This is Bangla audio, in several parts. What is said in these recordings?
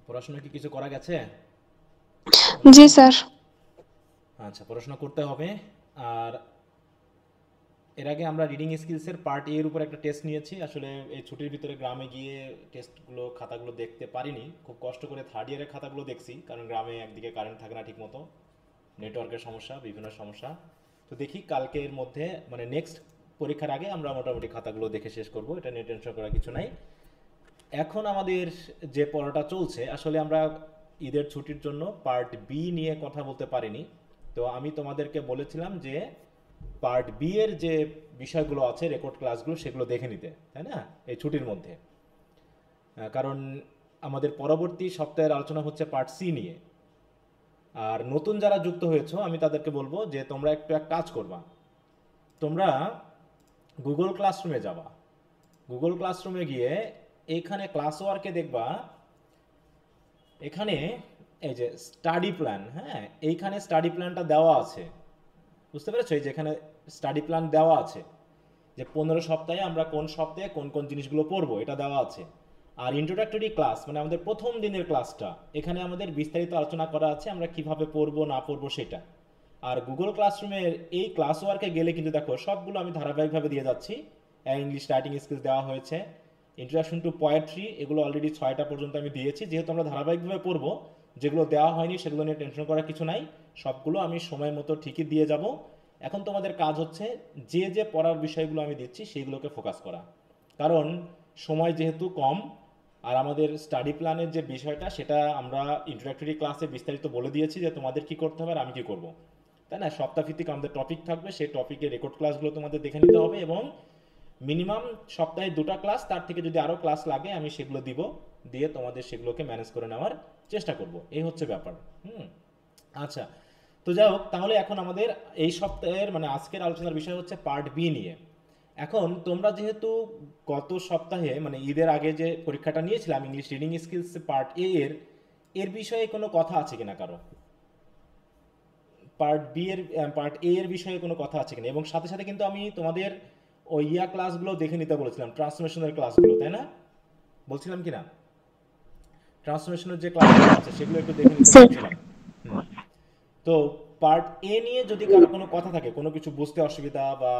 পড়াশোনা কি কিছু করা গেছে জি পরীক্ষার? স্যার। আচ্ছা, পড়াশোনা করতে হবে। আর এর আগে আমরা রিডিং স্কিলসের পার্ট এর উপর একটা টেস্ট নিয়েছি। আসলে এই ছুটির ভিতরে গ্রামে গিয়ে টেস্টগুলো খাতাগুলো দেখতে পারিনি, খুব কষ্ট করে থার্ড ইয়ারের খাতাগুলো দেখছি, কারণ গ্রামে একদিকে কারেন্ট থাকে না ঠিক মতো, নেটওয়ার্কের সমস্যা, বিভিন্ন সমস্যা। তো দেখি কালকের মধ্যে, মানে নেক্সট পরীক্ষার আগে আমরা মোটামুটি খাতাগুলো দেখে শেষ করব, এটা নিয়ে টেনশন করার কিছু নাই। এখন আমাদের যে পড়াটা চলছে, আসলে আমরা ঈদের ছুটির জন্য পার্ট বি নিয়ে কথা বলতে পারিনি। তো আমি তোমাদেরকে বলেছিলাম যে পার্ট বি এর যে বিষয়গুলো আছে, রেকর্ড ক্লাসগুলো, সেগুলো দেখে নিতে, তাই না, এই ছুটির মধ্যে। কারণ আমাদের পরবর্তী সপ্তাহের আলোচনা হচ্ছে পার্ট সি নিয়ে। আর নতুন যারা যুক্ত হয়েছো, আমি তাদেরকে বলবো যে তোমরা একটু এক কাজ করবা। তোমরা গুগল ক্লাসরুমে যাবা। গুগল ক্লাসরুমে গিয়ে এইখানে ক্লাস ওয়ার্কে দেখবা, এখানে এই যে স্টাডি প্ল্যান, হ্যাঁ, এইখানে স্টাডি প্ল্যানটা দেওয়া আছে। বুঝতে পেরেছো? এই যে এখানে স্টাডি প্ল্যান দেওয়া আছে, যে 15 সপ্তাহে আমরা কোন সপ্তাহে কোন কোন জিনিসগুলো পড়বো, এটা দেওয়া আছে। আর ইন্ট্রোডাক্টরি ক্লাস, মানে আমাদের প্রথম দিনের ক্লাসটা, এখানে আমাদের বিস্তারিত আলোচনা করা আছে আমরা কিভাবে পড়বো না পড়বো সেটা। আর গুগল ক্লাসরুমের এই ক্লাস ওয়ার্কে গেলে কিন্তু দেখো সবগুলো আমি ধারাবাহিকভাবে দিয়ে যাচ্ছি। ইংলিশ রাইটিং স্কিলস দেওয়া হয়েছে, ইন্ট্রোডাকশন টু পোয়েট্রি, এগুলো অলরেডি 6টা পর্যন্ত আমি দিয়েছি। যেহেতু আমরা ধারাবাহিকভাবে পড়বো, যেগুলো দেওয়া হয়নি সেগুলো নিয়ে টেনশন করার কিছু নাই, সবগুলো আমি সময় মতো ঠিকই দিয়ে যাব। এখন তোমাদের কাজ হচ্ছে যে যে পড়ার বিষয়গুলো আমি দিচ্ছি সেইগুলোকে ফোকাস করা। কারণ সময় যেহেতু কম, আর আমাদের স্টাডি প্ল্যানের যে বিষয়টা সেটা আমরা ইন্ট্রোডাক্টরি ক্লাসে বিস্তারিত বলে দিয়েছি যে তোমাদের কি করতে হবে আর আমি কি করব, তাই না। সপ্তাহভিত্তিক আমাদের টপিক থাকবে, সেই টপিকের রেকর্ড ক্লাসগুলো তোমাদের দেখে নিতে হবে, এবং মিনিমাম সপ্তাহে 2টা ক্লাস, তার থেকে যদি আরও ক্লাস লাগে আমি সেগুলো দিব, দিয়ে তোমাদের সেগুলোকে ম্যানেজ করে নেওয়ার চেষ্টা করব। এই হচ্ছে ব্যাপার। হুম। আচ্ছা, তো যাই হোক, তাহলে এখন আমাদের এই সপ্তাহের, মানে আজকের আলোচনার বিষয় হচ্ছে পার্ট বি নিয়ে। এখন তোমরা যেহেতু গত সপ্তাহে, মানে ঈদের আগে যে পরীক্ষাটা নিয়েছিলাম ইংলিশ রিডিং স্কিলস পার্ট এ এর, এর বিষয়ে কোনো কথা আছে কিনা কারো? পার্ট বি এর, পার্ট এ এর বিষয়ে কোনো কথা আছে কিনা? এবং সাথে সাথে কিন্তু আমি তোমাদের ওই ক্লাসগুলো দেখে নিতে বলেছিলাম, ট্রান্সলেশনের ক্লাসগুলো, তাই না? বলছিলাম কি না? ট্রান্সলেশনের যে ক্লাসগুলো আছে সেগুলো একটু দেখে নিতে স্যার। বলেছিলাম। হুম। তো পার্ট এ নিয়ে যদি কারো কোনো কথা থাকে, কোনো কিছু বুঝতে অসুবিধা বা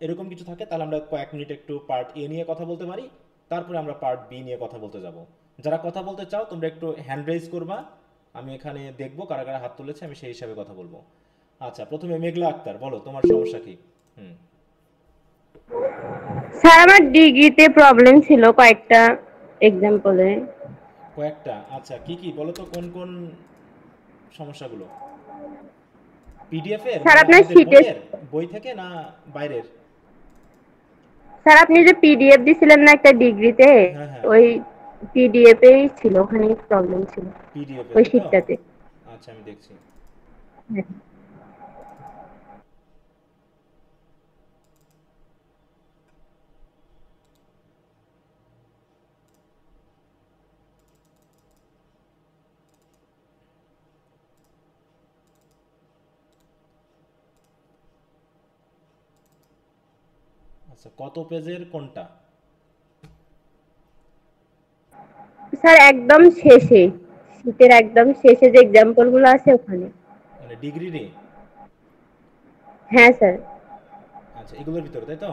এরকম কিছু থাকে, তাহলে আমরা কয়েক মিনিট একটু পার্ট এ নিয়ে কথা বলতে পারি, তারপরে আমরা পার্ট বি নিয়ে কথা বলতে যাব। যারা কথা বলতে চাও তোমরা একটু হ্যান্ড রেজ করবা, আমি এখানে দেখবো কারা কারা হাত তুলেছে, আমি সেই হিসাবে কথা বলবো। আচ্ছা, প্রথমে মেঘলা আক্তার, বলো তোমার সমস্যা কি? হুম। স্যার আমার ডিগ্রিতে প্রবলেম ছিল কয়েকটা এক্সাম্পলে। কয়েকটা? আচ্ছা, কি কি বলো তো, কোন কোন সমস্যাগুলো? পিডিএফ এর, স্যার মানে আপনার আমাদের শীটে, বইয়ের, বই থেকে না বাইরের? স্যার আপনি যে পিডিএফ দিছিলেন না একটা ডিগ্রিতে, হ্যাঁ হ্যাঁ, ওই পিডিএফেই ছিল, ওখানেই প্রবলেম ছিল পিডিএফ এ ওই তাই তো? শীটটাতে। আচ্ছা, আমি দেখছি। হ্যাঁ। আচ্ছা, কত পেজের কোনটা? স্যার একদম শেষে, শীতের একদম শেষে যে এক্সাম্পল গুলো আছে ওখানে। মানে ডিগ্রিরই? হ্যাঁ স্যার। আচ্ছা, এগুলোর ভিতরে তাই তো?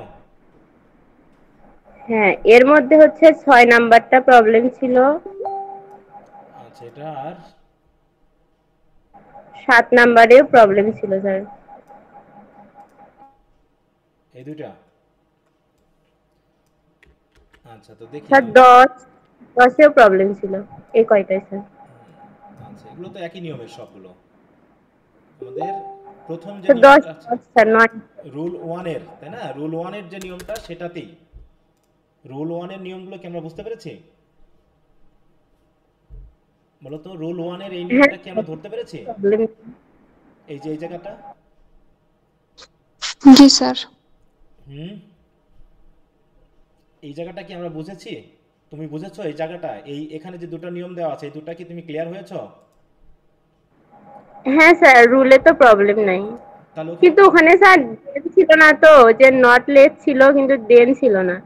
হ্যাঁ, এর মধ্যে হচ্ছে 6 নাম্বারটা প্রবলেম ছিল, আচ্ছা, এটা আর 7 নাম্বারেও প্রবলেম ছিল স্যার। এই দুইটা? আচ্ছা, তো দেখি স্যার আমরা। 10-10এও প্রবলেম ছিল, এই কয়টাই স্যার। আচ্ছা, এগুলো তো একই নিয়মের সবগুলো। আমাদের প্রথম যে স্যার দশ নিয়মটা আছে, দশ স্যার 9। রুল ওয়ানের, তাই না, রুল ওয়ানের যে নিয়মটা সেটাতেই। রুল ওয়ানের নিয়মগুলো কি আমরা বুঝতে পেরেছি? বলতো, রুল ওয়ানের এই হ্যাঁ নিয়মটা কি আমরা ধরতে পেরেছি? প্রবলেম। এই যে এই জায়গাটা। জি স্যার। হুম। এই জায়গাটা কি আমরা বুঝেছি? তুমি বুঝেছো এই জায়গাটা? এই এখানে যে দুটো নিয়ম দেওয়া আছে, এই দুটো কি তুমি ক্লিয়ার হয়েছো? হ্যাঁ স্যার, রুলে তো প্রবলেম নাই, তাহলে ওখানে কিন্তু প্রবলেম। ওখানে স্যার দেন ছিল না তো, যে নট লেস ছিল কিন্তু দেন ছিল না,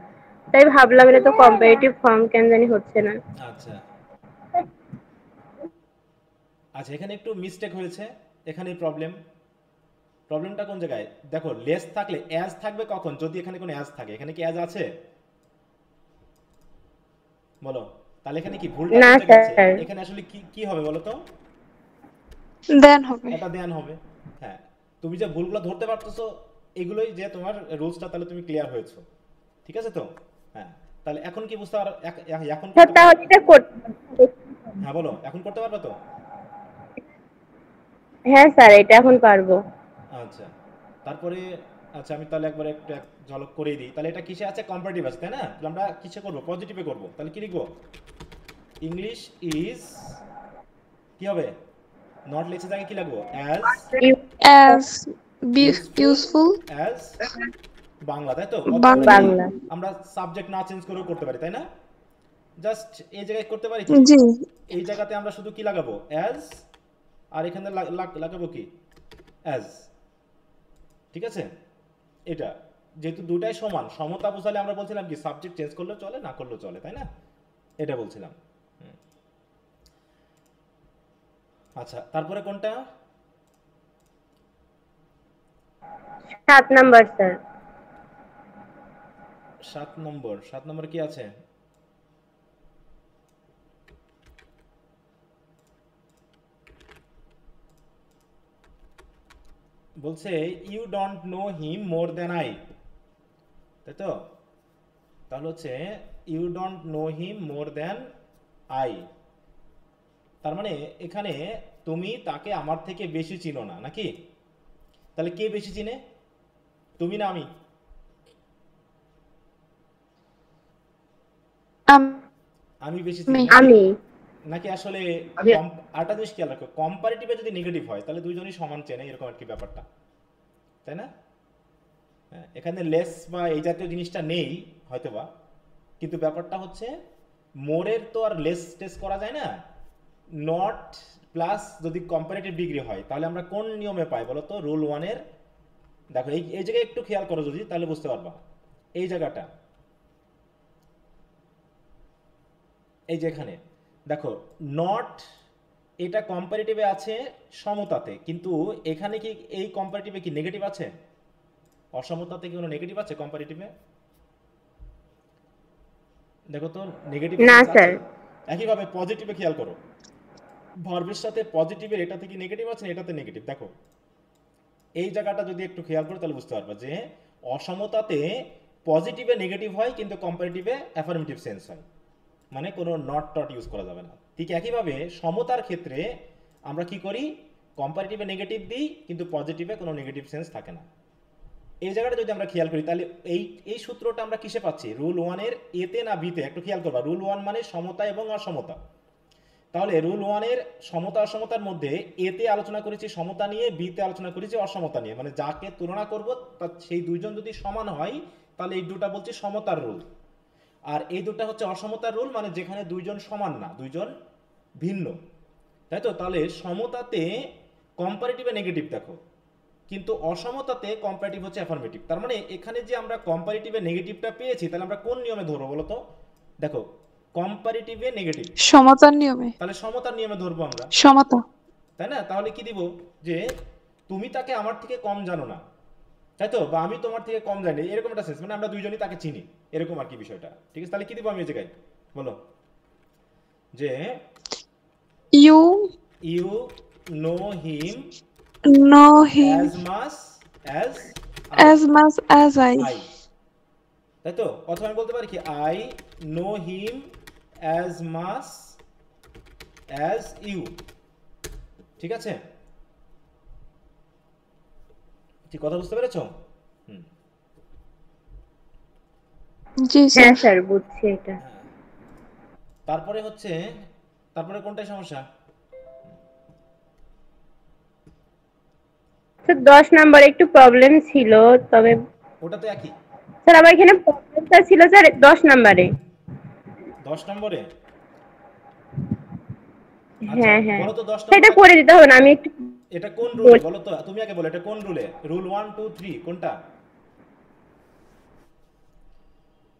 তাই ভাবলাম এটা তো কম্পারেটিভ ফর্ম কেন জানি হচ্ছে না। আচ্ছা, আচ্ছা, এখানে একটু মিস্টেক হয়েছে, এখানেই প্রবলেমটা কোন জায়গায় দেখো, লেস থাকলে অ্যাজ থাকবে কখন, যদি এখানে কোনো অ্যাজ থাকে। এখানে কি অ্যাজ আছে বলো? তাহলে এখানে কি ভুলটা না কোন জায়গায় আছে? স্যার। এখানে আসলে কি কি হবে বলো তো? দেন হবে। এটা দেন হবে। হ্যাঁ, তুমি যে ভুলগুলো ধরতে পারতেছো, এগুলোই যে তোমার রুলসটা, তাহলে তুমি ক্লিয়ার হয়েছো। ঠিক আছে তো? হ্যাঁ, তাহলে এখন কি বুঝতে পারো, এখন স্যার করতে পারবে? তাহলে এটা করতে হবে। হ্যাঁ বলো, এখন করতে পারবে তো? হ্যাঁ স্যার, এটা এখন পারবো। আচ্ছা, তারপরে আচ্ছা আমি তাহলে একবার একটু এক ঝলক করেই দিই। তাহলে এটা কিসে আছে? কম্পারেটিভ আছে, তাই না? তাহলে আমরা কিসে করব? পজিটিভে করব। তাহলে কি লিখবো? ইংলিশ ইজ, কি হবে? নট লেসের জায়গায় কি লাগবো? As as useful useful as Bangla, তাই তো? অথবা আমরা কি বাংলা। আমরা সাবজেক্ট না চেঞ্জ করেও করতে পারি, তাই না? জাস্ট এই জায়গায় করতে পারি কি, জি। এই জায়গাতে আমরা শুধু কি লাগাবো? অ্যাজ, আর এখানে লাগাবো কি? অ্যাজ। ঠিক আছে? এটা যেহেতু দুটাই সমান, সমতা বোঝালে আমরা বলছিলাম কি সাবজেক্ট চেঞ্জ করলেও চলে, না করলেও চলে, তাই না? এটা বলছিলাম। আচ্ছা, তারপরে কোনটা? 7 নাম্বার স্যার। 7 নম্বর। 7 নম্বর কি আছে? বলছে you don't know him more than I, তাই তো? তাহলে হচ্ছে you don't know him more than I, তার মানে এখানে তুমি তাকে আমার থেকে বেশি চিনো না, নাকি? তাহলে কে বেশি চিনে, তুমি না আমি? আমি বেশি চিনি, নাকি? আমি। নাকি আসলে আরেকটা জিনিস খেয়াল রাখো, কম্পারেটিভে যদি নেগেটিভ হয় তাহলে দুইজনই সমান চেনে, এরকম আর কি ব্যাপারটা, তাই না? হ্যাঁ, এখানে লেস বা এই জাতীয় জিনিসটা নেই হয়তোবা, কিন্তু ব্যাপারটা হচ্ছে মোরের তো আর লেস টেস্ট করা যায় না। নট প্লাস যদি কম্পারেটিভ ডিগ্রি হয় তাহলে আমরা কোন নিয়মে পাই বলো তো? রুল ওয়ানের, দেখো এই এই জায়গায় একটু খেয়াল করো যদি, তাহলে বুঝতে পারবা। এই জায়গাটা, এই যে এখানে দেখো, নট এটা কম্পারেটিভে আছে সমতাতে, কিন্তু এখানে কি এই কম্পারেটিভে কি নেগেটিভ আছে? অসমতাতে কি কোনো নেগেটিভ আছে কম্পারেটিভে? দেখো তো, নেগেটিভ না সেন্স স্যার। আছে। একইভাবে পজিটিভে খেয়াল করো, ভার্বের সাথে পজিটিভের এটাতে কি নেগেটিভ আছে না এটাতে নেগেটিভ? দেখো এই জায়গাটা যদি একটু খেয়াল করো তাহলে বুঝতে পারবা যে অসমতাতে পজিটিভে নেগেটিভ হয়, কিন্তু কম্পারেটিভে অ্যাফার্মেটিভ সেন্স হয়, মানে কোনো নট টট ইউজ করা যাবে না। ঠিক একইভাবে সমতার ক্ষেত্রে আমরা কি করি? কম্পারেটিভে নেগেটিভ দিই, কিন্তু পজিটিভে কোনো নেগেটিভ সেন্স থাকে না। এই জায়গাটা যদি আমরা খেয়াল করি তাহলে এই এই সূত্রটা আমরা কিসে পাচ্ছি? রুল ওয়ানের এতে না বিতে? একটু খেয়াল করবা, রুল ওয়ান মানে সমতা এবং অসমতা। তাহলে রুল ওয়ানের সমতা অসমতার মধ্যে এতে আলোচনা করেছি সমতা নিয়ে, বিতে আলোচনা করেছি অসমতা নিয়ে, মানে যাকে তুলনা করব সেই দুইজন যদি সমান হয় তাহলে এই দুটা বলছি সমতার রুল, আর এই দুটা হচ্ছে অসমতার রুল, মানে যেখানে দুইজন সমান না, দুইজন ভিন্ন, তাই তো? তাহলে সমতাতে কম্পারেটিভে নেগেটিভ দেখো, কিন্তু অসমতাতে কম্পারেটিভ হচ্ছে অ্যাফার্মেটিভ। তার মানে এখানে যে আমরা কম্পারেটিভে নেগেটিভটা পেয়েছি, তাহলে আমরা কোন নিয়মে ধরবো বলো তো? দেখো, কম্পারেটিভে নেগেটিভ, সমতার নিয়মে। তাহলে সমতার নিয়মে ধরবো আমরা, সমতা। তাই না? তাহলে কি দিব? যে তুমি তাকে আমার থেকে কম জানো না, তাই তো? বা আমি তোমার থেকে কম জানি, এরকম একটা সেন্স, মানে আমরা দুইজনই তাকে চিনি, এরকম আর কি বিষয়টা। ঠিক আছে, তাহলে কি দিব আমি এই জায়গায় বলো? যে you you know him know him as much as as much as I. I, তাই তো? অথবা আমি বলতে পারি কি, I know him as much as you. ঠিক আছে? ঠিক কথা বুঝতে পেরেছো? জি হ্যাঁ স্যার। স্যার, বুঝছি এটা। তারপরে হচ্ছে, তারপরে কোনটাই সমস্যা? স্যার 10 নাম্বারে একটু প্রবলেম ছিল, তবে ওটা তো একই। স্যার আমার এখানে প্রবলেমটা ছিল স্যার 10 নাম্বারে। 10 নম্বরে? আচ্ছা হ্যাঁ হ্যাঁ, বলো তো 10 সেটা নম্বরটা করে দিতে হবে না, আমি একটু এটা কোন রুলে বলো তো? তুমি আগে বলো এটা কোন রুলে? রুল 1 2 3 কোনটা?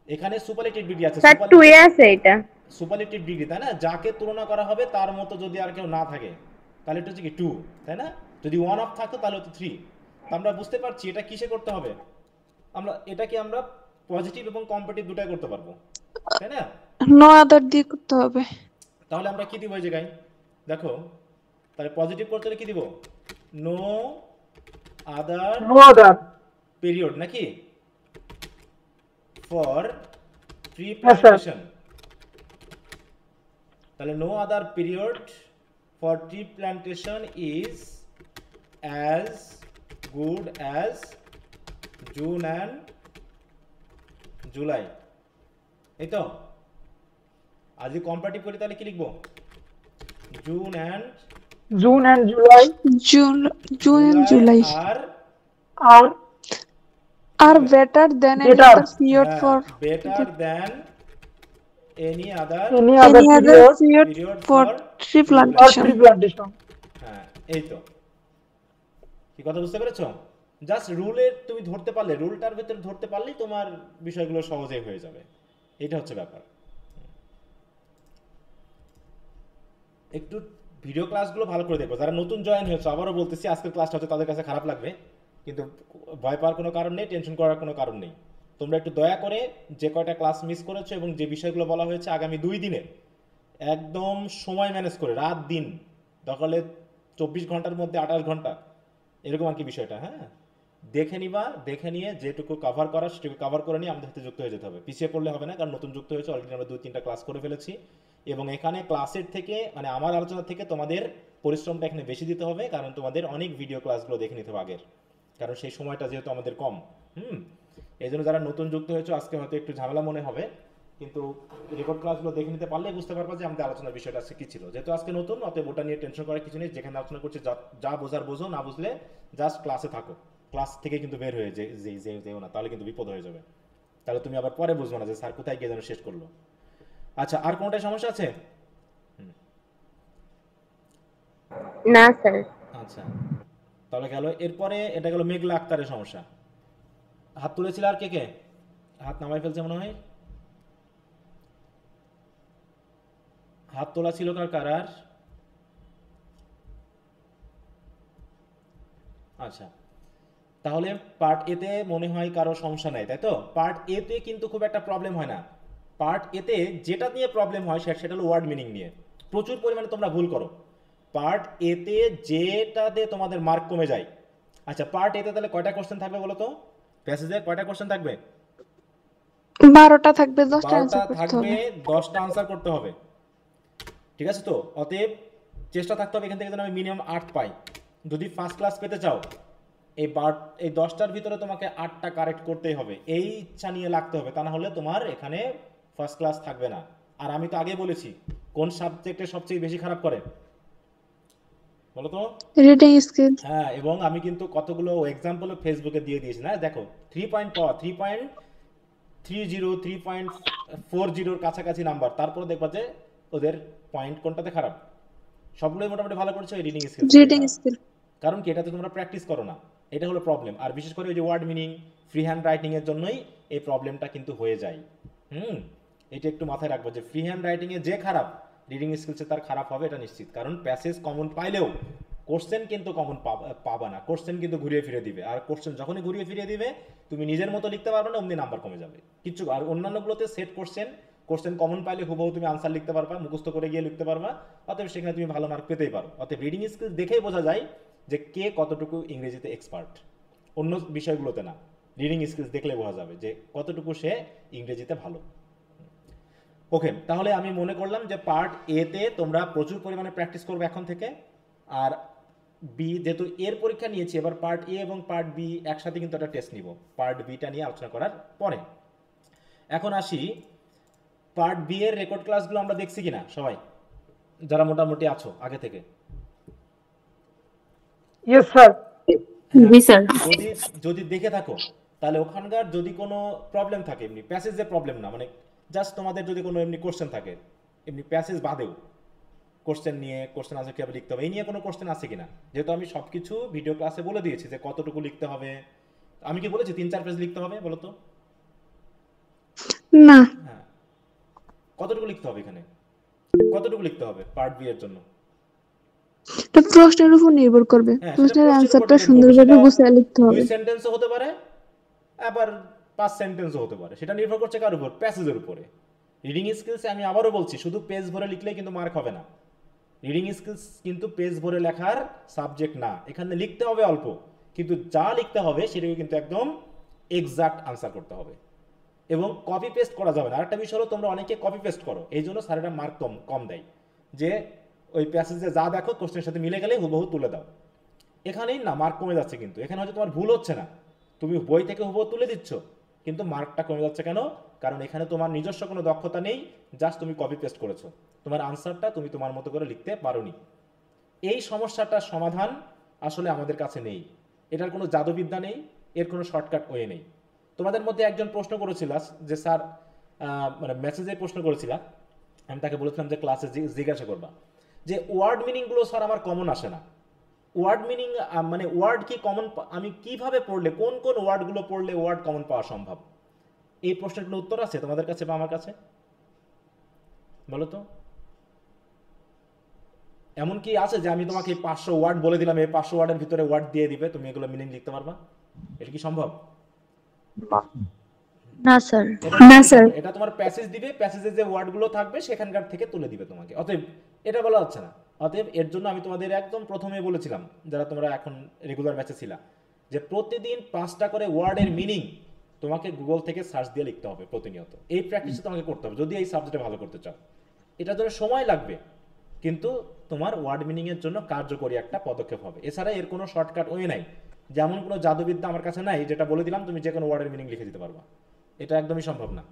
এখানে সুপারলেটিভ ডিগ্রি আছে, স্যার 2 এ আছে এটা। সুপারলেটিভ ডিগ্রি, তাই না? যাকে তুলনা করা হবে তার মতো যদি আর কেউ না থাকে, তাহলে এটা হচ্ছে কি 2, তাই না? যদি 1 অফ থাকতো তাহলে হতো 3। তো আমরা বুঝতে পারছি এটা কিসে করতে হবে। এটাকে আমরা পজিটিভ এবং কম্পারেটিভ দুটাই করতে পারবো, তাই না? নো আদার দিয়ে করতে হবে। তাহলে আমরা কি দিব এই জায়গায় দেখো, তাহলে পজিটিভ করতে হলে কি দিব? No other no other. Period নাকি ফর ট্রি হ্যাঁ স্যার। প্ল্যান্টেশন। তাহলে no other period for tree plantation is as good as June and July. এই তো আর যদি কম্পারেটিভ করি তাহলে কি লিখবো? June and July June and July আর are better than any Better. other period for better than any other any other period period for tree or plantation. tree plantation. হ্যাঁ এই তো, কি কথা বুঝতে পেরেছো? জাস্ট রুলের তুমি ধরতে পারলে, রুলটার ভিতরে ধরতে পারলেই তোমার বিষয়গুলো সহজেই হয়ে যাবে। এটা হচ্ছে ব্যাপার। একটু ভিডিও ক্লাসগুলো ভালো করে দেখো। যারা নতুন জয়েন হয়েছে, আবারও বলতেছি আজকের ক্লাসটা হচ্ছে তাদের কাছে খারাপ লাগবে, কিন্তু ভয় পাওয়ার কোনো কারণ নেই, টেনশন করার কোনো কারণ নেই। তোমরা একটু দয়া করে যে কয়টা ক্লাস মিস করেছো এবং যে বিষয়গুলো বলা হয়েছে আগামী 2 দিনে একদম সময় ম্যানেজ করে, রাত দিন দরকারে 24 ঘন্টার মধ্যে 28 ঘন্টা এরকম আর কি বিষয়টা, হ্যাঁ দেখে নিবা। দেখে নিয়ে যেটুকু কভার করা সেটুকু কভার করে নিয়ে আমাদের সাথে যুক্ত হয়ে যেতে হবে। পিছিয়ে পড়লে হবে না, কারণ নতুন যুক্ত হয়েছে, অলরেডি আমরা 2-3টা ক্লাস করে ফেলেছি এবং এখানে ক্লাসের থেকে মানে আমার আলোচনা থেকে তোমাদের পরিশ্রমটা এখানে বেশি দিতে হবে, কারণ তোমাদের অনেক ভিডিও ক্লাসগুলো দেখে নিতে হবে আগের, কারণ সেই সময়টা যেহেতু আমাদের কম। এই জন্য যারা নতুন যুক্ত হয়েছে আজকে হয়তো একটু ঝামেলা মনে হবে, কিন্তু রেকর্ড ক্লাসগুলো দেখে নিতে পারলে বুঝতে পারবা যে আমাদের আলোচনার বিষয়টা আজকে কি ছিল। যেহেতু আজকে নতুন, অতএব ওটা নিয়ে টেনশন করার কিছু নেই। যেখানে আলোচনা করছি যা বোঝার বোঝো, না বুঝলে জাস্ট ক্লাসে থাকো, ক্লাস থেকে কিন্তু বের হয়ে যেও না, তাহলে কিন্তু বিপদ হয়ে যাবে। তাহলে তুমি আবার পরে বুঝবে না যে স্যার কোথায় গিয়ে যেন শেষ করলো। আচ্ছা, আর কোনটা সমস্যা আছে? না স্যার। আচ্ছা তাহলে গেল। এরপরে এটা গেল মেঘলা আক্তারের সমস্যা। হাত তুলেছিল আর কে কে? হাত নামাই ফেলছে মনে হয়। হাত তোলা ছিল কার কার? আর আচ্ছা, তাহলে পার্ট এতে মনে হয় কারো সমস্যা নাই, তাই তো? পার্ট এতে কিন্তু খুব একটা প্রবলেম হয় না। পার্ট এতে যেটা নিয়ে প্রবলেম হয় সেটা হলো ওয়ার্ড মিনিং নিয়ে। প্রচুর পরিমাণে তোমরা ভুল করো পার্ট এতে, যেটাতে তোমাদের মার্ক কমে যায়। আচ্ছা, পার্ট এতে তাহলে কয়টা কোশ্চেন থাকবে বলো তো? প্যাসেজে কয়টা কোশ্চেন থাকবে? 12টা থাকবে, 10টা 12টা অ্যানসার করতে থাকবে, হবে। 10টা আনসার করতে হবে, ঠিক আছে তো? অতএব চেষ্টা থাকতে হবে এখান থেকে যেন আমি মিনিমাম 8 পাই। যদি ফার্স্ট ক্লাস পেতে চাও এই 10টার ভিতরে তোমাকে 8টা কারেক্ট করতেই হবে, এই ইচ্ছা নিয়ে লাগতে হবে, তা না হলে তোমার এখানে ফার্স্ট ক্লাস থাকবে না। আর আমি তো আগে বলেছি কোন সাবজেক্টে সবচেয়ে বেশি খারাপ করে বলো তো? Reading skill. হ্যাঁ, এবং আমি কিন্তু কতগুলো এক্সাম্পলও ফেসবুকে দিয়ে দিয়েছি না, দেখো 3 পয়েন্ট পাওয়া, 3.30 3.40 কাছাকাছি নাম্বার, তারপরে দেখবা যে ওদের পয়েন্ট কোনটাতে খারাপ। সবগুলোই মোটামুটি ভালো করেছে, ওই রিডিং স্কিল। কারণ কি, এটাতে তোমরা প্র্যাকটিস করো না, এটা হলো প্রবলেম। আর বিশেষ করে ওই যে word meaning, free hand writing এর জন্যই এই প্রবলেমটা কিন্তু হয়ে যায়। এটা একটু মাথায় রাখবো যে ফ্রি হ্যান্ড রাইটিং এ যে খারাপ, রিডিং স্কিলসে তার খারাপ হবে এটা নিশ্চিত। কারণ প্যাসেজ কমন পাইলেও কোশ্চেন কিন্তু কমন পাবা না, কোশ্চেন কিন্তু ঘুরিয়ে ফিরে দিবে। আর কোশ্চেন যখনই ঘুরিয়ে ফিরিয়ে দিবে তুমি নিজের মতো লিখতে পারবে না, অমনি নাম্বার কমে যাবে কিচ্ছু। আর অন্যান্যগুলোতে সেট কোশ্চেন কমন পাইলে হুবহু তুমি আনসার লিখতে পারবা, মুখস্থ করে গিয়ে লিখতে পারবা, অতএব সেখানে তুমি ভালো মার্ক পেতেই পারো। অতএব রিডিং স্কিলস দেখেই বোঝা যায় যে কে কতটুকু ইংরেজিতে এক্সপার্ট, অন্য বিষয়গুলোতে না। রিডিং স্কিলস দেখলে বোঝা যাবে যে কতটুকু সে ইংরেজিতে ভালো। ওকে, তাহলে আমি মনে করলাম যে পার্ট এতে তোমরা প্রচুর পরিমাণে প্র্যাকটিস করবে এখন থেকে। আর বি, যেহেতু এর পরীক্ষা নিয়েছি, এবার পার্ট এ এবং পার্ট বি একসাথে কিন্তু একটা টেস্ট নিব, পার্ট বিটা নিয়ে আলোচনা করার পরে। এখন আসি পার্ট বি এর রেকর্ড ক্লাসগুলো আমরা দেখছি কিনা সবাই, যারা মোটামুটি আছো আগে থেকে? Yes sir. জি স্যার। যদি দেখে থাকো তাহলে ওখানকার যদি কোনো প্রবলেম থাকে, এমনি প্যাসেজে প্রবলেম না, মানে জাস্ট তোমাদের যদি কোনো এমনি কোশ্চেন থাকে, এমনি প্যাসেজ বাদেও কোশ্চেন নিয়ে, কোশ্চেন আনসার কীভাবে লিখতে হবে এই নিয়ে কোনো কোশ্চেন আছে কিনা? যেহেতু আমি সব কিছু ভিডিও ক্লাসে বলে দিয়েছি যে কতটুকু লিখতে হবে। আমি কি বলেছি 3-4 পেজ লিখতে হবে বলো তো? না, হ্যাঁ, কতটুকু লিখতে হবে এখানে? কতটুকু লিখতে হবে পার্ট বি এর জন্য? এটা প্রশ্নের উপর নির্ভর করবে, হ্যাঁ, সেটা প্রশ্নের প্রশ্নের উপর অ্যান্সারটা ডিপেন্ড করবে। সুন্দরভাবে সেটা গুছিয়ে লিখতে 2 হবে। সেন্টেন্সও হতে পারে, আবার 5 সেন্টেন্সও হতে পারে। সেটা নির্ভর করছে কার উপর? প্যাসেজের উপরে। রিডিং স্কিলসে আমি আবারও বলছি, শুধু পেজ ভরে লিখলেই কিন্তু মার্ক হবে না। রিডিং স্কিলস কিন্তু পেজ ভরে লেখার সাবজেক্ট না। এখানে লিখতে হবে অল্প, কিন্তু যা লিখতে হবে সেটাকে কিন্তু একদম এক্সাক্ট আনসার করতে হবে, এবং কপি পেস্ট করা যাবে না। আরেকটা বিষয় হলো, তোমরা অনেকে কপি পেস্ট করো, এই জন্য স্যারেরা মার্ক কম কম দেয়, যে ওই প্যাসেজে যা দেখো কোশ্চেনের সাথে মিলে গেলে হুবহু তুলে দাও। এখানেই না মার্ক কমে যাচ্ছে, কিন্তু এখানে হয়তো তোমার ভুল হচ্ছে না, তুমি বই থেকে হুবহু তুলে দিচ্ছ, কিন্তু মার্কটা কমে যাচ্ছে কেন? কারণ এখানে তোমার নিজস্ব কোনো দক্ষতা নেই, জাস্ট তুমি কপি পেস্ট করেছো, তোমার আনসারটা তুমি তোমার মতো করে লিখতে পারোনি। এই সমস্যাটার সমাধান আসলে আমাদের কাছে নেই, এটার কোনো জাদুবিদ্যা নেই, এর কোনো শর্টকাট ওয়ে নেই। তোমাদের মধ্যে একজন প্রশ্ন করেছিল যে স্যার, মানে মেসেজে প্রশ্ন করেছিল, আমি তাকে বলেছিলাম যে ক্লাসে জিজ্ঞাসা করবা যে ওয়ার্ড মিনিংগুলো স্যার আমার কমন আসে না। ওয়ার্ড মিনিং মানে ওয়ার্ড কি কমন, আমি কিভাবে পড়লে, কোন কোন ওয়ার্ডগুলো পড়লে ওয়ার্ড কমন পাওয়া সম্ভব? এই প্রশ্নের কোনো উত্তর আছে তোমাদের কাছে বা আমার কাছে? বলো তো। এমন কি আছে যে আমি তোমাকে 500 ওয়ার্ড বলে দিলাম, এই 500 ওয়ার্ডের ভিতরে ওয়ার্ড দিয়ে দিবে, তুমি এগুলো মিনিং লিখতে পারবা? এটা কি সম্ভব? না স্যার। না স্যার। এটা তোমার প্যাসেজ দিবে, প্যাসেজে যে ওয়ার্ডগুলো থাকবে সেখানকার থেকে তুলে দিবে তোমাকে, অতএব এটা বলা হচ্ছে না। অতএব এর জন্য আমি তোমাদের একদম প্রথমে বলেছিলাম, যারা তোমরা এখন রেগুলার ব্যাচে ছিলা, যে প্রতিদিন 5টা করে ওয়ার্ডের মিনিং তোমাকে গুগল থেকে সার্চ দিয়ে লিখতে হবে প্রতিনিয়ত। এই প্র্যাকটিসটা তোমাকে করতে হবে যদি এই সাবজেক্টে ভালো করতে চাও। এটার জন্য সময় লাগবে, কিন্তু তোমার ওয়ার্ড মিনিং এর জন্য কার্যকরী একটা পদক্ষেপ হবে। এছাড়া এর কোনো শর্টকাট ওয়ে নাই, যেমন কোনো জাদুবিদ্যা আমার কাছে নাই যেটা বলে দিলাম তুমি যে কোনো ওয়ার্ডের মিনিং লিখে দিতে পারবা, এটা একদমই সম্ভব না।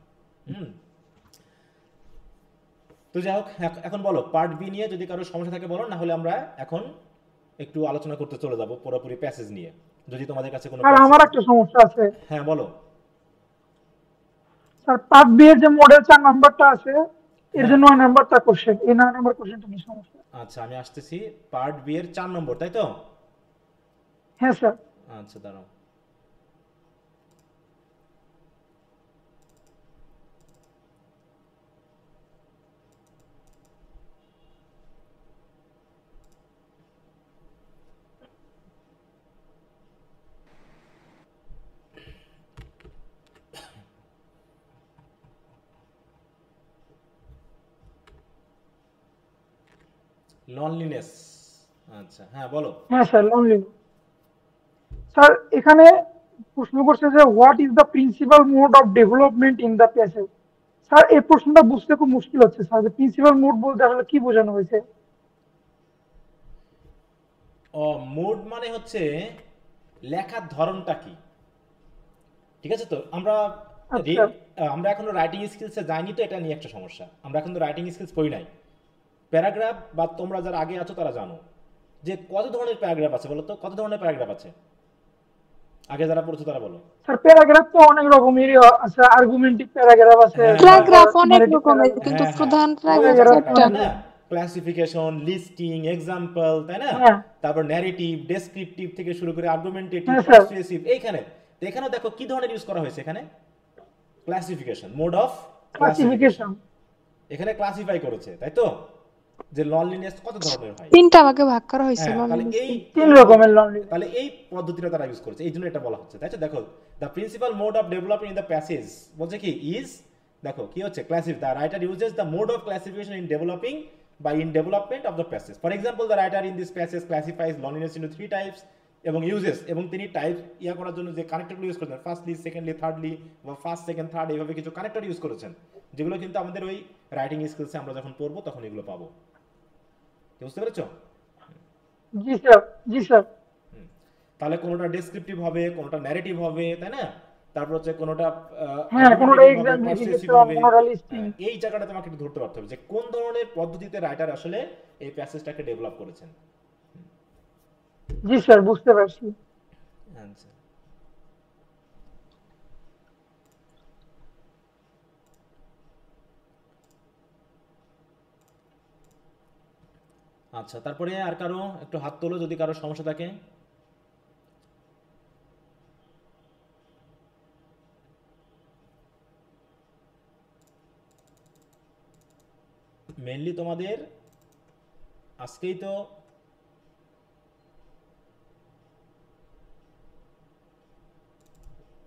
তো যাই হোক, এখন বলো পার্ট বি নিয়ে যদি কারো সমস্যা থাকে বলো, না হলে আমরা এখন একটু আলোচনা করতে চলে যাব পুরোপুরি প্যাসেজ নিয়ে, যদি তোমাদের কাছে কোনো স্যার আমার passage- একটা সমস্যা আছে। হ্যাঁ বলো। স্যার পার্ট বি এর যে মডেল 4 নাম্বারটা আছে, এর যে হ্যাঁ 9 নাম্বারটা কোশ্চেন, এই 9 নাম্বার কোশ্চেনটা কি সমস্যা? আচ্ছা, আমি আসতেছি। পার্ট বি এর 4 নম্বর, তাই তো? হ্যাঁ স্যার। আচ্ছা দাঁড়াও। লনলিনেস, আচ্ছা হ্যাঁ বলো। হ্যাঁ স্যার, লোনলিনেস। স্যার এখানে প্রশ্ন করছে যে what is the principal mode of development in the passage. Sir এই প্রশ্নটা বুঝতে খুব মুশকিল হচ্ছে স্যার, যে প্রিন্সিপাল মোড বলতে আসলে কি বোঝানো হয়েছে? ও, মোড মানে হচ্ছে লেখার ধরনটা কি, ঠিক আছে? তো আমরা আচ্ছা। আমরা এখনো রাইটিং স্কিলসে যাইনি, তো এটা নিয়ে একটা সমস্যা। আমরা এখন তো রাইটিং স্কিলস পড়ি নাই। প্যারাগ্রাফ বা তোমরা যারা আগে আছো তারা জানো যে কত ধরনের প্যারাগ্রাফ আছে, বলো তো কত ধরনের প্যারাগ্রাফ আছে? আগে যারা পড়ছো তারা বলো। স্যার প্যারাগ্রাফ তো অনেক রকমেরই আছে, আর্গুমেন্টিভ প্যারাগ্রাফ আছে, হ্যাঁ তারপর প্যারাগ্রাফ অনেক ন্যারেটিভ রকমের, প্যারাগ্রাফ। কিন্তু হ্যাঁ হ্যাঁ, প্রধান ওই প্যারাগ্রাফ প্যারাগ্রাফ চারটা, চারটা। তাই না? ক্লাসিফিকেশন, লিস্টিং, এক্সাম্পল, তাই না? হ্যাঁ। তারপর ন্যারেটিভ, ডেসক্রিপটিভ থেকে শুরু করে আর্গুমেন্টেটিভ, হ্যাঁ স্যার। পারসুয়েসিভ, এইখানে তো এখানেও দেখো কি ধরনের ইউজ করা হয়েছে এখানে? Classification, mode of classification. Classification. এখানে ক্লাসিফাই করেছে, তাই তো, যে লনলিনেস কত ধরনের হয়। তিনটা ভাগে ভাগ করা হয়েছে হ্যাঁ, তাহলে লনলিনেস। এই 3 রকমের লোনলিনেস। তাহলে এই পদ্ধতিটা তারা ইউজ করেছে, এই জন্য এটা বলা হচ্ছে, তাই তো? দেখো the principal mode of developing in the passage বলছে কি ইজ, দেখো কি হচ্ছে, the writer uses the mode of classification in developing বা in development of the passage. For example, the writer in this passage classifies loneliness into 3 types এবং ইউজেস, এবং তিনি টাইপ করার জন্য যে কানেক্টরগুলো ইউজ করেছেন, ফার্স্টলি, সেকেন্ডলি, থার্ডলি, বা ফার্স্ট, সেকেন্ড, থার্ড, এইভাবে কিছু কানেক্টর ইউজ করেছেন, যেগুলো কিন্তু আমাদের ওই রাইটিং স্কিলসে আমরা যখন পড়বো তখন এগুলো পাবো। বুঝতে পেরেছো? জি স্যার। জি স্যার। তাহলে কোনোটা ডেসক্রিপটিভ হবে, কোনোটা ন্যারেটিভ হবে, তাই না? তারপর হচ্ছে কোনোটা হ্যাঁ, কোনোটা argumentative হবে, এক্সাম্পলিফিকেশন, persuasive হবে। কোনোটা লিস্টিং। এই জায়গাটা তোমাকে একটু ধরতে পারতে হবে যে কোন ধরনের পদ্ধতিতে রাইটার আসলে এই প্যাসেজটাকে ডেভেলপ করেছেন। জি স্যার, বুঝতে পারছি। আচ্ছা, আচ্ছা তারপরে আর কারো একটু হাত তোলো যদি কারো সমস্যা থাকে। মেইনলি তোমাদের আজকেই তো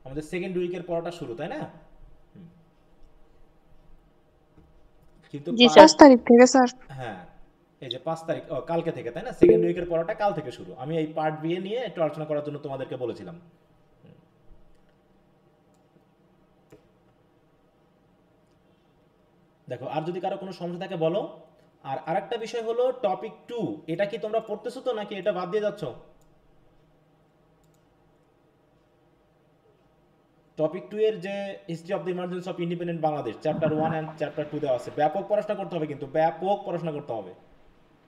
আমাদের সেকেন্ড উইকের পড়াটা শুরু, তাই না? কিন্তু জি, স্যার 5 তারিখ থেকে স্যার। হ্যাঁ, এই যে 5 তারিখ, কালকে থেকে, তাই না? সেকেন্ড উইকের পড়াটা কাল থেকে শুরু। আমি এই পার্ট বি নিয়ে একটু আলোচনা করার জন্য তোমাদেরকে বলেছিলাম। দেখো, আর যদি কারো কোনো সমস্যা থাকে বলো। আর আরেকটা বিষয় হলো টপিক 2, এটা কি তোমরা পড়তেছো তো নাকি এটা বাদ দিয়ে যাচ্ছ? টপিক 2 এর যে history of the emergence of independent Bangladesh chapter 1 and chapter 2 দেওয়া আছে, ব্যাপক পড়াশোনা করতে হবে, কিন্তু ব্যাপক পড়াশোনা করতে হবে,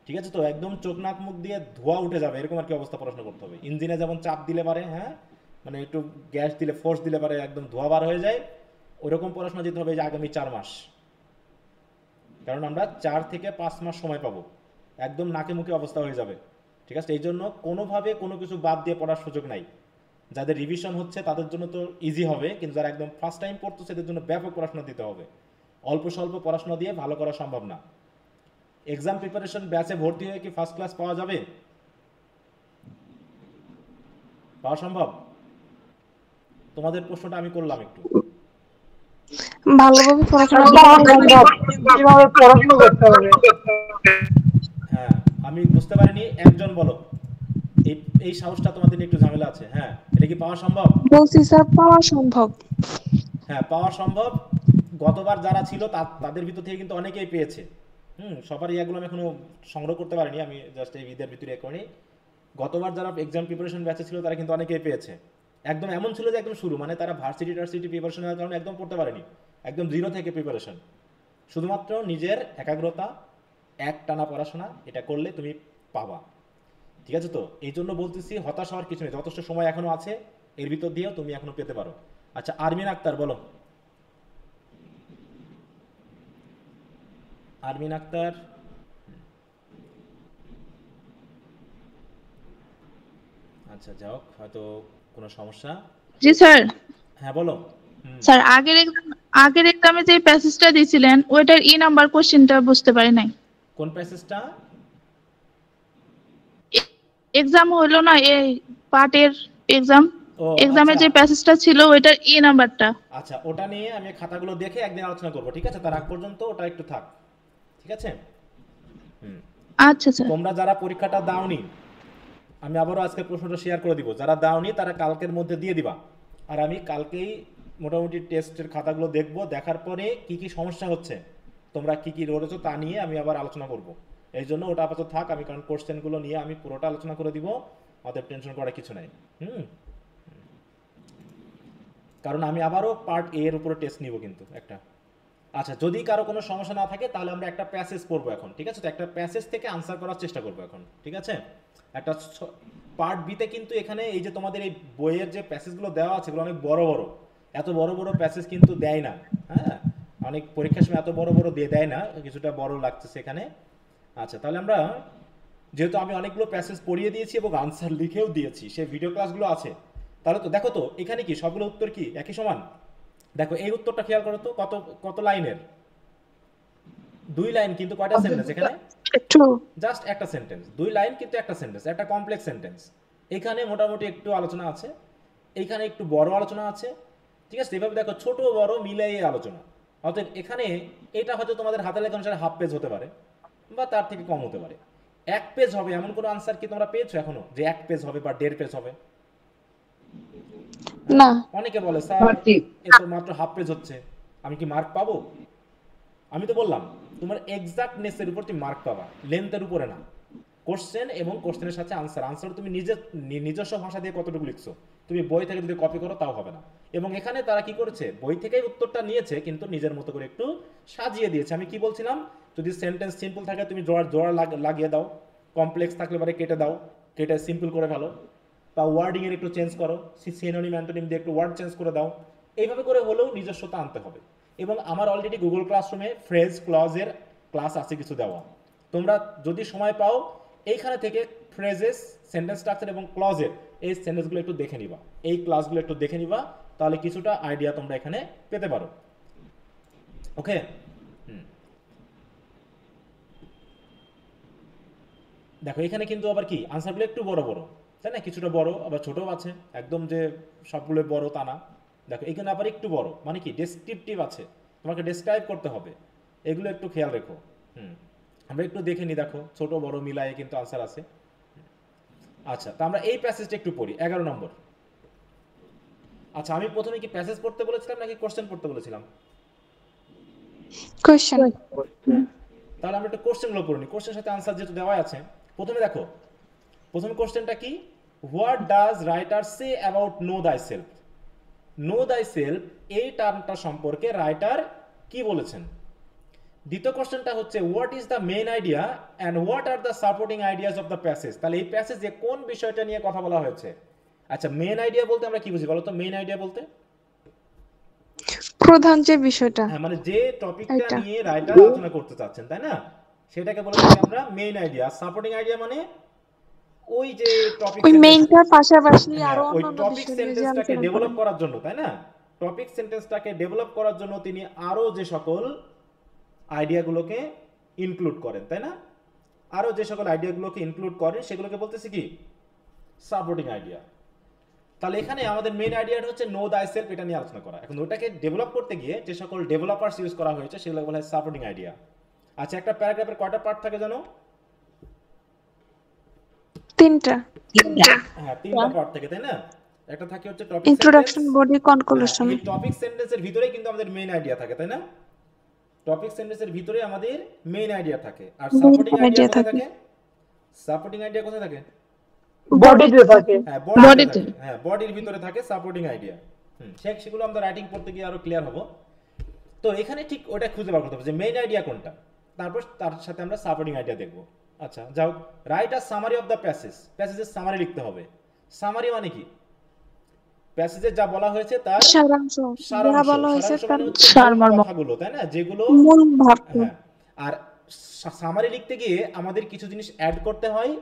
ঠিক আছে? তো একদম চোখ নাক মুখ দিয়ে ধোয়া উঠে যাবে এরকম আর কি অবস্থা পড়াশোনা করতে হবে। ইঞ্জিনে যেমন চাপ দিলে পারে, হ্যাঁ, মানে একটু গ্যাস দিলে, ফোর্স দিলে পারে একদম ধোয়া বার হয়ে যায়, ওইরকম পড়াশোনা যেতে হবে এই যে আগামী 4 মাস। কারণ আমরা 4 থেকে 5 মাস সময় পাবো, একদম নাকে মুখে অবস্থা হয়ে যাবে, ঠিক আছে? এই জন্য কোনোভাবে কোনো কিছু বাদ দিয়ে পড়ার সুযোগ নাই। যাদের রিভিশন হচ্ছে তাদের জন্য তো ইজি হবে, কিন্তু যারা একদম ফার্স্ট টাইম পড়তেছে এদের জন্য ব্যাপক পড়াশোনা দিতে হবে। অল্প স্বল্প পড়াশোনা দিয়ে ভালো করা সম্ভব না। এক্সাম প্রিপারেশন ব্যাচে ভর্তি হয়ে কি ফার্স্ট ক্লাস পাওয়া যাবে? পাওয়া সম্ভব? তোমাদের প্রশ্নটা আমি করলাম একটু। ভালোভাবে পড়াশোনা কিভাবে পড়াশোনা করতে হবে? হ্যাঁ, আমি বুঝতে পারিনি, একজন বলো। এই এই সাহসটা তোমাদের নিয়ে একটু ঝামেলা আছে। হ্যাঁ, এটা কি পাওয়া সম্ভব? বলছি স্যার, পাওয়া সম্ভব। হ্যাঁ, পাওয়া সম্ভব। গতবার যারা ছিল তাদের ভিতর থেকে কিন্তু অনেকেই পেয়েছে। সবার ইয়াগুলো আমি এখনো সংগ্রহ করতে পারিনি, আমি জাস্ট এই ঈদের ভিতরে করি। গতবার যারা এক্সাম প্রিপারেশন ব্যাচে ছিল তারা কিন্তু অনেকেই পেয়েছে। একদম এমন ছিল যে একদম শুরু, মানে তারা ভার্সিটি প্রিপারেশন হওয়ার কারণে একদম পড়তে পারেনি, একদম জিরো থেকে প্রিপারেশন। শুধুমাত্র নিজের একাগ্রতা, এক টানা পড়াশোনা, এটা করলে তুমি পাবা, ঠিক আছে? তো এই জন্য বলতেছি হতাশ হওয়ার কিছু নেই, যথেষ্ট সময় এখনো আছে, এর ভিতর দিয়েও তুমি এখনো পেতে পারো। আচ্ছা, আরমিন আক্তার বলো। আরমিন আক্তার, আচ্ছা যাও, হয়তো কোনো সমস্যা। জি স্যার। হ্যাঁ বলো। স্যার আগের এক্সামে যে প্যাসেজটা দিয়েছিলেন ওইটার নাম্বার কোশ্চেনটা বুঝতে পারি নাই। কোন প্যাসেজটা? এক্সাম হলো না, এই পার্টের এক্সামে আচ্ছা যে প্যাসেজটা ছিল ওইটার নাম্বারটা। আচ্ছা, ওটা নিয়ে আমি খাতাগুলো দেখে একদিন আলোচনা করবো, ঠিক আছে? তার আগ পর্যন্ত ওটা একটু থাক, ঠিক আছে? আচ্ছা স্যার। তোমরা যারা পরীক্ষাটা দাওনি, আমি আবারও আজকে প্রশ্নটা শেয়ার করে দিব, যারা দাওনি তারা কালকের মধ্যে দিয়ে দিবা। আর আমি কালকেই মোটামুটি টেস্টের খাতাগুলো দেখবো, দেখার পরে কি কি সমস্যা হচ্ছে, তোমরা কি কি রয়েছো তা নিয়ে আমি আবার আলোচনা করব। এই জন্য ওটা আপাতত থাক, আমি কারণ কোশ্চেনগুলো নিয়ে আমি পুরোটা আলোচনা করে দিব, অতএব টেনশন করার কিছু নাই। কারণ আমি আবারও পার্ট এ এর উপরে টেস্ট নিব কিন্তু একটা। আচ্ছা, যদি কারো কোনো সমস্যা না থাকে তাহলে আমরা একটা প্যাসেজ পড়বো এখন, ঠিক আছে? তো একটা প্যাসেজ থেকে আনসার করার চেষ্টা করবো এখন, ঠিক আছে? একটা পার্ট বিতে কিন্তু এখানে এই যে তোমাদের এই বইয়ের যে প্যাসেজগুলো দেওয়া আছে এগুলো অনেক বড় বড়, এত বড় বড় প্যাসেজ কিন্তু দেয় না। হ্যাঁ, অনেক পরীক্ষার সময় এত বড় বড় দিয়ে দেয় না, কিছুটা বড় লাগতেছে এখানে। আচ্ছা, তাহলে আমরা, যেহেতু আমি অনেকগুলো প্যাসেজ পড়িয়ে দিয়েছি এবং আনসার লিখেও দিয়েছি, সেই ভিডিও ক্লাসগুলো আছে, তাহলে তো দেখো তো এখানে কি সবগুলো উত্তর কি একই সমান? দেখো এই উত্তরটা খেয়াল করো তো, কত কত লাইনের? 2 লাইন, কিন্তু কয়টা সেন্টেন্স এখানে? একটু জাস্ট একটা সেন্টেন্স, 2 লাইন কিন্তু একটা সেন্টেন্স, একটা কমপ্লেক্স সেন্টেন্স। এখানে মোটামুটি একটু আলোচনা আছে, এইখানে একটু বড় আলোচনা আছে, ঠিক আছে? এভাবে দেখো ছোট বড় মিলাই আলোচনা। অতএব এখানে এটা হয়তো তোমাদের হাতে লেখা অনুসারে হাফ পেজ হতে পারে বা তার থেকে কম হতে পারে। 1 পেজ হবে এমন কোনো আনসার কি তোমরা পেয়েছো এখনো, যে 1 পেজ হবে বা 1.5 পেজ হবে? না। অনেকে বলে স্যার এ তো মাত্র হাফ পেজ হচ্ছে, আমি কি মার্ক পাবো? আমি তো বললাম তোমার এক্সাক্টনেসের উপর তুমি মার্ক পাবা, লেন্থের উপরে না। কোশ্চেন এবং কোশ্চেনের সাথে আনসার তুমি নিজস্ব ভাষা দিয়ে কতটুকু লিখছো, তুমি বই থেকে যদি কপি করো তাও হবে না। এবং এখানে তারা কি করেছে, বই থেকেই উত্তরটা নিয়েছে কিন্তু নিজের মতো করে একটু সাজিয়ে দিয়েছে। আমি কি বলছিলাম, যদি সেন্টেন্স সিম্পল থাকে তুমি জোড়া লাগিয়ে দাও, কমপ্লেক্স থাকলে পরে কেটে দাও, কেটে সিম্পল করে ফেলো, বা ওয়ার্ডিং এর একটু চেঞ্জ করো, সিনোনিম অ্যান্টোনিম দিয়ে একটু ওয়ার্ড চেঞ্জ করে দাও। এইভাবে করে হলেও নিজস্বতা আনতে হবে। এবং আমার অলরেডি গুগল ক্লাসরুমে ফ্রেজ ক্লজের ক্লাস আছে কিছু দেওয়া, তোমরা যদি সময় পাও এইখানে থেকে ফ্রেজেস, সেন্টেন্স স্ট্রাকচার এবং ক্লজের এই সেন্টেন্সগুলো একটু দেখে নিবা, এই ক্লাসগুলো একটু দেখে নিবা, তাহলে কিছুটা আইডিয়া তোমরা এখানে পেতে পারো। ওকে, দেখো এখানে কিন্তু আবার কি আনসারগুলো একটু বড় বড়, তাই না? কিছুটা বড় আবার ছোটও আছে, একদম যে সবগুলো বড় তা না। দেখো এখানে আবার একটু বড়, মানে কি ডেসক্রিপটিভ আছে, তোমাকে ডেসক্রাইব করতে হবে, এগুলো একটু খেয়াল রেখো। আমরা একটু দেখে নিই, দেখো ছোট বড় মিলায়ে কিন্তু আনসার আছে। আচ্ছা, তো আমরা এই প্যাসেজটা একটু পড়ি, 11 নম্বর। আচ্ছা, আমি প্রথমে কি প্যাসেজ পড়তে বলেছিলাম নাকি কোশ্চেন পড়তে বলেছিলাম? কোয়েশ্চেন। তাহলে আমরা একটু কোশ্চেনগুলো পড়ে নিই, কোশ্চেনের সাথে আনসার যেহেতু দেওয়া আছে। প্রথমে দেখো, প্রথমে কোশ্চেনটা কি, what does writer say about no দাই সেলফ। নো দাই সেলফ এই টার্মটা সম্পর্কে রাইটার কি বলেছেন। দ্বিতীয় কোশ্চেনটা হচ্ছে what is the main idea and what are the supporting ideas of the passage. তাহলে এই প্যাসেজে কোন বিষয়টা নিয়ে কথা বলা হয়েছে। আচ্ছা, মেইন আইডিয়া বলতে আমরা কি বুঝি বলো তো? মেইন আইডিয়া বলতে প্রধান যে বিষয়টা, হ্যাঁ, মানে যে টপিকটা এটা। নিয়ে রাইটার আলোচনা করতে চাচ্ছেন, তাই না, সেটাকে বলে থাকি আমরা মেইন আইডিয়া। সাপোর্টিং আইডিয়া মানে ওই যে টপিক ওই মেইনটার পাশাপাশি আরো ওই অন্যান্য টপিক বিষয় নিয়ে যে সেন্টেন্সটাকে আলোচনা ডেভেলপ করেন। করার জন্য, তাই না, টপিক সেন্টেন্সটাকে ডেভেলপ করার জন্য তিনি আরো যে সকল আইডিয়াগুলোকে ইনক্লুড করেন, তাই না, আরো যে সকল আইডিয়াগুলোকে ইনক্লুড করেন সেগুলোকে বলতেছি কি সাপোর্টিং আইডিয়া। তাহলে এখানে আমাদের মেইন আইডিয়াটা হচ্ছে নো দাই সেলফ, এটা নিয়ে আলোচনা করা। এখন ওটাকে ডেভেলপ করতে গিয়ে যে সকল ডেভেলপারস ইউজ করা হয়েছে সেগুলো বলা হয় সাপোর্টিং আইডিয়া। আচ্ছা, একটা প্যারাগ্রাফের কয়টা পার্ট থাকে জানো? 3টা। হ্যাঁ, 3টা পার্ট থাকে, তাই না। একটা থাকে হচ্ছে topic introduction, sentence. Body, conclusion. এই টপিক সেন্টেন্সের ভিতরেই কিন্তু আমাদের মেইন আইডিয়া থাকে, তাই না। টপিক সেন্টেন্সের ভিতরে আমাদের মেইন আইডিয়া থাকে। আর সাপোর্টিং আইডিয়া কোথায় থাকে? সাপোর্টিং আইডিয়া কোথায় থাকে? বডিতে থাকে। হ্যাঁ, Body বডিতে তে। থাকে। হ্যাঁ, বডির ভিতরে থাকে সাপোর্টিং আইডিয়া। সেগুলো আমরা রাইটিং করতে গিয়ে আরো ক্লিয়ার হবো। তো এখানে ঠিক ওটা খুঁজে বার করতে হবে যে মেইন আইডিয়া কোনটা, তারপর তার সাথে আমরা সাপোর্টিং আইডিয়া দেখবো। আচ্ছা, যাও, write a summary of the passage. প্যাসেজের সামারি লিখতে হবে। সামারি মানে কি? প্যাসেজে যা বলা হয়েছে তার সারাংশ, যা সারাংশ। বলা হয়েছে সারাংশ তার মানে হচ্ছে মূল সারমর্ম। কথাগুলো, তাই না, যেগুলো। মূল ভাব। হ্যাঁ, আর সামারি লিখতে গিয়ে আমাদের কিছু জিনিস অ্যাড করতে হয়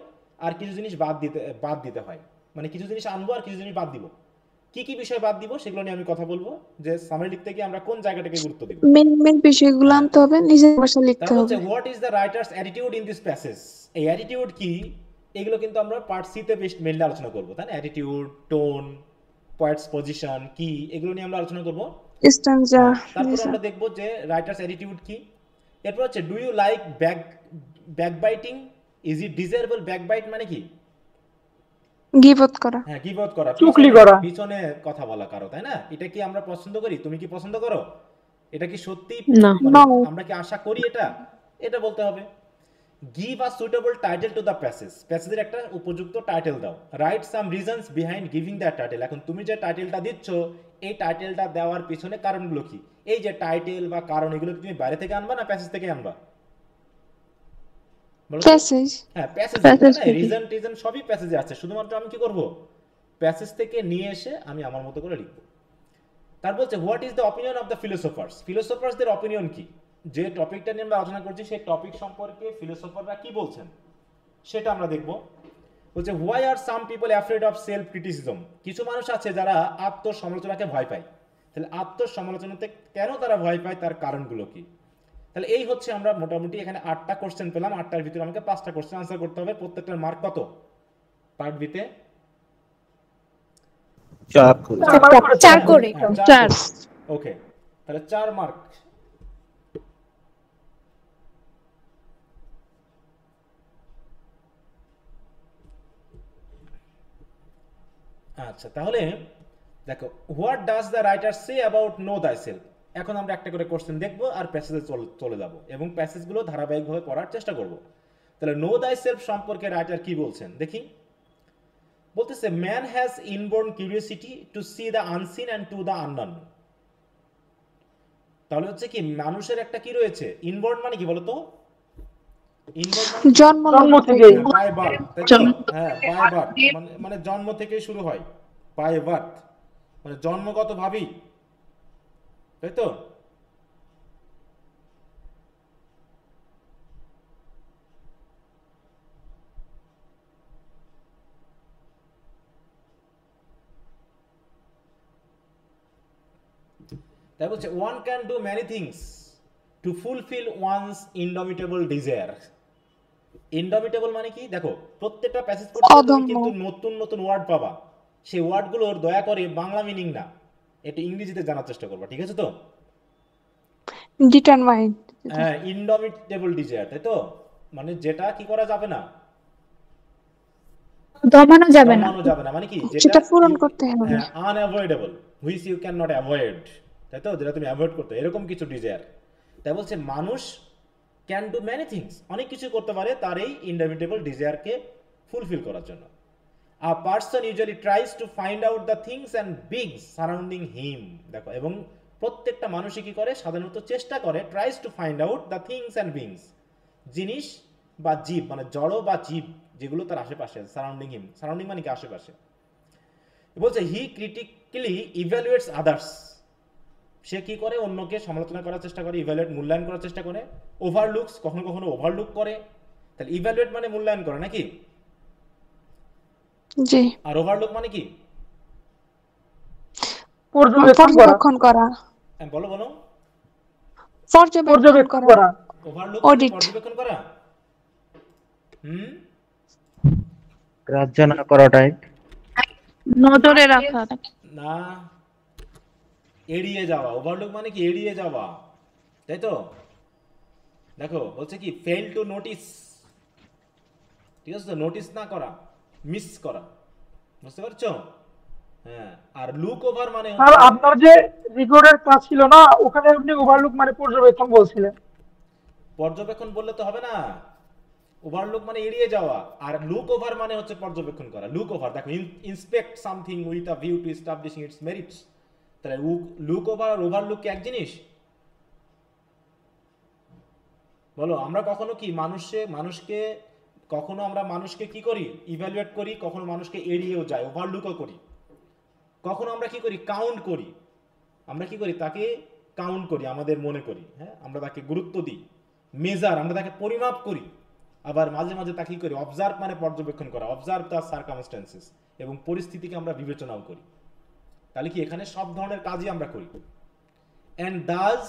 আর কিছু জিনিস বাদ দিতে হয়। মানে কিছু জিনিস আনবো আর কিছু জিনিস বাদ দিব। কি কি বিষয় বাদ দিব সেগুলো নিয়ে আমি কথা বলবো, যে সামারি লিখতে গিয়ে আমরা কোন জায়গাটাকে গুরুত্ব দিব। মেন বিষয়গুলো আনতে হবে, নিজের ভাষায় লিখতে তারপর হবে। হচ্ছে what is the writer's attitude in this passage. এই অ্যাটিটিউড কি, এগুলো কিন্তু আমরা পার্ট সি তে বেশ মেনলি আলোচনা করবো, তাই না। অ্যাটিটিউড, টোন, পয়েন্টস পজিশন কি, এগুলো নিয়ে আমরা আলোচনা করবো। স্ট্যান্সা। তারপর আমরা দেখবো যে রাইটার্স অ্যাটিটিউড কি। এরপর হচ্ছে do you like backbiting, is it desirable. Backbite মানে কি? গিবত করা। হ্যাঁ, গিভ আউট করা, চুগলি করা। পিছনে কথা বলা কারো, তাই না। এটা কি আমরা পছন্দ করি? তুমি কি পছন্দ করো? এটা কি সত্যি না। No. আমরা কি আশা করি এটা? এটা বলতে হবে। Give a suitable title to the passage. প্যাসেজের একটা উপযুক্ত টাইটেল দাও। Write some reasons behind giving that title. এখন তুমি যে টাইটেলটা দিচ্ছ, এই টাইটেলটা দেওয়ার পিছনে কারণগুলো কি? এই যে টাইটেল বা কারণ, এগুলো কি তুমি বাইরে থেকে আনবা না প্যাসেজ থেকে আনবা? বলো তো? প্যাসেজ। হ্যাঁ, প্যাসেজ Passage থেকে। রিজন সবই প্যাসেজে আছে। শুধুমাত্র আমি কি করব, প্যাসেজ থেকে নিয়ে এসে আমি আমার মতো করে লিখব। তারপর হচ্ছে what is the opinion of the philosophers. ফিলোসোফার্সদের অপিনিয়ন কি, যে টপিকটা নিয়ে আমরা আলোচনা করছি সেই টপিক সম্পর্কে ফিলোসোফাররা কি বলছেন সেটা আমরা দেখব। বলছে why are some people afraid of self criticism. কিছু মানুষ আছে যারা আত্মসমালোচনাকে ভয় পায়। তাহলে আত্মসমালোচনাতে কেন তারা ভয় পায়, তার কারণগুলো কি। তাহলে এই হচ্ছে আমরা মোটামুটি এখানে 8টা কোশ্চেন পেলাম। 8টার ভিতরে আমাকে 5টা কোশ্চেন আনসার করতে হবে। প্রত্যেকটার মার্ক কত পার্ট বিতে? 4 করে। 4 করে। হ্যাঁ, 4। ওকে, তাহলে 4 মার্ক। আচ্ছা, তাহলে দেখো, what does the writer say about no দাই সেলফ। এখন আমরা একটা করে কোশ্চেন দেখবো আর প্যাসেজে চলে যাব এবং প্যাসেজগুলো ধারাবাহিকভাবে পড়ার চেষ্টা করব। তাহলে নো দাই সেলফ সম্পর্কে রাইটার কি বলছেন দেখি। বলতেছে man has inborn curiosity to see the unseen and to the unknown. তাহলে হচ্ছে কি, মানুষের একটা কি রয়েছে, ইনবোর্ন মানে কি বলতো? ইনবোর্ন জন্ম থেকে। বাই বার্থ, তাই তো? হ্যাঁ, বাই বার্থ মানে জন্ম থেকেই শুরু হয়। বাই বার্থ মানে জন্মগত ভাবেই, তাই তো? তাই বলছে one can do many things to fulfil one's indomitable desire. Indomitable মানে কি? দেখো, প্রত্যেকটা প্যাসেজ পড়তে তুমি অদম্য। কিন্তু নতুন নতুন ওয়ার্ড পাবা। সেই ওয়ার্ডগুলোর দয়া করে বাংলা মিনিং না, একটু ইংরেজিতে জানার চেষ্টা করবা, ঠিক আছে তো? ডিটারমাইন। হ্যাঁ, ইনডমিটেবল ডিজায়ার, তাই তো? মানে যেটা কি করা যাবে না, দমানো যাবে না। দমানো যাবে না, মানে কি সেটা যেটা পূরণ করতে হবে। হ্যাঁ, unavoidable, which you can not avoid, তাই তো? যেটা তুমি অ্যাভয়েড করতে, এরকম কিছু ডিজায়ার। তাই বলছে মানুষ ক্যান ডু ম্যানি থিংস, অনেক কিছু করতে পারে তার এই ইনডমিটেবল ডিজায়ারকে ফুলফিল করার জন্য। A person usually tries to find out the things and beings surrounding him, দেখো, এবং প্রত্যেকটা মানুষই কি করে, সাধারণত চেষ্টা করে, tries to find out the things and beings, জিনিস বা জীব, মানে জড় বা জীব যেগুলো তার আশেপাশে, সারাউন্ডিং হিম, সারাউন্ডিং মানে কি আশেপাশে। বলছে হি ক্রিটিক্যালি ইভ্যালুয়েটস আদার্স, সে কি করে, অন্যকে সমালোচনা করার চেষ্টা করে, ইভ্যালুয়েট মূল্যায়ন করার চেষ্টা করে, ওভারলুকস, কখনো কখনো ওভারলুক করে। তাহলে ইভ্যালুয়েট মানে মূল্যায়ন করে নাকি, জি। আর ওভারলুক মানে কি? পর্যবেক্ষণ করা। বলো বলো। পর্যবেক্ষণ করা। Overlook Audit. পর্যবেক্ষণ করা। গ্রাহ্য না করাটাই নজরে রাখা। না, এড়িয়ে যাওয়া। ওভারলুক মানে কি এড়িয়ে যাওয়া, তাই তো? দেখো বলছে কি ফেল টু নোটিস, ঠিক আছে তো? নোটিস না করা, মিস করা, বুঝতে পারছো? হ্যাঁ, আর লুক ওভার মানে আর আপনার যে রেকর্ডের ক্লাস ছিল না, ওখানে আপনি ওভারলুক মানে পর্যবেক্ষণ বলছিলেন। পর্যবেক্ষণ বললে তো হবে না, ওভারলুক মানে এড়িয়ে যাওয়া, আর লুক ওভার মানে হচ্ছে পর্যবেক্ষণ করা। লুক ওভার, দেখো, inspect something with a view to establishing it's merits. তাহলে লুক ওভার আর ওভারলুক কি এক জিনিস? বলো, আমরা কখনো কি মানুষকে কখনো আমরা মানুষকে কি করি, ইভ্যালুয়েট করি, কখনো মানুষকে এড়িয়েও যাই, ওভারলুকও করি। কখনো আমরা কি করি, কাউন্ট করি, আমরা কি করি, তাকে কাউন্ট করি, আমাদের মনে করি, হ্যাঁ, আমরা তাকে গুরুত্ব দিই, মেজার, আমরা তাকে পরিমাপ করি। আবার মাঝে মাঝে তাকে কি করি, অবজার্ভ মানে পর্যবেক্ষণ করা, অবজার্ভ দ্য সার্কামস্ট্যান্সেস, এবং পরিস্থিতিকে আমরা বিবেচনাও করি। তাহলে কি এখানে সব ধরনের কাজই আমরা করি। অ্যান্ড দাস,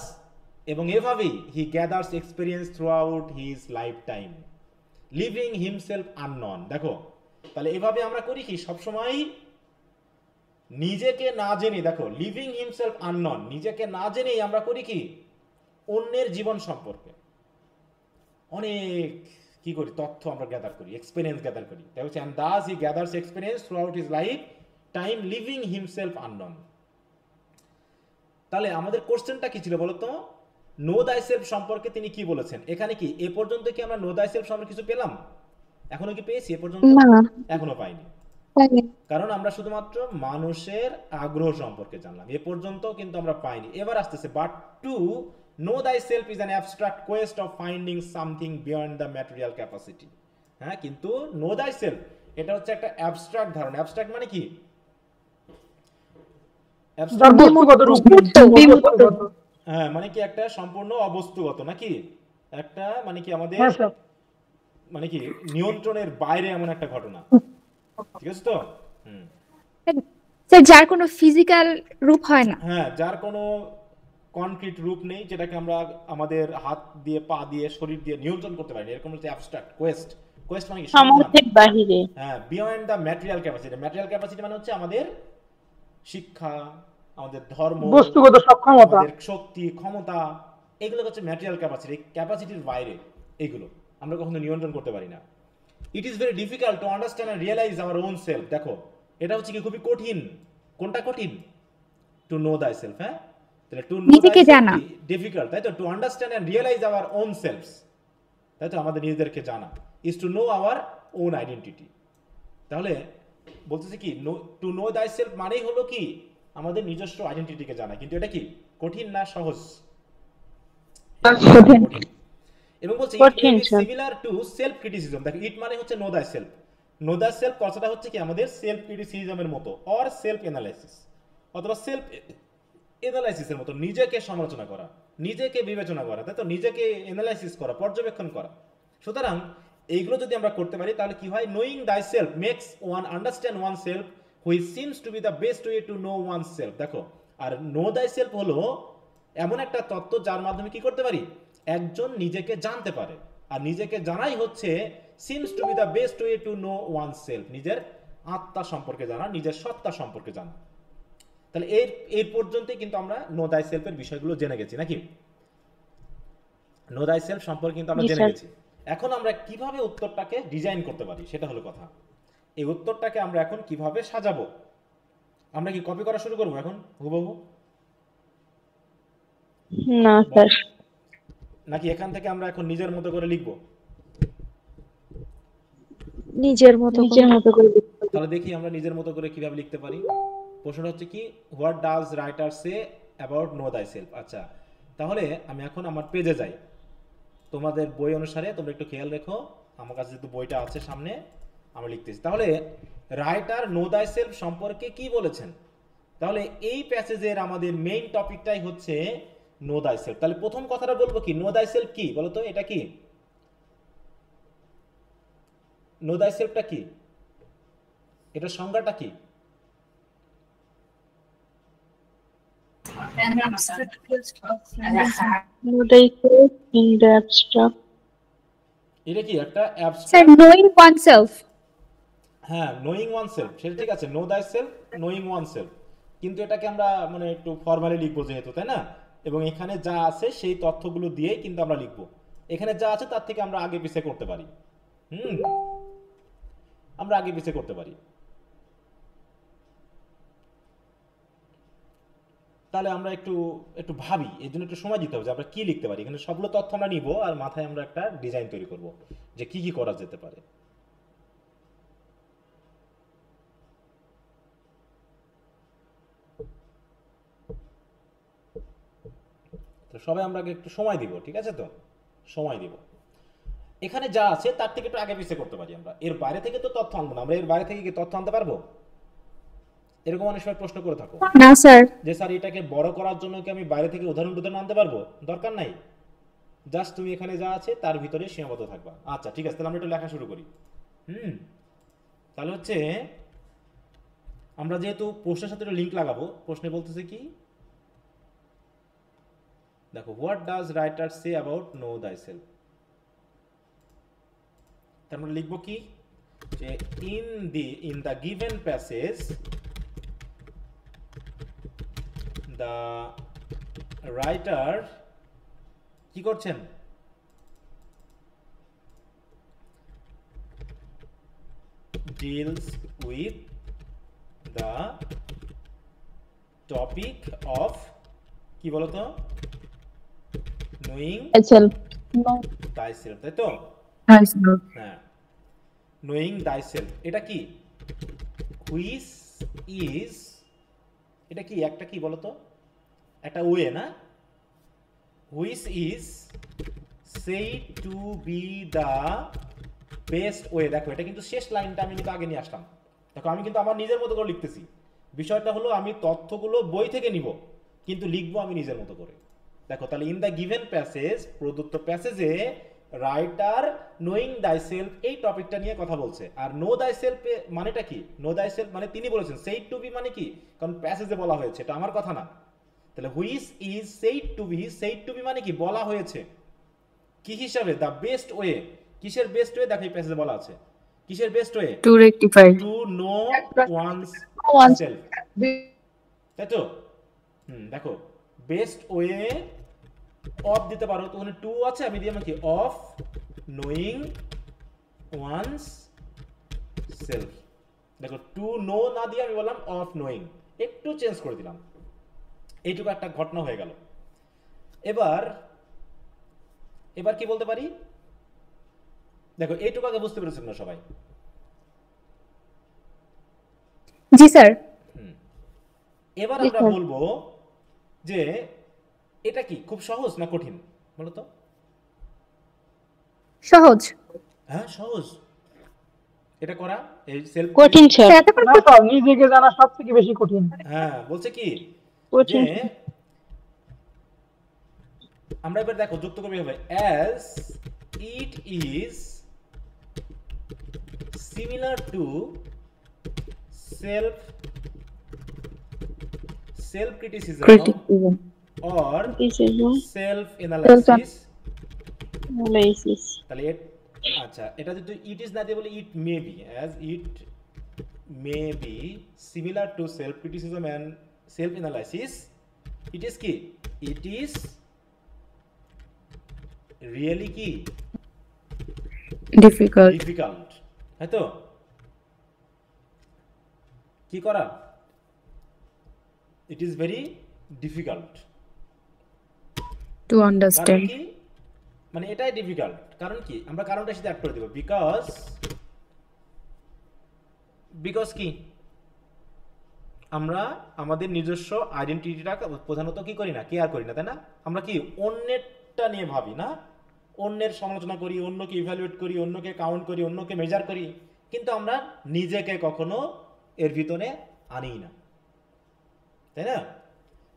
এবং এভাবেই he gathers experience throughout his lifetime, living himself unknown. দেখো, তাহলে এভাবে আমরা করি কি, সবসময় নিজেকে না জেনে, দেখো, লিভিং হিমসেলফ আননন, নিজেকে না জেনেই আমরা করি কি, অন্যের জীবন সম্পর্কে অনেক কি করি, তথ্য আমরা গ্যাদার করি, এক্সপিরিয়েন্স গ্যাদার করি। তাই হচ্ছে and thus he gathers experience throughout his lifetime, living himself unknown. তাহলে আমাদের কোশ্চেনটা কি ছিল বলতো? নো দাই সেলফ সম্পর্কে তিনি কি বলেছেন। এখানে কি এ পর্যন্ত কি আমরা নো দাই সেলফ সম্পর্কে কিছু পেলাম? এখনো কি পেয়েছি এ পর্যন্ত? না, এখনো পাইনি, পাইনি। কারণ আমরা শুধুমাত্র মানুষের আগ্রহ সম্পর্কে জানলাম, এ পর্যন্ত কিন্তু আমরা পাইনি। এবার আসতেছে বাট টু নো দাই self is an abstract Quest of finding something beyond the material capacity. হ্যাঁ, কিন্তু নো দাই সেলফ এটা হচ্ছে একটা অ্যাবস্ট্রাক্ট ধারণা। অ্যাবস্ট্রাক্ট মানে কি? হ্যাঁ, মানে কি একটা সম্পূর্ণ অবস্তুগত, নাকি একটা মানে কি আমাদের মানে কি নিয়ন্ত্রণের বাইরে এমন একটা ঘটনা, ঠিক আছে তো? স্যার, যার কোনো ফিজিক্যাল রূপ হয় না। হ্যাঁ, যার কোনো কনক্রিট রূপ নেই, যেটাকে আমরা আমাদের হাত দিয়ে, পা দিয়ে, শরীর দিয়ে নিয়ন্ত্রণ করতে পারি, এরকম হচ্ছে অ্যাবস্ট্রাক্ট কোয়েস্ট। কোয়েস্ট মানে কি? সামর্থ্যের বাহিরে। হ্যাঁ, beyond the material capacity. Material capacity মানে হচ্ছে আমাদের শিক্ষা, আমাদের ধর্ম, বস্তুগত সক্ষমতা, আমাদের শক্তি, ক্ষমতা, এগুলো হচ্ছে ম্যাটেরিয়াল ক্যাপাসিটি। ক্যাপাসিটির বাইরে এগুলো আমরা কখনো নিয়ন্ত্রণ করতে পারি না। It is very difficult to understand and realise our own self. দেখো, এটা হচ্ছে কি খুবই কঠিন। কোনটা কঠিন? টু নো দাই সেলফ। হ্যাঁ, তাহলে টু নো নিজেকে জানা ডিফিকাল্ট, তাই তো? To understand and realise our own selves, তাই তো? আমাদের নিজেদেরকে জানা is to know our own identity. তাহলে বলতেছে কি, টু নো দাই সেলফ মানেই হলো কি আমাদের নিজস্ব আইডেন্টিটিকে জানা। কিন্তু এটা কি কঠিন না সহজ? কঠিন। এবং বলছে ইট is similar to self criticism. দেখো, ইট মানে হচ্ছে নো দাই সেলফ। নো দাই সেলফ কথাটা হচ্ছে কি আমাদের সেলফ ক্রিটিসিজমের মতো, অর সেলফ অ্যানালাইসিস, অথবা সেলফ অ্যানালাইসিসের মতো, নিজেকে সমালোচনা করা, নিজেকে বিবেচনা করা, তাই তো? নিজেকে অ্যানালাইসিস করা, পর্যবেক্ষণ করা। সুতরাং এইগুলো যদি আমরা করতে পারি তাহলে কি হয়? Knowing thy self makes one understand one self which seems to be the best way to know one self. দেখো, আর নো দাই সেলফ হলো এমন একটা তত্ত্ব যার মাধ্যমে কি করতে পারি? একজন নিজেকে জানতে পারে। আর নিজেকে জানাই হচ্ছে seems to be the best way to know one self, নিজের আত্মা সম্পর্কে জানা, নিজের সত্তা সম্পর্কে জানা। তাহলে এর পর্যন্তই কিন্তু আমরা নো দাই সেলফের বিষয়গুলো জেনে গেছি নাকি? নো দাই সেলফ সম্পর্কে কিন্তু আমরা জি, জেনে স্যার। গেছি। এখন আমরা কিভাবে উত্তরটাকে ডিজাইন করতে পারি সেটা হলো কথা। এই উত্তরটাকে আমরা এখন কিভাবে সাজাবো? আমরা কি কপি করা শুরু করবো এখন হুবহু, না স্যার, নাকি এখান থেকে আমরা এখন নিজের মতো করে লিখবো? নিজের মতো করে। তাহলে দেখি আমরা নিজের মতো করে কিভাবে লিখতে পারি। প্রশ্নটা হচ্ছে কি, what does writer say about no দাই সেলফ। আচ্ছা, তাহলে আমি এখন আমার পেজে যাই। তোমাদের বই অনুসারে তোমরা একটু খেয়াল রেখো, আমার কাছে যেহেতু বইটা আছে সামনে, আমি লিখতেছি। তাহলে রাইটার নো দাই সেলফ সম্পর্কে কি বলেছেন? তাহলে এই প্যাসেজের আমাদের মেইন টপিকটাই হচ্ছে নো দাই সেলফ। তাহলে প্রথম কথাটা বলবো কি, নো দাই সেলফ কি বলো তো? এটা কি নো দাই সেলফটা কি? এটা সংজ্ঞাটা কি? in the abstract. এটা কি একটা স্যার অ্যাবস্ট্রাক্ট? Knowing oneself. হ্যাঁ, নোয়িং ওয়ান সেলফ, সেটা ঠিক আছে, নো দাই সেলফ, নোয়িং ওয়ান সেলফ। কিন্তু এটাকে আমরা মানে একটু ফর্মালি লিখবো যেহেতু, তাই না? এবং এখানে যা আছে সেই তথ্যগুলো দিয়েই কিন্তু আমরা লিখবো। এখানে যা আছে তার থেকে আমরা আগে পিছে করতে পারি। আমরা আগে পিছে করতে পারি। তাহলে আমরা একটু একটু ভাবি, এর জন্য একটু সময় দিতে হবে যে আমরা কি লিখতে পারি। এখানে সবগুলো তথ্য আমরা নিব আর মাথায় আমরা একটা ডিজাইন তৈরি করব যে কি কি করা যেতে পারে। তো সবাই আমরা আগে একটু সময় দিব, ঠিক আছে? তো সময় দিব। এখানে যা আছে তার থেকে একটু আগে পিছিয়ে করতে পারি আমরা। এর বাইরে থেকে তো তথ্য আনবো না। আমরা এর বাইরে থেকে কি তথ্য আনতে পারবো? এরকম অনেক সময় প্রশ্ন করে থাকো না স্যার। যে স্যার এটাকে বড় করার জন্য কি আমি বাইরে থেকে উদাহরণ আনতে পারবো? দরকার নাই, জাস্ট তুমি এখানে যা আছে তার ভিতরে সীমাবদ্ধ থাকবা। আচ্ছা ঠিক আছে, তাহলে আমরা একটু লেখা শুরু করি। তাহলে হচ্ছে আমরা যেহেতু প্রশ্নের সাথে লিঙ্ক লাগাবো, প্রশ্নে বলতেছে কি, দেখো, what does writer say about no দাই সেলফ। তার মানে লিখবো কি, যে in the given passage the writer কি করছেন? deals with the topic of কি বলতো, knowing thyself, তাই তো? হ্যাঁ, knowing thyself এটা কি, which is, এটা কি একটা কি বলতো, একটা ওয়ে না, which is said to be the best way. দেখো এটা কিন্তু শেষ লাইনটা আমি কিন্তু আগে নিয়ে আসলাম। দেখো আমি কিন্তু আমার নিজের মতো করে লিখতেছি। বিষয়টা হলো আমি তথ্যগুলো বই থেকে নিব, কিন্তু লিখবো আমি নিজের মতো করে। দেখো তাহলে ইন দ্য গিভেন প্যাসেজ, প্রদত্ত প্যাসেজে রাইটার নোয়িং দাই সেলফ এই টপিকটা নিয়ে কথা বলছে। আর নো দাই সেলফ মানেটা কি? নো দাই সেলফ মানে তিনি বলেছেন। সেইড টু বি মানে কি? কারণ প্যাসেজে বলা হয়েছে, এটা আমার কথা না। তাহলে which is said to be, said to be মানে কি? বলা হয়েছে। কি হিসাবে? The best way. কিসের বেস্ট ওয়ে? দেখো এই প্যাসেজে বলা আছে কিসের best way? To rectify, to know one's self, তাই তো? দেখো বেস্ট ওয়ে অফ দিতে পারো, তো ওখানে টু আছে, আমি দিলাম কি, অফ নোয়িং ওয়ানস সেলফ। দেখো টু নো না দিয়ে আমি বললাম অফ নোয়িং, একটু চেঞ্জ করে দিলাম। এইটুকু একটা ঘটনা হয়ে গেল। এবার কি বলতে পারি? দেখো এইটুকু আগে বুঝতে পেরেছেন না সবাই? জি স্যার। এবার আমরা বলবো যে এটা কি খুব সহজ না কঠিন বলো তো? সহজ। হ্যাঁ সহজ এটা করা, এই সেলফ কঠিন স্যার। না স্যার, নিজেকে জানা সব থেকে বেশি কঠিন। হ্যাঁ বলছে কি কঠিন। যে আমরা এবার দেখো যুক্ত করবে হবে, as it is similar to self criticism or self analysis। তাহলে আচ্ছা এটা যদি ইট ইজ না দিয়ে বলি it may be, as it may be similar to self criticism and self analysis it is কি, ইট ইজ রিয়েলি কি Difficult. ডিফিকাল্ট, তাই তো? কি করা, it is very difficult. To কারণ understand. কি, মানে এটাই ডিফিকাল্ট, কারণ কি আমরা কারণটা সাথে অ্যাড করে দেব, বিকজ কি আমরা আমাদের নিজস্ব আইডেন্টিটিটা প্রধানত কি করি না, কেয়ার করি না, তাই না? আমরা কি অন্যেরটা নিয়ে ভাবি না, অন্যের সমালোচনা করি, অন্যকে ইভ্যালুয়েট করি, অন্যকে কাউন্ট করি, অন্যকে মেজার করি, কিন্তু আমরা নিজেকে কখনো এর ভিতরে আনি না, তাই না?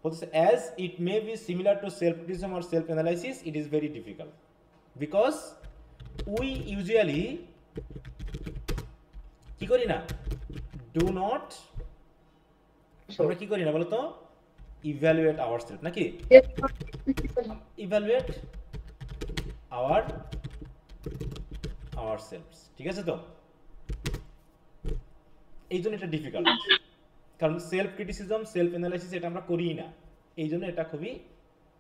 বলতেছে as it may be similar to self criticism or self analysis, it is very difficult because we usually কি করি না, do not, আমরা কি করি না বলতো, evaluate ourselves, নাকি evaluate ourselves, ঠিক আছে তো? এই জন্য এটা ডিফিকাল্ট, কারণ সেলফ ক্রিটিসিজম সেলফ অ্যানালাইসিস এটা আমরা করি না, এই জন্য এটা খুবই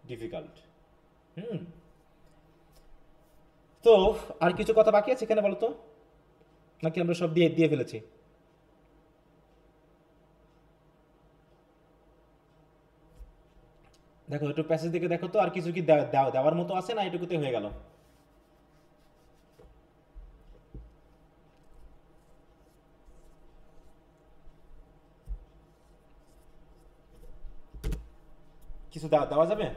ডিফিকাল্ট। তো আর কিছু কথা বাকি আছে এখানে বলতো, নাকি আমরা সব দিয়ে ফেলেছি? দেখো একটু প্যাসেজ দিকে দেখো তো, আর কিছু কি দেওয়ার মতো আছে না এটুকুতে হয়ে গেল? কিছু দেওয়া যাবে?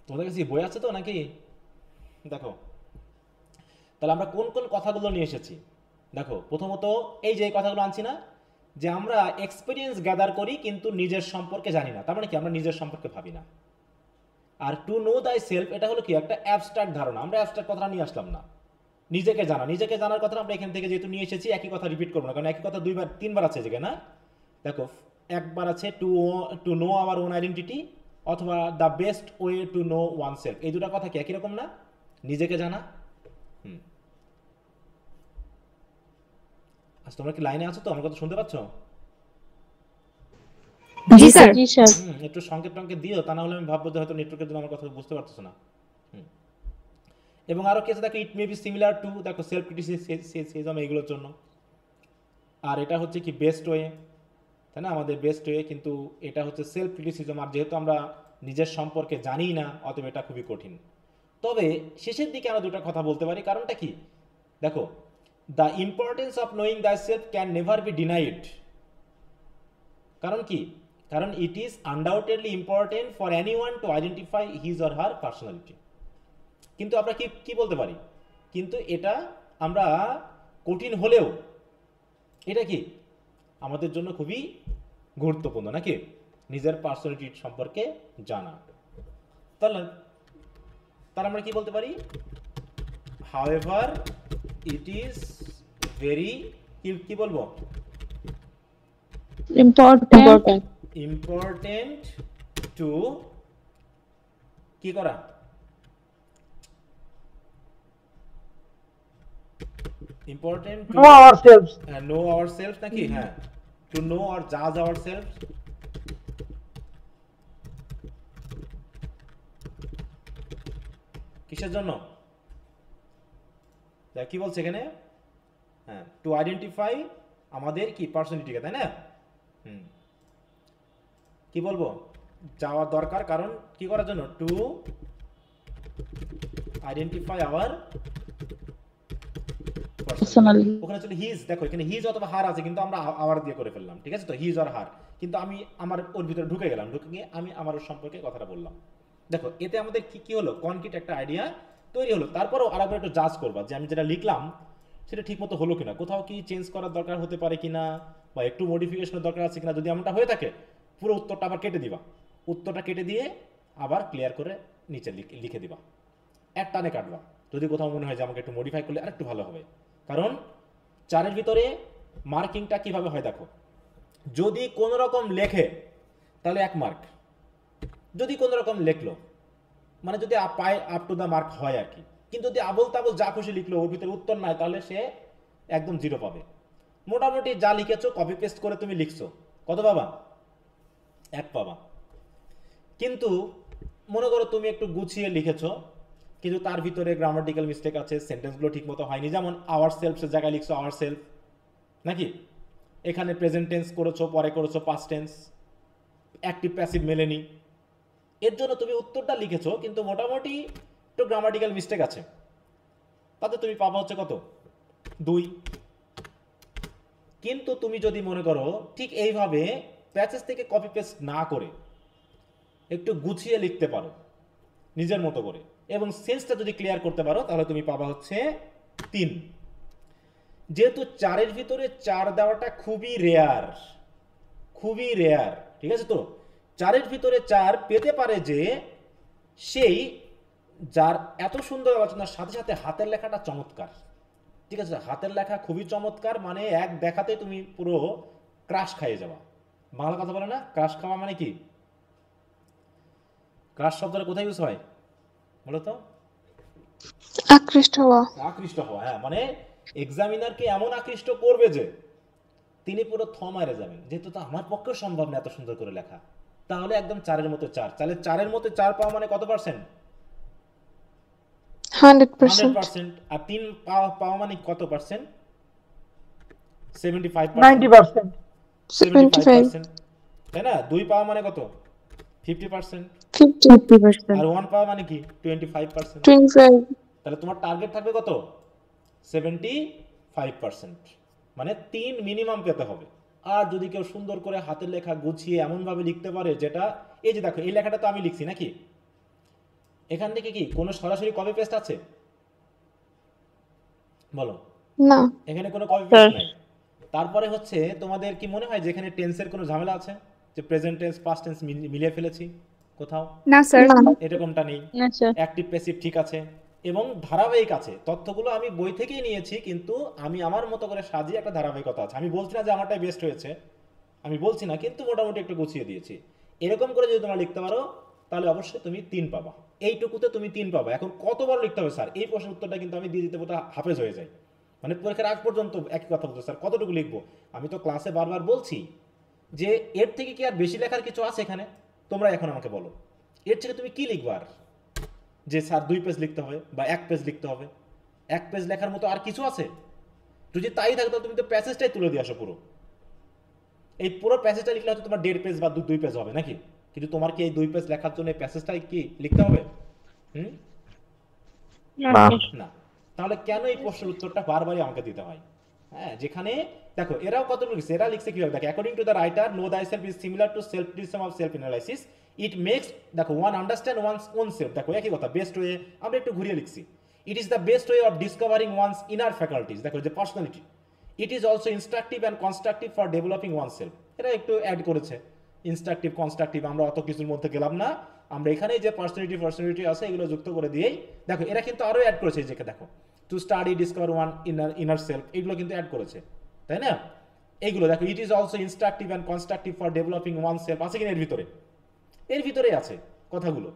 তোমাদের কাছে বই আছে তো নাকি? দেখো তাহলে আমরা কোন কোন কথাগুলো নিয়ে এসেছি। দেখো প্রথমত এই যে কথাগুলো আনছি না, যে আমরা এক্সপিরিয়েন্স গ্যাদার করি কিন্তু নিজের সম্পর্কে জানি না, তার মানে কি আমরা নিজের সম্পর্কে ভাবি না। আর টু নো দাই সেলফ এটা হলো কি একটা অ্যাবস্ট্রাক্ট ধারণা, আমরা অ্যাবস্ট্রাক্ট কথাটা নিয়ে আসলাম না। নিজেকে জানার কথা আমরা এখান থেকে যেহেতু নিয়ে এসেছি, একই কথা রিপিট করবো না, কারণ একই কথা দুইবার তিনবার আছে যেখানে, না দেখো একবার আছে to know our own identity অথবা the best way to know one self, এই দুটা কথা কি একই রকম না? নিজেকে জানা। আচ্ছা তোমরা কি লাইনে আছো তো? আমার কথা শুনতে পাচ্ছ? জি স্যার। জি স্যার। একটু সংকেত টঙ্কেত দিও, তা না হলে আমি ভাববো যে হয়তো নেটওয়ার্কের জন্য আমার কথা বুঝতে পারতেছো না। এবং আরো কি আছে দেখো, ইট মে বি সিমিলার টু, দেখো সেলফ ক্রিটিসিজম এইগুলোর জন্য। আর এটা হচ্ছে কি বেস্ট ওয়ে, তাই না? আমাদের বেস্ট ওয়ে, কিন্তু এটা হচ্ছে সেলফ ক্রিটিসিজম, আর যেহেতু আমরা নিজের সম্পর্কে জানি না অতএব এটা খুবই কঠিন। তবে শেষের দিকে আমরা দুটো কথা বলতে পারি, কারণটা কি দেখো, the importance of knowing the self can never be denied. কারণ কি, কারণ it is undoubtedly important for anyone to identify his or her personality. কিন্তু আমরা কি বলতে পারি, কিন্তু এটা আমরা কঠিন হলেও এটা কি আমাদের জন্য খুবই গুরুত্বপূর্ণ, নাকি নিজের পার্সোনালিটি সম্পর্কে জানা। তাহলে আমরা কি বলতে পারি, হাউএভার ইট ইজ ভেরি কি বলবো, ইম্পর্টেন্ট টু কি করা, important to know ourselves নাকি, হ্যাঁ to know or judge ourselves, কিসের জন্য, কি বলছে এখানে, হ্যাঁ টু আইডেন্টিফাই আমাদের কি পার্সোনালিটিকে, তাই না? কি বলবো, যাওয়া দরকার, কারণ কি করার জন্য, টু আইডেন্টিফাই আওয়ার পার্সোনালিটি। ওখানে চলে হিজ, দেখো এখানে হিজ অথবা হার আছে, কিন্তু আমরা আওয়ার দিয়ে করে ফেললাম, ঠিক আছে তো, হিজ আর হার, কিন্তু আমি আমার ওর ভিতরে ঢুকে গেলাম, ঢুকে গিয়ে আমি আমার সম্পর্কে কথাটা বললাম। দেখো এতে আমাদের কি হলো, কনক্রিট একটা আইডিয়া তৈরি হলো। তারপরেও আরেকবার একটু জাজ করবা যে আমি যেটা লিখলাম সেটা ঠিকমতো হলো কিনা, কোথাও কি চেঞ্জ করার দরকার হতে পারে কিনা, বা একটু মডিফিকেশনের দরকার আছে কিনা। যদি এমনটা হয়ে থাকে পুরো উত্তরটা আবার কেটে দিবা, উত্তরটা কেটে দিয়ে আবার ক্লিয়ার করে নিচে লিখে দিবা, এক টানে কাটবা। যদি কোথাও মনে হয় যে আমাকে একটু মডিফাই করলে আরেকটু ভালো হবে, কারণ 4-এর ভিতরে মার্কিংটা কিভাবে হয় দেখো, যদি কোনো রকম লেখে তাহলে 1 মার্ক, যদি কোনো রকম লেখলো মানে যদি পায় আপ টু দ্য মার্ক হয় আর কি। কিন্তু যদি আবল তাবল যা খুশি লিখলো, ওর ভিতরে উত্তর নাই, তাহলে সে একদম 0 পাবে। মোটামুটি যা লিখেছো কপি পেস্ট করে তুমি লিখছো, কত পাবা? 1 পাবা। কিন্তু মনে করো তুমি একটু গুছিয়ে লিখেছো, কিন্তু তার ভিতরে গ্রামাটিক্যাল মিস্টেক আছে, সেন্টেন্সগুলো ঠিকমতো হয়নি। যেমন আওয়ার সেলফের জায়গায় লিখছো আওয়ার সেলফ, নাকি এখানে প্রেজেন্ট টেন্স করেছো, পরে করেছো পাস্ট টেন্স, অ্যাক্টিভ প্যাসিভ মেলেনি। এর জন্য তুমি উত্তরটা লিখেছো কিন্তু মোটামুটি একটু গ্রামাটিক্যাল মিস্টেক আছে, তাতে তুমি পাবা হচ্ছে কত? 2। কিন্তু তুমি যদি মনে করো ঠিক এইভাবে প্যাসেজ থেকে কপি পেস্ট না করে একটু গুছিয়ে লিখতে পারো নিজের মতো করে, এবং সেন্সটা যদি ক্লিয়ার করতে পারো, তাহলে তুমি পাবা হচ্ছে 3। যেহেতু 4-এর ভিতরে 4 দেওয়াটা খুবই রেয়ার, খুবই রেয়ার, ঠিক আছে? তো 4-এর ভিতরে 4 পেতে পারে যে সেই যার এত সুন্দর আলোচনার সাথে সাথে হাতের লেখাটা চমৎকার, ঠিক আছে? হাতের লেখা খুবই চমৎকার, মানে এক দেখাতে তুমি পুরো ক্রাশ খাইয়ে যাওয়া। বাংলা কথা বলে না, ক্রাশ খাওয়া মানে কি? ক্রাশ শব্দটা কোথায় ইউজ হয় বলো তো? আকৃষ্ট হওয়া। আকৃষ্ট হওয়া, হ্যাঁ। মানে এক্সামিনারকে এমন আকৃষ্ট করবে যে তিনি পুরো মারে যাবেন, যেহেতু তো আমার পক্ষে সম্ভব না এত সুন্দর করে লেখা। তাহলে একদম 4-এর মতো 4, তাহলে 4-এর মতো 4 পাওয়া মানে কত পার্সেন্ট? 100%। আর 3 পাওয়া মানে কত পার্সেন্ট? 90%। 75%, তাই না? 2 পাওয়া মানে কত? 50%। 50%। আর 1 পাওয়া মানে কি? 25%। 25। তাহলে তোমার টার্গেট থাকবে কত? 75%, মানে 3 মিনিমাম পেতে হবে। আর যদি কেউ সুন্দর করে হাতের লেখা গুছিয়ে এমনভাবে লিখতে পারে যেটা, এই যে দেখো এই লেখাটা তো আমি লিখছি নাকি, এখান থেকে কি কোনো সরাসরি কপি পেস্ট আছে বলো? না। এখানে কোনো কপি পেস্ট নাই। তারপরে হচ্ছে তোমাদের কি মনে হয় যে এখানে টেন্সের কোনো ঝামেলা আছে, যে প্রেজেন্ট টেন্স পাস্ট টেন্স মিলিয়ে ফেলেছি কোথাও? না স্যার। এরকমটা নেই। না স্যার। অ্যাক্টিভ প্যাসিভ ঠিক আছে এবং ধারাবাহিক আছে। তথ্যগুলো আমি বই থেকেই নিয়েছি, কিন্তু আমি আমার মতো করে সাজিয়ে একটা ধারাবাহিকতা আছে। আমি বলছি না যে আমারটাই বেস্ট হয়েছে, আমি বলছি না, কিন্তু মোটামুটি একটু গুছিয়ে দিয়েছি। এরকম করে যদি তোমরা লিখতে পারো তাহলে অবশ্যই তুমি 3 পাবা। এইটুকুতে তুমি 3 পাবা। এখন কত বড় লিখতে হবে স্যার, এই প্রশ্নের উত্তরটা কিন্তু আমি দিয়ে দিতে বলতে হাফেজ হয়ে যাই, মানে পরীক্ষার আগ পর্যন্ত একই কথা বলতো, স্যার কতটুকু লিখবো? আমি তো ক্লাসে বারবার বলছি যে এর থেকে কি আর বেশি লেখার কিছু আছে এখানে? তোমরা এখন আমাকে বলো এর থেকে তুমি কি লিখবা? আর যে স্যার 2 পেজ লিখতে হবে বা 1 পেজ লিখতে হবে, 1 পেজ লেখার মতো আর কিছু আছে? যদি তাই থাকে তাহলে তুমি তো প্যাসেজটাই তুলে দিয়ে আসো পুরো। এই পুরো প্যাসেজটা লিখলে হয়তো তোমার 1.5 পেজ বা 2 পেজ হবে নাকি, কিন্তু তোমার কি এই 2 পেজ লেখার জন্য এই প্যাসেজটাই কি লিখতে হবে? না। তাহলে কেন এই প্রশ্নের উত্তরটা বারবারই আমাকে দিতে হয়? হ্যাঁ, যেখানে দেখো এরাও কত লিখছে, এরা লিখছে কিভাবে দেখো, according to the writer know thyself is similar to self criticism of self analysis, it makes দেখো one understand one's own self, দেখো একই কথা, বেস্ট ওয়ে আমরা একটু ঘুরিয়ে লিখছি, it is the best way of discovering one's inner faculties, দেখো যে personality, it is also instructive and constructive for developing oneself, এরা একটু অ্যাড করেছে ইনস্ট্রাকটিভ কনস্ট্রাকটিভ, আমরা অত কিছুর মধ্যে গেলাম না, আমরা এখানেই যে পার্সোনালিটি আছে এগুলো যুক্ত করে দিয়েই, দেখো এরা কিন্তু আরো অ্যাড করেছে, যে দেখো to study discover one inner self, এগুলো কিন্তু অ্যাড করেছে, তাই না? এইগুলো দেখো ইট is also instructive and constructive for developing one self, আছে কিনা এর ভিতরেই আছে কথাগুলো।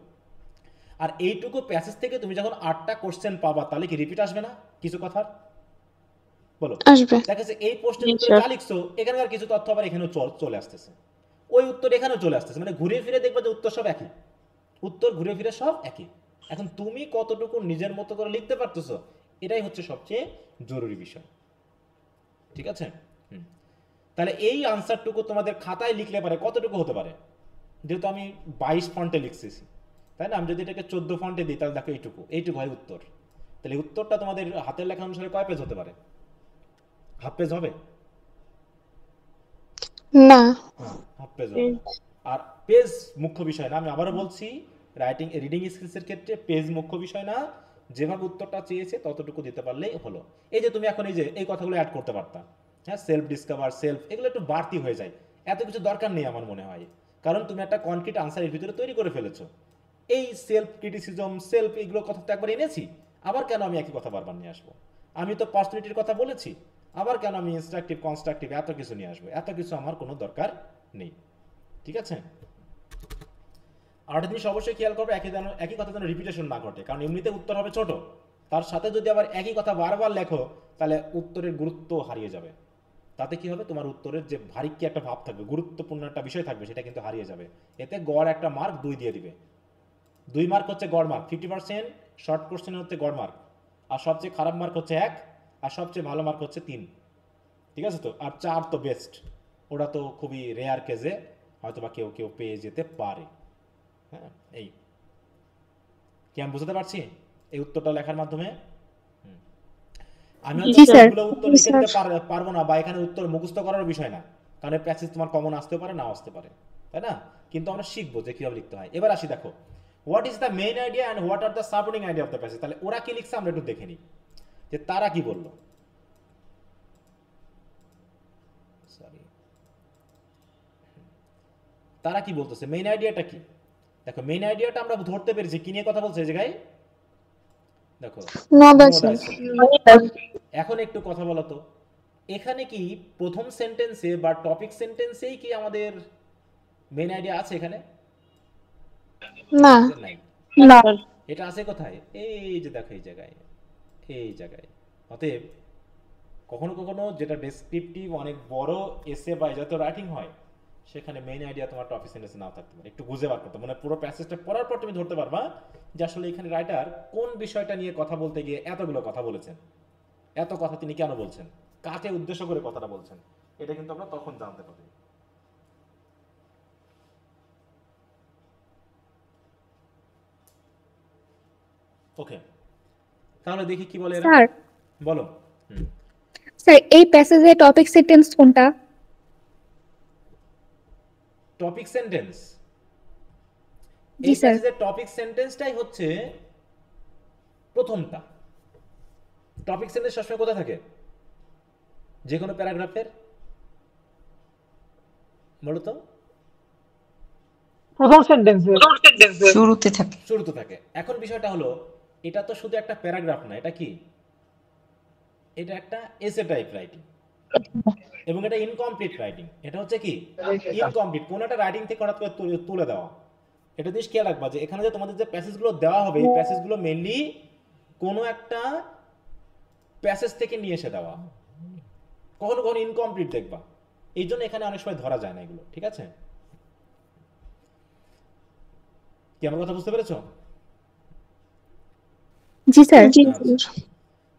আর এইটুকু প্যাসেজ থেকে তুমি যখন 8টা কোশ্চেন পাবা, তাহলে কি রিপিট আসবে না কিছু কথার? বলো আসবে। দেখেছে এই প্রশ্নের উত্তরে যা লিখছো এখানকার কিছু তথ্য আবার এখানেও চলে আসতেছে, ওই উত্তর এখানেও চলে আসতেছে, মানে ঘুরে ফিরে দেখবে যে উত্তর সব একই, উত্তর ঘুরে ফিরে সব একই। এখন তুমি কতটুকু নিজের মতো করে লিখতে পারতেছো, এটাই হচ্ছে সবচেয়ে জরুরি বিষয়, ঠিক আছে? তাহলে এই আনসারটুকু তোমাদের খাতায় লিখলে পারে কতটুকু হতে পারে? যেহেতু আমি 22 ফন্টে লিখতেছি, তাই না? আমি যদি এটাকে 14 ফন্টে দিই তাহলে দেখো এইটুকু হয় উত্তর। তাহলে উত্তরটা তোমাদের হাতের লেখা অনুসারে কয় পেজ হতে পারে? হাফ পেজ হবে না, হাফ পেজ হবে। আর পেজ মুখ্য বিষয় না, আমি আবারও বলছি, রিডিং স্কিলসের ক্ষেত্রে পেজ মুখ্য বিষয় না, যেভাবে উত্তরটা চেয়েছে ততটুকু দিতে পারলেই হলো। এই যে তুমি এখন এই কথাগুলো অ্যাড করতে পারতা, হ্যাঁ, সেলফ ডিসকভার, সেলফ, এগুলো একটু বাড়তি হয়ে যায়, এত কিছু দরকার নেই আমার মনে হয়, কারণ তুমি একটা কনক্রিট আনসার এর ভিতরে তৈরি করে ফেলেছো। এই সেলফ ক্রিটিসিজম, সেলফ, এগুলো কথা তো একবার এনেছি, আবার কেন আমি একই কথা বারবার নিয়ে আসবো? আমি তো পার্সোনালিটির কথা বলেছি, আবার কেন আমি ইনস্ট্রাকটিভ কনস্ট্রাকটিভ এত কিছু নিয়ে আসবো? এত কিছু আমার কোনো দরকার নেই, ঠিক আছে? আর একটা জিনিস অবশ্যই খেয়াল করবে, একই কথা যেন রিপিটেশন না ঘটে, কারণ এমনিতে উত্তর হবে ছোট, তার সাথে যদি আবার একই কথা বারবার লেখো তাহলে উত্তরের গুরুত্ব হারিয়ে যাবে। তাতে কি হবে, তোমার উত্তরের যে ভারী কি একটা ভাব থাকবে, গুরুত্বপূর্ণ একটা বিষয় থাকবে, সেটা কিন্তু হারিয়ে যাবে। এতে গড় একটা মার্ক 2 দিয়ে দিবে। 2 মার্ক হচ্ছে গড় মার্ক, 50% শর্ট কোশ্চেনে হচ্ছে গড় মার্ক, আর সবচেয়ে খারাপ মার্ক হচ্ছে 1, আর সবচেয়ে ভালো মার্ক হচ্ছে 3। ঠিক আছে তো? আর 4 তো বেস্ট, ওটা তো খুবই রেয়ার কেসে হয়তো বা কেউ কেউ পেয়ে যেতে পারে। হ্যাঁ, এই কি আমি বুঝতে পারছি এই উত্তরটা লেখার মাধ্যমে? আমি হয়তো জি স্যার। সবগুলো উত্তর জি লিখে দিতে স্যার। পারবো না, বা এখানে উত্তর মুখস্থ করার বিষয় না, কারণ প্যাসেজ তোমার কমন আসতেও পারে, নাও আসতে পারে, তাই না? কিন্তু আমরা শিখবো যে কিভাবে লিখতে হয়। এবার আসি, দেখো what is the main idea and what are the supporting idea of the passage. তাহলে ওরা কি লিখছে আমরা একটু দেখে নিই যে তারা কি বললো। সরি, তারা কি বলতেছে, মেইন আইডিয়াটা কি? দেখো মেইন আইডিয়াটা আমরা ধরতে পেরেছি, কি নিয়ে কথা বলছে এই জায়গায়। দেখো No No thyself. thyself। এখন একটু কথা বলো তো, এখানে কি প্রথম সেন্টেন্সে বা টপিক সেন্টেন্সেই কি আমাদের মেইন আইডিয়া আছে এখানে? না। নাই। না। এটা আছে কোথায়? এই যে দেখো এই জায়গায়, এই জায়গায়। অতএব কখনো কখনো যেটা ডেসক্রিপটিভ অনেক বড় এসে বা যত রাইটিং হয়, সেখানে মেইন আইডিয়া তোমার টপিক সেন্টেন্সে নাও থাকতে পারে। একটু বুঝে বার করতে, মানে পুরো প্যাসেজটা পড়ার পর তুমি ধরতে পারবা যে আসলে এখানে রাইটার কোন বিষয়টা নিয়ে কথা বলতে গিয়ে এতগুলো কথা বলেছেন, এত কথা তিনি কেন বলছেন, কাকে উদ্দেশ্য করে কথাটা বলছেন, এটা কিন্তু আমরা তখন জানতে পারি। ওকে, তাহলে দেখি কি বলে এরা। স্যার বলো। স্যার এই প্যাসেজে টপিক সেন্টেন্স কোনটা? টপিক সেন্টেন্স, জি এই স্যার। প্যাসেজের টপিক সেন্টেন্সটাই হচ্ছে প্রথমটা। টপিক সেন্টেন্স সবসময় কোথায় থাকে? যে কোনো প্যারাগ্রাফের, বলো তো। প্রথম সেন্টেন্সে শুরুতে থাকে। শুরুতে থাকে। এখন বিষয়টা হলো, এটা তো শুধু একটা প্যারাগ্রাফ না, এটা কি? এটা একটা এসে টাইপ রাইটিং, এবং এটা ইনকমপ্লিট রাইটিং। এটা হচ্ছে কি ইনকমপ্লিট, কোন একটা রাইটিং থেকে হঠাৎ করে তুলে দেওয়া। এটা জিনিস খেয়াল রাখবা যে এখানে যে তোমাদের যে প্যাসেজগুলো দেওয়া হবে, এই প্যাসেজগুলো মেইনলি কোনো একটা প্যাসেজ থেকে নিয়ে এসে দেওয়া, কখনো কখনো ইনকমপ্লিট দেখবা। এই জন্য এখানে অনেক সময় ধরা যায় না এগুলো। ঠিক আছে, কি আমার কথা বুঝতে পেরেছো? জি স্যার।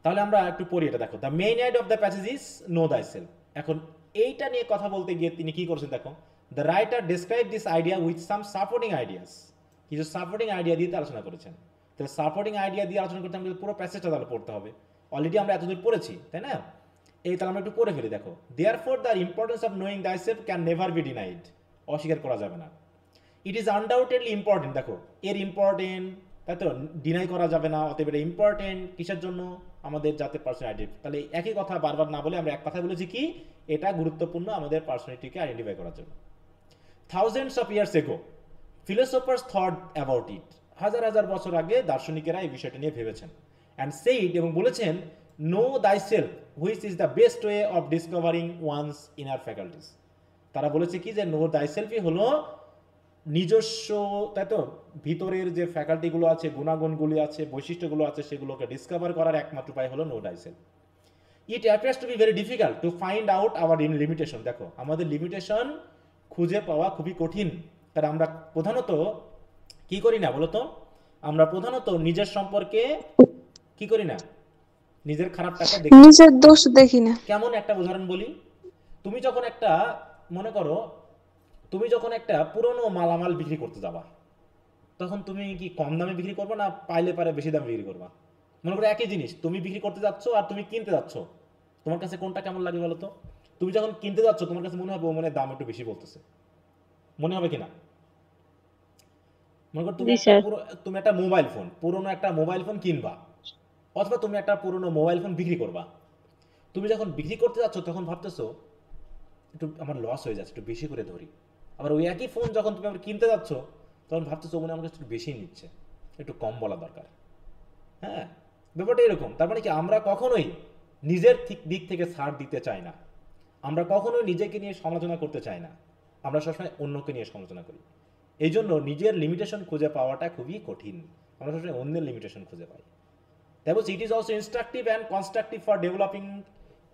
তাহলে আমরা একটু পড়ি এটা। দেখো, the main idea of the passage is know thyself। এখন এইটা নিয়ে কথা বলতে গিয়ে তিনি কি করছেন দেখো, the writer describe this idea with some supporting ideas. কিছু সাপোর্টিং আইডিয়া দিয়ে আলোচনা করেছেন। তাহলে সাপোর্টিং আইডিয়া দিয়ে আলোচনা করতে আমাদের পুরো প্যাসেজটা তাহলে পড়তে হবে। অলরেডি আমরা এতদূর পড়েছি, তাই না? এই তাহলে আমরা একটু পড়ে ফেলি। দেখো, therefore the importance of knowing thyself can never be denied. অস্বীকার করা যাবে না। It is undoubtedly important. দেখো এর ইম্পর্টেন্ট, তাই তো, ডিনাই করা যাবে না। অতএব এটা ইম্পর্টেন্ট কিসের জন্য? আমাদের যাতে পার্সোনালিটি। তাহলে একই কথা বারবার না বলে আমরা এক কথা বলেছি কি, এটা গুরুত্বপূর্ণ আমাদের পার্সোনালিটিকে আইডেন্টিফাই করার জন্য। Thousands of years ago philosophers thought about it. হাজার হাজার বছর আগে দার্শনিকেরা এই বিষয়টা নিয়ে ভেবেছেন। অ্যান্ড সেইড, এবং বলেছেন, know thyself which is the best way of discovering one's inner faculties. তারা বলেছে কি যে নো thyselfই হলো নিজস্ব, তাই তো, ভিতরের যে ফ্যাকাল্টিগুলো আছে, গুণাগুণগুলি আছে, বৈশিষ্ট্যগুলো আছে, সেগুলোকে ডিসকভার করার একমাত্র উপায় হলো know thyself। It appears to be very difficult to find out our limitation. দেখো আমাদের লিমিটেশন খুঁজে পাওয়া খুবই কঠিন, কারণ আমরা প্রধানত কি করি না বলতো? আমরা প্রধানত নিজের সম্পর্কে কি করি না, নিজের খারাপটাকে দেখি, নিজের দোষ দেখি না। কেমন একটা উদাহরণ বলি। তুমি যখন একটা, মনে করো তুমি যখন একটা পুরনো মালামাল বিক্রি করতে যাবা, তখন তুমি কি কম দামে বিক্রি করবা না পাইলে পারে বেশি দামে বিক্রি করবা? মনে করো একই জিনিস তুমি বিক্রি করতে যাচ্ছ আর তুমি কিনতে যাচ্ছ, তোমার কাছে কোনটা কেমন লাগে বলো তো? তুমি যখন কিনতে যাচ্ছ তোমার কাছে মনে হবে ও মনে দাম একটু বেশি বলতেছে, মনে হবে কিনা? মনে করো তুমি একটা মোবাইল ফোন, পুরনো একটা মোবাইল ফোন কিনবা, অথবা তুমি একটা পুরনো মোবাইল ফোন বিক্রি করবা। তুমি যখন বিক্রি করতে যাচ্ছ তখন ভাবতেছো একটু আমার লস হয়ে যাচ্ছে, একটু বেশি করে ধরি। আবার ওই একই ফোন যখন তুমি আবার কিনতে যাচ্ছ তখন ভাবতেছো মনে আমার কাছে একটু বেশি নিচ্ছে, একটু কম বলা দরকার। হ্যাঁ, ব্যাপারটা এরকম। তার মানে কি, আমরা কখনোই নিজের দিক থেকে ছাড় দিতে চাই না, আমরা কখনোই নিজেকে নিয়ে সমালোচনা করতে চাই না, আমরা সবসময় অন্যকে নিয়ে সমালোচনা করি। এই জন্য নিজের লিমিটেশন খুঁজে পাওয়াটা খুবই কঠিন, আমরা সবসময় অন্যের লিমিটেশন খুঁজে পাই। তাই বলছি it is also instructive and constructive for developing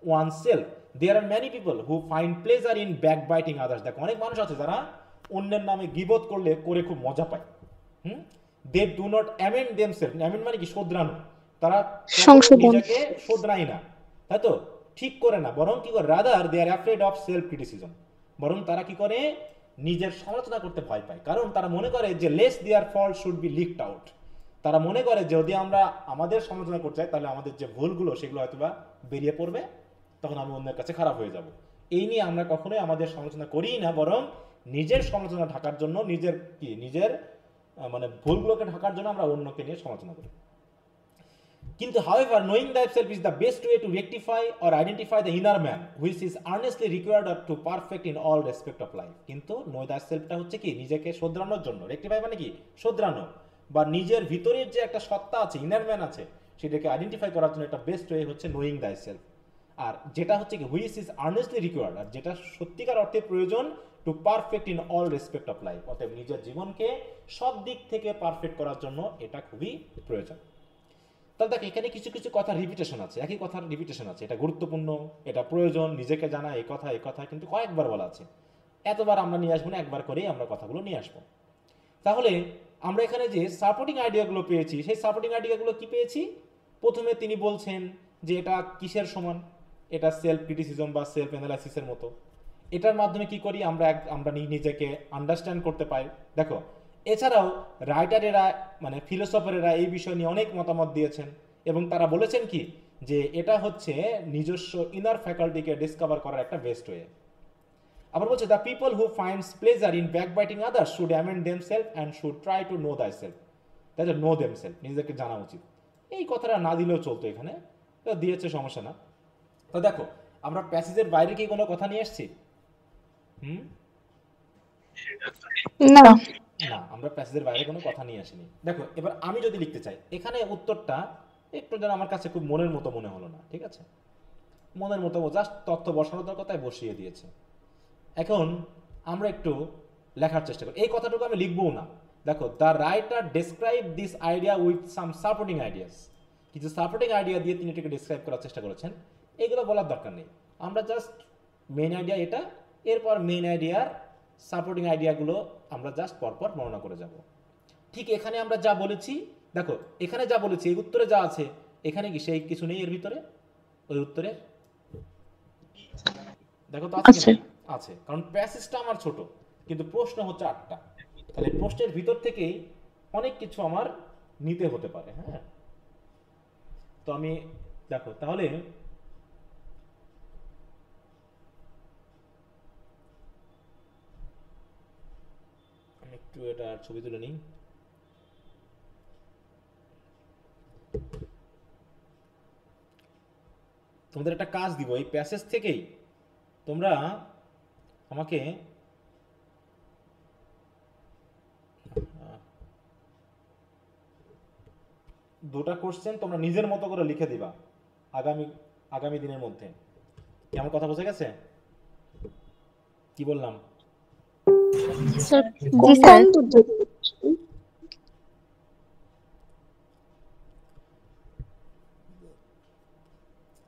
one self. There are many people who find pleasure in backbiting others. দেখো অনেক মানুষ আছে যারা অন্যের নামে গিবত করলে করে খুব মজা পায়। They do not amend themselves. Amend মানে কি? শোধরানো। তারা সংশোধন। নিজেকে শোধরায় না, তাই তো, ঠিক করে না, বরং কি করে, rather they are afraid of self criticism. বরং তারা কি করে, নিজের সমালোচনা করতে ভয় পায়, কারণ তারা মনে করে যে less their fault should be leaked out. তারা মনে করে যদি আমরা আমাদের সমালোচনা করতে চাই তাহলে আমাদের যে ভুলগুলো সেগুলো হয়তো বা বেরিয়ে পড়বে, তখন আমি অন্যের কাছে খারাপ হয়ে যাব। এই নিয়ে আমরা কখনোই আমাদের সমালোচনা করিই না, বরং নিজের সমালোচনা ঢাকার জন্য, নিজের মানে ভুলগুলোকে ঢাকার জন্য আমরা অন্যকে নিয়ে সমালোচনা করি। কিন্তু however knowing thyself is the best way to rectify or identify the inner man which is earnestly required to perfect in all respect of life। কিন্তু know thyselfটা হচ্ছে কি, নিজেকে শোধরানোর জন্য। rectify মানে কি? শোধরানো, বা নিজের ভিতরের যে একটা সত্তা আছে, ইনার ম্যান আছে, সেটাকে আইডেন্টিফাই করার জন্য একটা বেস্ট ওয়ে হচ্ছে নোয়িং thyself। আর যেটা হচ্ছে কি হুইচ ইজ আর্নেস্টলি রিকোয়ার্ড, আর যেটা সত্যিকার অর্থে প্রয়োজন, to perfect in all respect of life. অর্থাৎ নিজের জীবনকে সব দিক থেকে পারফেক্ট করার জন্য এটা খুবই প্রয়োজন। তাহলে দেখ এখানে কিছু কিছু কথা রিপিটেশন আছে, একই কথার রিপিটেশন আছে। এটা গুরুত্বপূর্ণ, এটা প্রয়োজন, নিজেকে জানা, এই কথা কিন্তু কয়েকবার বলা আছে। এতবার আমরা নিয়ে আসবো না, একবার করেই আমরা কথাগুলো নিয়ে আসবো। তাহলে আমরা এখানে যে সাপোর্টিং আইডিয়াগুলো পেয়েছি, সেই সাপোর্টিং আইডিয়াগুলো কি পেয়েছি? প্রথমে তিনি বলছেন যে এটা কিসের সমান? এটা সেলফ ক্রিটিসিজম বা সেলফ অ্যানালাইসিসের মতো। এটার মাধ্যমে কি করি আমরা নিজেকে আন্ডারস্ট্যান্ড করতে পাই। দেখো এছাড়াও রাইটারেরা মানে ফিলোসফারেরা এই বিষয় নিয়ে অনেক মতামত দিয়েছেন, এবং তারা বলেছেন কি যে এটা হচ্ছে নিজস্ব ইনার ফ্যাকাল্টিকে ডিসকভার করার একটা বেস্ট ওয়ে। আবার বলছে the people who finds pleasure in backbiting others should amend themselves and should try to know thyself. তাই তো, নো দেমসেলফ, নিজেকে জানা উচিত। এই কথাটা না দিলেও চলতো, এখানে দিয়েছে, সমস্যা না। তো দেখো আমরা প্যাসেজের বাইরে কি কোনো কথা নিয়ে এসেছি? না, না, আমরা প্যাসেজের বাইরে কোনো কথা নিয়ে আসিনি। দেখো এবার আমি যদি লিখতে চাই, এখানে উত্তরটা একটু যেন আমার কাছে খুব মনের মতো মনে হলো না, ঠিক আছে? মনের মতো জাস্ট তথ্য বসানোর কথায় বসিয়ে দিয়েছে। এখন আমরা একটু লেখার চেষ্টা করি। এই কথাটুকু আমি লিখবো না। দেখো the writer describe this idea with some supporting ideas. কিছু সাপোর্টিং আইডিয়া দিয়ে তিনি এটাকে ডিসক্রাইব করার চেষ্টা করেছেন। এইগুলো বলার দরকার নেই, আমরা জাস্ট মেইন আইডিয়া এটা, এরপর মেইন আইডিয়ার সাপোর্টিং আইডিয়াগুলো আমরা জাস্ট পরপর বর্ণনা করে যাব। ঠিক এখানে আমরা যা বলেছি, দেখো এখানে যা বলেছি, এই উত্তরে যা আছে, এখানে কি সেই কিছু নেই এর ভিতরে? ওই উত্তরে দেখো তো আছে, আছে, কারণ প্যাসেজটা আমার ছোট, কিন্তু প্রশ্ন হচ্ছে 8টা। তাহলে প্রশ্নের ভিতর থেকেই অনেক কিছু আমার নিতে হতে পারে। হ্যাঁ, তো আমি দেখো তাহলে আমি একটু এটা ছবি তুলে নিই। তোমাদের একটা কাজ দিব, এই প্যাসেজ থেকেই তোমরা আমাকে দুটা কোশ্চেন তোমরা নিজের মতো করে লিখে দিবা আগামী দিনের মধ্যে। কি আমার কথা বোঝা গেছে? কি বললাম?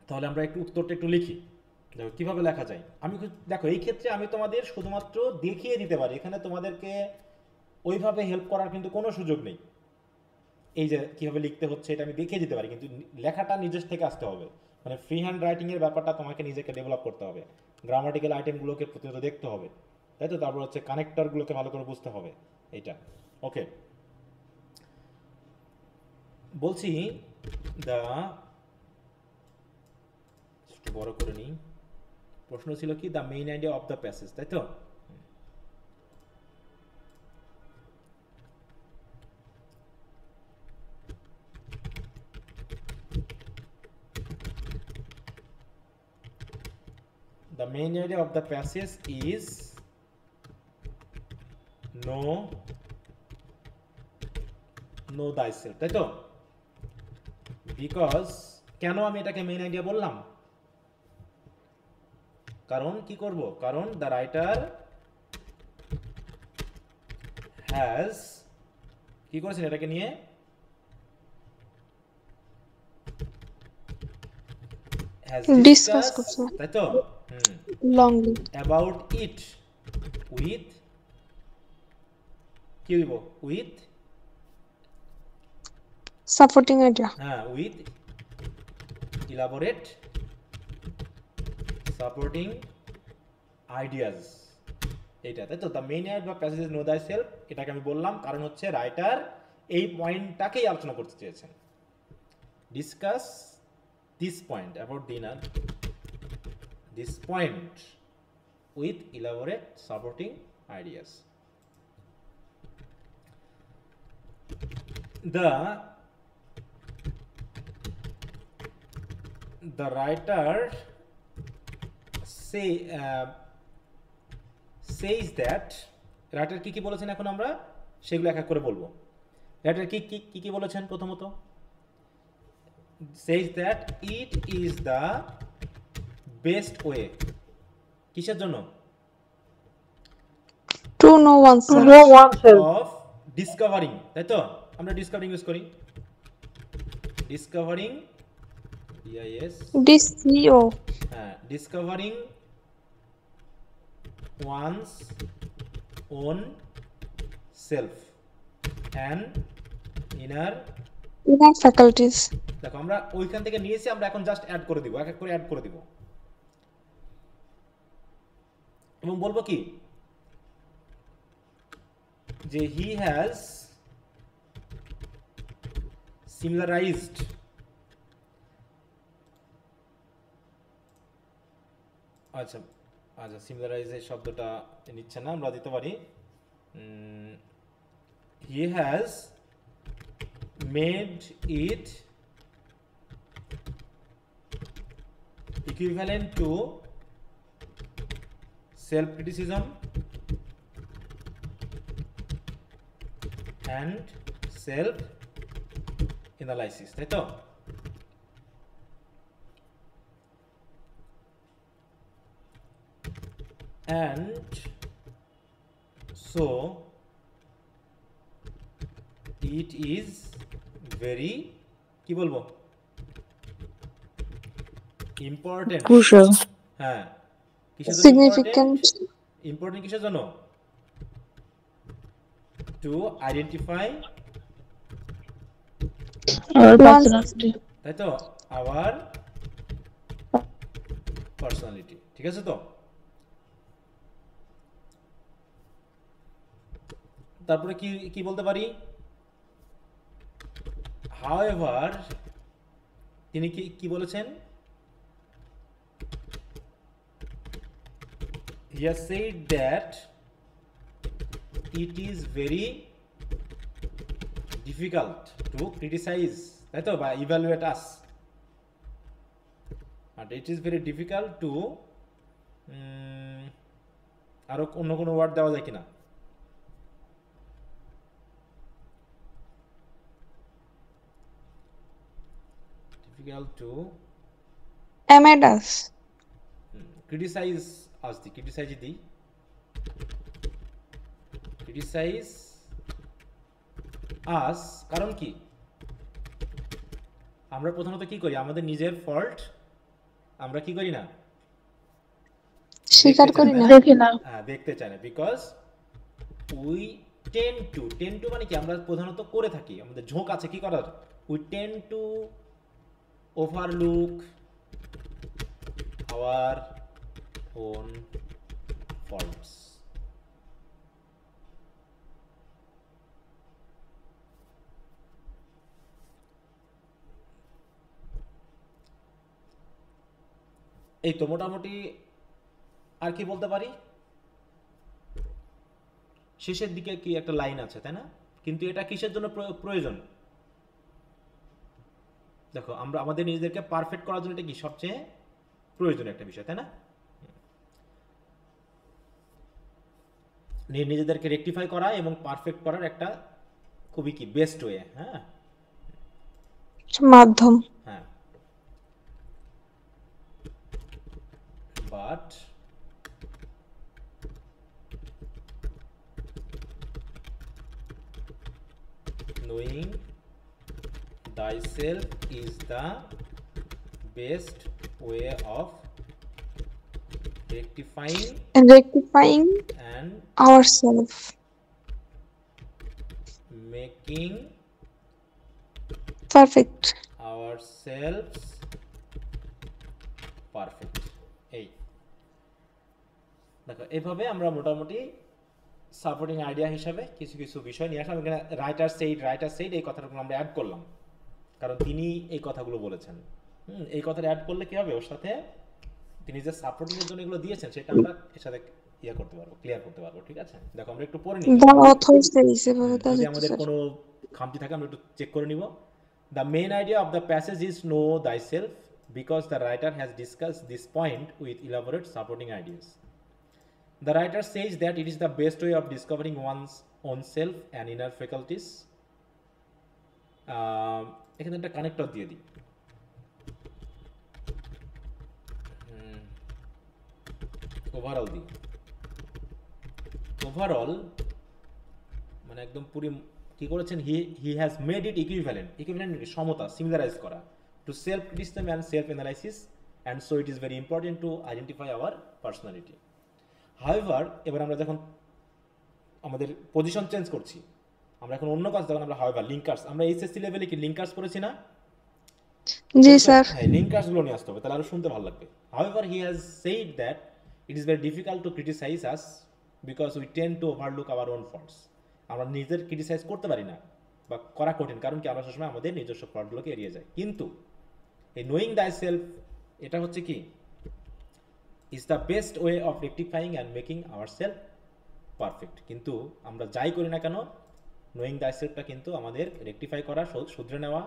তাহলে আমরা একটু উত্তরটা একটু লিখি, দেখো কিভাবে লেখা যায়। দেখো এই ক্ষেত্রে আমি তোমাদের শুধুমাত্র দেখিয়ে দিতে পারি, এখানে তোমাদেরকে ওইভাবে হেল্প করার কিন্তু কোনো সুযোগ নেই। এই যে কিভাবে লিখতে হচ্ছে এটা আমি দেখিয়ে দিতে পারি, কিন্তু লেখাটা নিজের থেকে আসতে হবে। মানে ফ্রি হ্যান্ড রাইটিং এর ব্যাপারটা তোমাকে নিজেকে ডেভেলপ করতে হবে, গ্রামাটিক্যাল আইটেমগুলোকে প্রতিনিয়ত দেখতে হবে, তাই তো, তারপর হচ্ছে কানেক্টরগুলোকে ভালো করে বুঝতে হবে। এইটা ওকে, বলছি একটু বড় করে নিই। প্রশ্ন ছিল কি, the main idea of the passage, তাই তো? The main idea of the passage is know thyself, তাই তো? বিকজ কেন আমি এটাকে মেইন আইডিয়া বললাম? কারণ কি করব, কারণ দ্য রাইটার হ্যাজ কি করেছেন এটাকে নিয়ে has Discuss discussed করছে। তাই তো লংলি about it with কি দিব with সাপোর্টিং আইডিয়া হ্যাঁ with elaborate supporting ideas এইটা তাই তো দ্য মেইন আইডিয়া বা প্যাসেজ নো দাই সেলফ এটাকে আমি বললাম কারণ হচ্ছে রাইটার এই পয়েন্টটাকেই আলোচনা করতে চেয়েছেন discuss this point about the inner this point with elaborate supporting ideas. The writer says that writer কি কি বলেছেন এখন আমরা সেগুলো এক এক করে বলবো রাইটার কি বলেছেন প্রথমত says that it is the best way কিসের জন্য two know one To know oneself. of discovering তাই তো আমরা ডিসকভারিং ইউজ করি ডিসকভারিং DIS ডিসিও হ্যাঁ discovering one's own self and inner inner faculties দেখো আমরা ওইখান থেকে নিয়েছি আমরা এখন জাস্ট অ্যাড করে দিব এক এক করে অ্যাড করে দিব এবং বলবো কি যে হি হ্যাজ সিমিলারাইজড আচ্ছা আচ্ছা সিমিলারাইজ এই শব্দটা নিচ্ছে না আমরা দিতে পারি হি has made it equivalent to self criticism and self analysis তাই তো and so it is very কি বলবো ইম্পর্টেন্ট ক্রুশাল হ্যাঁ কিসের জন্য সিগনিফিক্যান্ট ইম্পর্টেন্ট কিসের জন্য টু আইডেন্টিফাই তাই তো আওয়ার পার্সোনালিটি ঠিক আছে তো তারপরে কি কি বলতে পারি হাউএভার তিনি কি কি বলেছেন he has said that it is very difficult to criticize তাই তো বা evaluate us and it is very difficult to আরো অন্য কোনো ওয়ার্ড দেওয়া যায় কিনা difficult to এমেডাস criticize us the criticize us কারণ কি আমরা প্রথমত কি করি আমাদের নিজের ফল্ট আমরা কি করি না স্বীকার করি না দেখি না হ্যাঁ দেখতে চাই না বিকজ উই টেন টু মানে কি আমরা প্রধানত করে থাকি আমাদের ঝোঁক আছে কি করার we ten two overlook our own faults এই তো মোটামুটি আর কি বলতে পারি শেষের দিকে কি একটা লাইন আছে তাই না কিন্তু এটা কিসের জন্য প্রয়োজন দেখো আমরা আমাদের নিজেদেরকে পারফেক্ট করার জন্য এটা কি সবচেয়ে প্রয়োজনীয় একটা বিষয় তাই না নিজেদেরকে রেকটিফাই করা এবং পারফেক্ট করার একটা খুবই কি বেস্ট ওয়ে হ্যাঁ মাধ্যম হ্যাঁ but knowing thyself is the best way of rectifying rectifying and ourselves. making Perfect. ourselves perfect. এই দেখো এইভাবে আমরা মোটামুটি সাপোর্টিং আইডিয়া হিসাবে কিছু কিছু বিষয় নিয়ে আসলাম। এখানে রাইটার সেইড এই কথাটাকে আমরা অ্যাড করলাম কারণ তিনি এই কথাগুলো বলেছেন। এই কথাটা অ্যাড করলে কি হবে, ওর সাথে তিনি যে সাপোর্টিং এর জন্য এগুলো দিয়েছেন সেটা আমরা এর সাথে ইয়ে করতে পারবো, ক্লিয়ার করতে পারবো। ঠিক আছে, দেখো আমরা একটু পড়ে নিই, The author says about যদি that, আমাদের sir. কোনো খামতি থাকে আমরা একটু চেক করে নিব। The main idea of the passage is know thyself because the writer has discussed this point with elaborate supporting ideas. The writer says that it is the best way of discovering one's own self and inner faculties. এখানে একটা কানেক্টর দিয়ে দিই। ওভারঅল দিই, ওভারঅল মানে একদম পুরি কি করেছেন, he has made it equivalent সমতা, সিমিলারাইজ করা to self criticism and self analysis and so it is very important to identify our personality. However এবার আমরা যখন আমাদের পজিশন চেঞ্জ করছি, আমরা এখন অন্য কাজ, যখন আমরা হাউএভার লিঙ্কার্স, আমরা এইচএসসি লেভেলে কি লিঙ্কার্স পড়েছি না? জি স্যার। হ্যাঁ, লিঙ্কার্সগুলো নিয়ে আসতে হবে, তাহলে আরো শুনতে ভালো লাগবে। However he has said that it is very difficult to criticise us because we tend to overlook our own faults. আমরা নিজেদের ক্রিটিসাইজ করতে পারি না বা করা কঠিন, কারণ কি আমরা সবসময় আমাদের নিজস্ব ফল্টগুলোকে এড়িয়ে যাই। কিন্তু এই নোয়িং দাই সেলফ, এটা হচ্ছে কি, is the best way of rectifying and making our self perfect. কিন্তু আমরা যাই করি না কেন, নোয়িং দাই সেলফটা কিন্তু আমাদের রেকটিফাই করা, শুধরে নেওয়া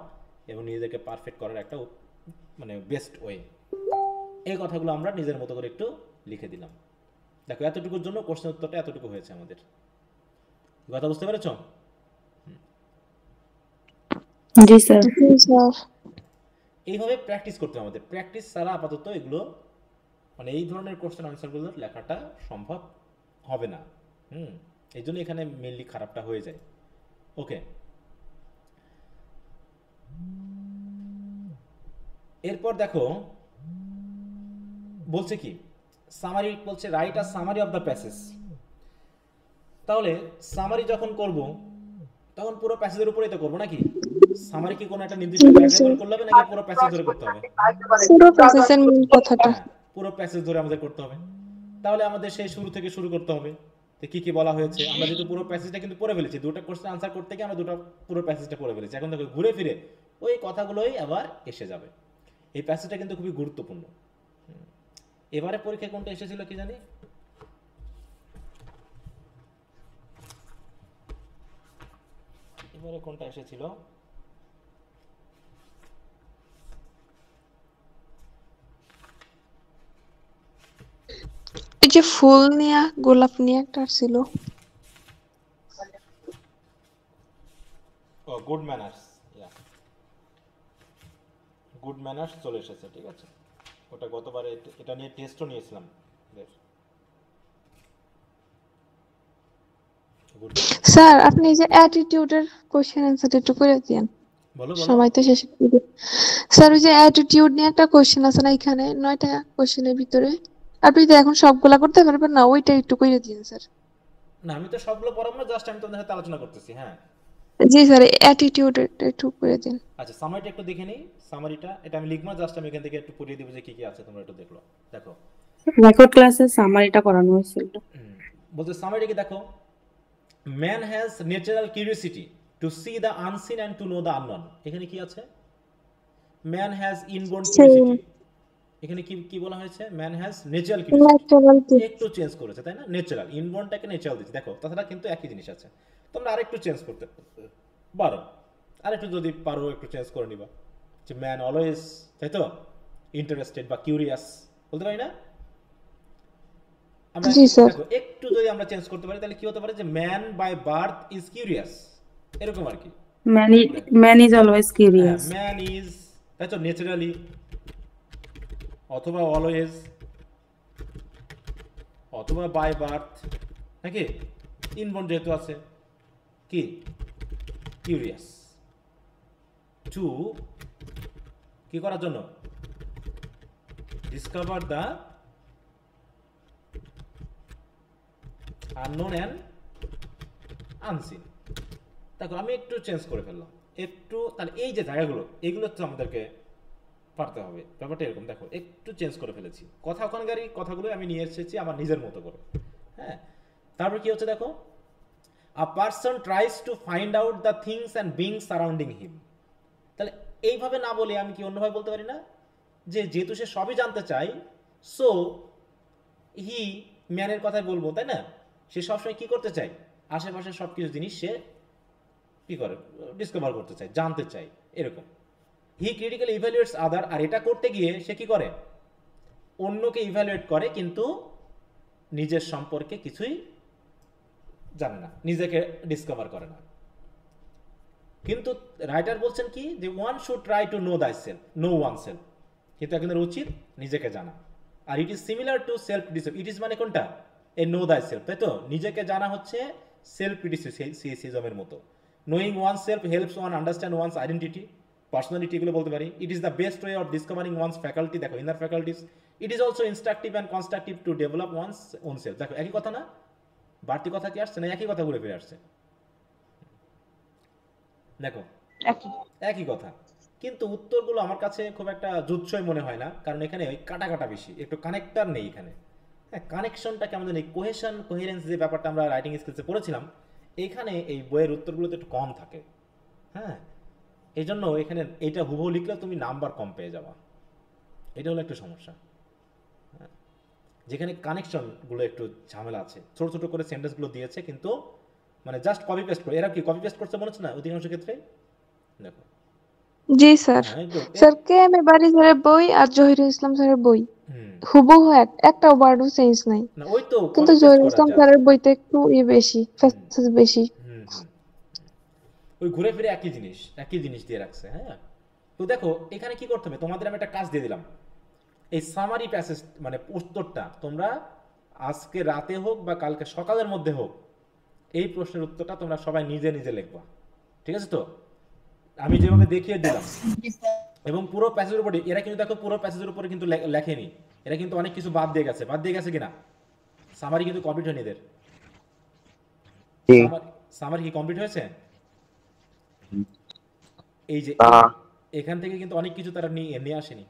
এবং নিজেদেরকে পারফেক্ট করার একটা মানে বেস্ট ওয়ে। এই কথাগুলো আমরা নিজের মতো করে একটু লিখে দিলাম। দেখো এতটুকুর জন্য কোশ্চেন উত্তরটা এতটুকু হয়েছে আমাদের। কথা বুঝতে পেরেছ? জি স্যার। জি স্যার। এইভাবে প্র্যাকটিস করতে হবে আমাদের। প্র্যাকটিস ছাড়া আপাতত এগুলো মানে এই ধরনের কোশ্চেন আনসারগুলো লেখাটা সম্ভব হবে না। এই জন্য এখানে মেইনলি খারাপটা হয়ে যায়। ওকে, এরপর দেখো বলছে কি, সামারি বলছে right a summary of the passage. তাহলে সামারি যখন করব তখন পুরো প্যাসেজের উপরেই তো করব নাকি? সামারি কি কোনো একটা নির্দিষ্ট জায়গা ধরে করতে হবে নাকি পুরো প্যাসেজ ধরে করতে হবে? পুরো প্যাসেজের মূল কথাটা। পুরো প্যাসেজ ধরে আমাদের করতে হবে। তাহলে আমাদের সেই শুরু থেকে শুরু করতে হবে। তো কি কি বলা হয়েছে, আমরা যেহেতু পুরো প্যাসেজটা কিন্তু পড়ে ফেলেছি, দুটো কোশ্চেন আনসার করতে গিয়ে আমরা দুটো পুরো প্যাসেজটা পড়ে ফেলেছি। এখন দেখো ঘুরে ফিরে ওই কথাগুলোই আবার এসে যাবে। এই প্যাসেজটা কিন্তু খুবই গুরুত্বপূর্ণ। এবারে পরীক্ষায় কোনটা এসেছিল কি জানি, এবারে কোনটা এসেছিল, এই যে ফুল নিয়ে, গোলাপ নিয়ে একটা ছিল। ও গুড ম্যানার্স, গুড ম্যানার্স চলে এসেছে। ঠিক আছে, ওটা গতবারে এটা নিয়ে টেস্টও নিয়েছিলাম। স্যার আপনি যে অ্যাটিটিউডের কোশ্চেন অ্যানসার একটু করে দিয়েন। বলো সময় তো শেষ করে দিই। স্যার ওই যে অ্যাটিটিউড নিয়ে একটা কোশ্চেন আছে না, এখানে 9টা কোশ্চেনের ভিতরে আপনি তো এখন সবগুলা করতে পারবেন না, ওইটা একটু করে দিন স্যার। না, আমি তো সবগুলো পড়াবো না, জাস্ট আমি তোমাদের সাথে আলোচনা করতেছি। হ্যাঁ জি স্যার, অ্যাটিটিউড একটু করে দিন। আচ্ছা, সামারিটা একটু দেখে নিই। সামারিটা এটা আমি লিখবো, জাস্ট আমি এখান থেকে একটু পড়িয়ে দিব যে কি কি আছে, তোমরা একটু দেখো। রেকর্ড ক্লাসে সামারিটা করানো হয়েছিল। বলতে সামারিটা কি দেখো, man has natural curiosity to see the unseen and to know the unknown. এখানে কি আছে, ম্যান হ্যাজ ইনবোর্ন কিউরিওসিটি। এখানে কি কি বলা হয়েছে, ম্যান হ্যাজ ন্যাচারাল কিউরিওসিটি, একটু চেঞ্জ করেছে তাই না, ন্যাচারাল ইনবোর্নটাকে ন্যাচারাল দিচ্ছে। দেখো তাছাড়া কিন্তু একই জিনিস আছে, তোমরা আরেকটু চেঞ্জ করতে পারো, আরেকটু যদি পারো একটু চেঞ্জ করে নিবা, যে ম্যান অলওয়েজ, তাই তো, ইন্টারেস্টেড বা কিউরিয়াস বলতে পারি না আমরা? দেখো একটু যদি আমরা চেঞ্জ করতে পারি তাহলে কি হতে পারে, যে man by birth is curious, এরকম আর কি। Man is always curious, man is, তাই তো, ন্যাচারালি, অথবা অলওয়েজ, অথবা বাই বার্থ, নাকি ইনবর্ন যেহেতু আছে, কি কিউরিয়াস, টু কি করার জন্য, discover the unknown and unseen. দেখো আমি একটু চেঞ্জ করে ফেললাম একটু, তাহলে এই যে জায়গাগুলো এগুলো তো আমাদেরকে পারতে হবে। ব্যাপারটা এরকম, দেখো একটু চেঞ্জ করে ফেলেছি কথা, ওখানকারই কথাগুলো আমি নিয়ে এসেছি আমার নিজের মতো করে। হ্যাঁ, তারপর কি হচ্ছে দেখো, a person tries to find out the things and beings surrounding him. তাহলে এইভাবে না বলে আমি কি অন্যভাবে বলতে পারি না যে যেহেতু সে সবই জানতে চায়, সো হি ম্যানের কথাই বলবো, তাই না? সে সবসময় কি করতে চায়, আশেপাশের সব কিছু জিনিস সে কি করে, ডিসকভার করতে চায়, জানতে চায়, এরকম। হি ক্রিটিক্যালি ইভ্যালুয়েটস আদার, আর এটা করতে গিয়ে সে কি করে, অন্যকে ইভ্যালুয়েট করে কিন্তু নিজের সম্পর্কে কিছুই জানে না, নিজেকে ডিসকভার করে না। কিন্তু রাইটার বলছেন কি যে one should try to know দাই সেলফ, নো ওয়ান সেলফ, কিন্তু একজনের উচিত নিজেকে জানা। আর it is similar to self criticism. It is মানে কোনটা, এ নো দাই সেলফ, তাই তো? নিজেকে জানা হচ্ছে সেলফ ক্রিটিসিজমের মতো। Knowing oneself helps one understand one's identity, personality, এগুলো বলতে পারি। It is the best way of discovering one's faculty, দেখো inner faculties. It is also instructive and constructive to develop one's own self. দেখো একই কথা না, বাড়তি কথা কি আসছে না, একই কথা ঘুরে ফিরে আসছে। দেখো একই কথা, কিন্তু উত্তরগুলো আমার কাছে খুব একটা জুৎসই মনে হয় না, কারণ এখানে ওই কাটা কাটা বেশি, একটু কানেক্টার নেই এখানে। হ্যাঁ, কানেকশনটা কেমন জানি, কোহেশন কোহেরেন্স যে ব্যাপারটা আমরা রাইটিং স্কিলসে পড়েছিলাম, এখানে এই বইয়ের উত্তরগুলোতে একটু কম থাকে। হ্যাঁ, এই জন্য এখানে এইটা হুবহু লিখলে তুমি নাম্বার কম পেয়ে যাবা, এটা হলো একটু সমস্যা। যেখানে কানেকশনগুলো একটু ঝামেলা আছে, ছোট ছোট করে সেন্টেন্সগুলো দিয়েছে কিন্তু মানে জাস্ট কপি পেস্ট করে, এরা কি কপি পেস্ট করছে মনে হচ্ছে না অধিকাংশ ক্ষেত্রে। দেখো জি sir. Sir K M A বাড়ি স্যারের বই আর জহিরুল ইসলাম স্যারের বই হুবহু একটা ওয়ার্ডও চেঞ্জ নাই, না, ওই তো কিন্তু জহিরুল ইসলাম স্যারের বইতে একটু বেশি প্যাসেজ বেশি, ওই ঘুরে ফিরে একই জিনিস দিয়ে রাখছে। হ্যাঁ, তো দেখো এখানে কি করতে হবে, তোমাদের আমি একটা কাজ দিয়ে দিলাম, এই সামারি প্যাসেজ মানে উত্তরটা তোমরা আজকে রাতে হোক বা কালকে সকালের মধ্যে হোক, এই প্রশ্নের উত্তরটা তোমরা সবাই নিজে নিজে লিখবা, ঠিক আছে তো? আমি যেভাবে দেখিয়ে দিলাম, এবং পুরো প্যাসেজের উপরে, এরা কিন্তু দেখো পুরো প্যাসেজের উপরে কিন্তু লেখেনি, এরা কিন্তু অনেক কিছু বাদ দিয়ে গেছে কিনা। সামারি কিন্তু কমপ্লিট হয়নি এদের, সামারি কি কমপ্লিট হয়েছে? এই যে এখান থেকে কিন্তু অনেক কিছু তারা নিয়ে আসেনি।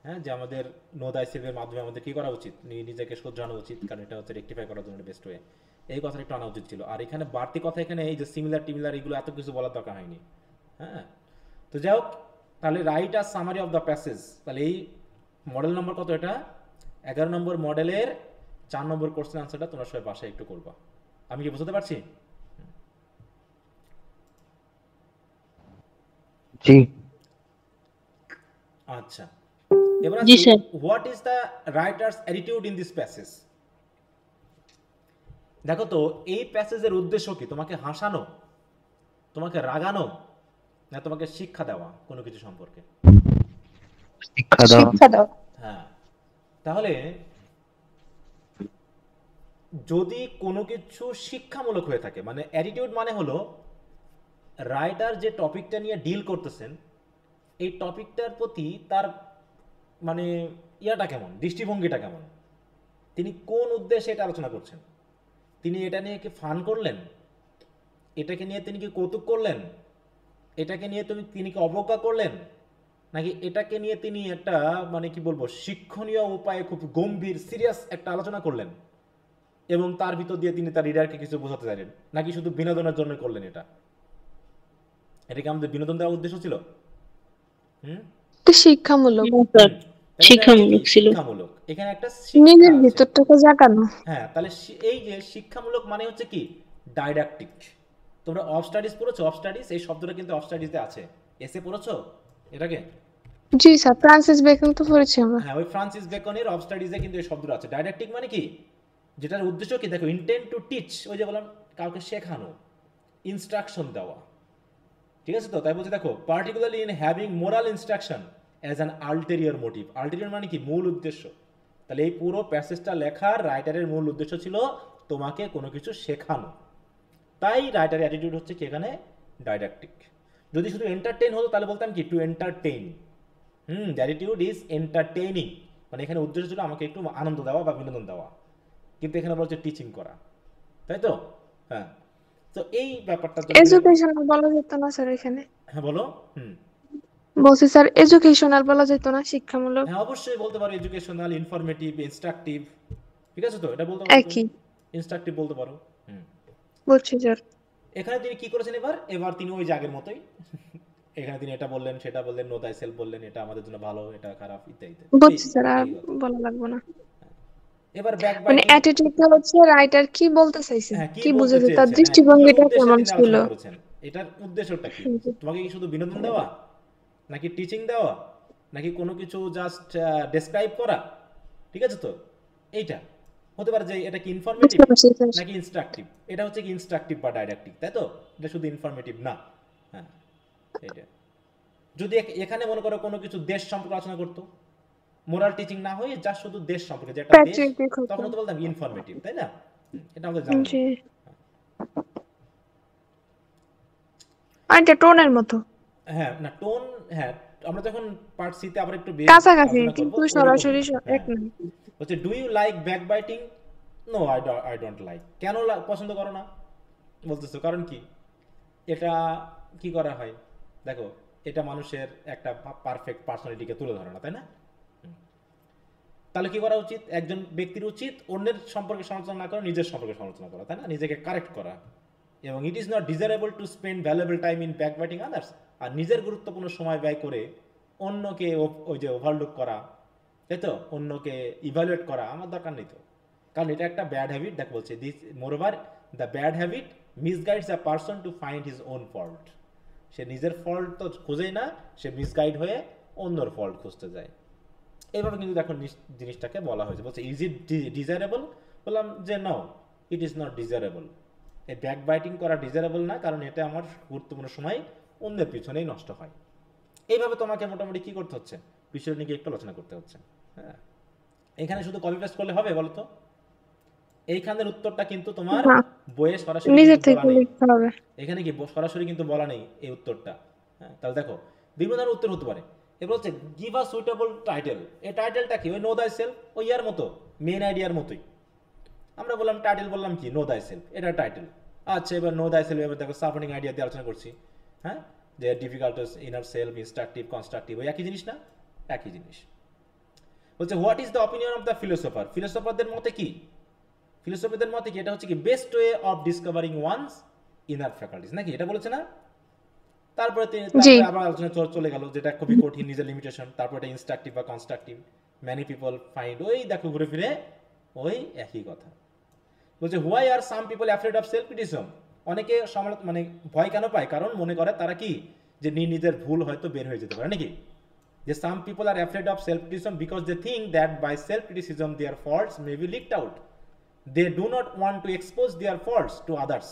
হ্যাঁ, যে আমাদের নো দাই সেলফের মাধ্যমে আমাদের কি করা উচিত, নিজেকে শোধরানো উচিত, কারণ এটা হচ্ছে রেকটিফাই করার জন্য বেস্ট ওয়ে, এই কথাটা একটু আনা উচিত ছিল। আর এখানে বাড়তি কথা, এখানে এই যে সিমিলার টিমিলার এগুলো এত কিছু বলার দরকার হয়নি। হ্যাঁ, তো যাই হোক, তাহলে right a summary of the passage, তাহলে এই মডেল নম্বর কত, এটা 11 নম্বর মডেলের 4 নম্বর কোশ্চেন আনসারটা তোমরা সবাই বাসায় একটু করবা। আমি কি বুঝতে পারছি? জি আচ্ছা, এবার আসি, what is the writer's attitude in this passage. দেখো তো এই প্যাসেজের উদ্দেশ্য কি, তোমাকে হাসানো, তোমাকে রাগানো, না তোমাকে শিক্ষা দেওয়া কোনো কিছু সম্পর্কে? শিক্ষা দাও। হ্যাঁ, তাহলে যদি কোনো কিছু শিক্ষামূলক হয়ে থাকে, মানে অ্যাটিটিউড মানে হলো রাইটার যে টপিকটা নিয়ে ডিল করতেছেন, এই টপিকটার প্রতি তার মানে ইয়াটা কেমন, দৃষ্টিভঙ্গিটা কেমন, তিনি কোন উদ্দেশ্যে এটা আলোচনা করছেন। তিনি এটা নিয়ে কি ফান করলেন, এটাকে নিয়ে তিনি কি কৌতুক করলেন, এটাকে নিয়ে তিনি কি অবজ্ঞা করলেন, নাকি এটাকে নিয়ে তিনি একটা মানে কি বলবো শিক্ষণীয় উপায়ে খুব গম্ভীর সিরিয়াস একটা আলোচনা করলেন, এবং তার ভিতর দিয়ে তিনি তার রিডারকে কিছু বোঝাতে চাইলেন, নাকি শুধু বিনোদনের জন্য করলেন? এটা কি আমাদের বিনোদন দেওয়ার উদ্দেশ্য ছিল? শিক্ষামূলক ছিল, এখানে একটা নিজের ভিতরটাকে জাগানো। হ্যাঁ, তাহলে এই যে শিক্ষামূলক মানে হচ্ছে কি, ডাইডাকটিক। তোমরা অফ স্টাডিজ পড়েছো? অফ স্টাডিজ এই শব্দটা কিন্তু অফ স্টাডিজে আছে, এসে পড়েছো এটাকে? জি স্যার, ফ্রান্সিস বেকন তো পড়েছি আমরা। হ্যাঁ, ওই ফ্রান্সিস বেকনের অফ স্টাডিজে কিন্তু এই শব্দটা আছে। ডাইডাকটিক মানে কি, যেটার উদ্দেশ্য কি, দেখো ইন্টেন্ট টু টিচ, ওই যে বললাম কাউকে শেখানো, ইনস্ট্রাকশন দেওয়া, ঠিক আছে তো? তাই বলছে দেখো, particularly in having moral instruction as an ulterior motive. Ulterior মানে কি, মূল উদ্দেশ্য। তাহলে এই পুরো প্যাসেজটা লেখার রাইটারের মূল উদ্দেশ্য ছিল তোমাকে কোনো কিছু শেখানো, তাই রাইটারের অ্যাটিটিউড হচ্ছে কি এখানে ডাইডাকটিক। যদি শুধু এন্টারটেইন হতো তাহলে বলতাম কি, two entertain. The attitude is entertaining, মানে এখানে উদ্দেশ্য ছিল আমাকে একটু আনন্দ দেওয়া বা বিনোদন দেওয়া, কিন্তু এখানে বলছে টিচিং করা, তাই তো? হ্যাঁ, তো এই ব্যাপারটা এডুকেশনাল বলা যেত না স্যার এখানে? হ্যাঁ বলো। হুম, বলছি স্যার এডুকেশনাল বলা যেত না, শিক্ষামূলক? হ্যাঁ অবশ্যই বলতে পারো, এডুকেশনাল, ইনফরমেটিভ, ইনস্ট্রাকটিভ, ঠিক আছে তো, এটা বলতে পারো তুমি, একই। ইনস্ট্রাকটিভ বলতে পারো। হুম, বুঝছি স্যার। এখানে তিনি কি করেছেন, এবার তিনি ওই যে আগের মতোই এখানে তিনি এটা বললেন, সেটা বললেন, নো দাই সেলফ বললেন, এটা আমাদের জন্য ভালো, এটা খারাপ, ইত্যাদি ইত্যাদি। বুঝছি স্যার, আর এই কথা। বলা লাগবে না। এবার ব্যাক মানে বাইটিং, অ্যাটিটিউডটা হচ্ছে রাইটার কি বলতে চাইছে, হ্যাঁ কি কি বলতে বুঝেছে, তার চেয়েছেন, হ্যাঁ কি দৃষ্টিভঙ্গিটা উদ্দেশ্যে কেমন তিনি ছিল। আলোচনা করেছেন, এটার উদ্দেশ্যটা কি, তোমাকে কি শুধু বিনোদন দেওয়া, নাকি টিচিং দেওয়া, নাকি কোনো কিছু জাস্ট ডেসক্রাইব করা, ঠিক আছে তো? এইটা হতে পারে যে এটা কি ইনফরমেটিভ বুঝতে পারছি স্যার। নাকি ইনস্ট্রাকটিভ, এটা হচ্ছে কি ইনস্ট্রাকটিভ বা ডাইরেক্টিভ, তাই তো? এটা শুধু ইনফরমেটিভ না। হ্যাঁ, এইটা যদি এখানে মনে করো কোনো কিছু দেশ সম্পর্কে আলোচনা করতো, মোরাল টিচিং না হয়ে যা শুধু দেশ সম্পর্কে, যে একটা দেশ, প্যাট্রিয়টিক হতো। তখন তো বলতাম ইনফরমেটিভ, তাই না? এটা আমাদের জানা। জি। আর এটা টোনের মতো। হ্যাঁ না টোন, হ্যাঁ আমরা যখন পার্ট সিতে আবার একটু কাছাকাছি, আলোচনা করব কিন্তু ওইরকমই। সরাসরি এক হ্যাঁ, নয়। হচ্ছে do you like backbiting? No I don't like. কেন পছন্দ করো না বলতেছো, কারণ কি? এটা কি করা হয় দেখো, এটা মানুষের একটা পারফেক্ট পার্সোনালিটিকে তুলে ধরে না, তাই না? তাহলে কি করা উচিত? একজন ব্যক্তির উচিত অন্যের সম্পর্কে সমালোচনা না করে নিজের সম্পর্কে সমালোচনা করা, তাই না? নিজেকে কারেক্ট করা। এবং it is not desirable to spend valuable time in backbiting others. আর নিজের গুরুত্বপূর্ণ সময় ব্যয় করে অন্যকে ওই যে ওভারলুক করা, তাই তো, অন্যকে ইভ্যালুয়েট করা আমার দরকার নেই তো, কারণ এটা একটা ব্যাড হ্যাবিট। দেখ বলছে this moreover the bad habit misguides a person to find his own fault. সে নিজের ফল্ট তো খোঁজেই না, সে মিসগাইড হয়ে অন্যর ফল্ট খুঁজতে যায়। এইভাবে কিন্তু দেখো জিনিসটাকে বলা হয়েছে। বলছে ইজ ইট ডিজারেবল? বললাম যে no, it is not desirable. এই ব্যাক বাইটিং করা ডিজারেবল না, কারণ এটা আমার গুরুত্বপূর্ণ সময় অন্যের পিছনেই নষ্ট হয়। এইভাবে তোমাকে মোটামুটি কি করতে হচ্ছে, বিষয় নিয়ে একটু আলোচনা করতে হচ্ছে। হ্যাঁ, এখানে শুধু কপি পেস্ট করলে হবে বলতো? এইখানের উত্তরটা কিন্তু তোমার না, বইয়ে সরাসরি নিজের কিন্তু থেকে বলা নেই। লিখতে হবে। এখানে কি সরাসরি কিন্তু বলা নেই এই উত্তরটা। হ্যাঁ, তাহলে দেখো বিভিন্ন ধরনের উত্তর হতে পারে। এবার হচ্ছে গিভ আ সুইটেবল টাইটেল। এই টাইটেলটা কি? ওই নো দাই সেলফ, ওই ইয়ার মতো, মেন আইডিয়ার মতোই। আমরা বললাম টাইটেল, বললাম কি নো দাই সেলফ, এটা টাইটেল। আচ্ছা, এবার নো দাই সেলফ, এবার দেখো সাপোর্টিং আইডিয়া দিয়ে আলোচনা করছি। হ্যাঁ, যে difficults, inner self, instructive, constructive, ওই একই জিনিস না? একই জিনিস। বলছে what is the opinion of the philosopher? ফিলোসোফারদের মতে কি? ফিলোসফিদের মতে কি? এটা হচ্ছে কি best way of discovering one's inner faculties, নাকি? এটা বলেছে না? তারপরে আবার আলোচনা চলে গেল, যেটা খুবই কঠিন, নিজের লিমিটেশন। তারপর এটা ইনস্ট্রাকটিভ বা কনস্ট্রাকটিভ, ম্যানি পিপল ফাইন্ড, ওই দেখো ঘুরে ফিরে ওই একই কথা। বলছে why are some people afraid of self criticism? অনেকে মানে ভয় কেন পায়? কারণ মনে করে তারা কি, যে নিজের ভুল হয়তো বের হয়ে যেতে পারে, নাকি? যে some people are afraid of self criticism because they think that by self criticism their faults may be leaked out. They do not want to expose their faults to others.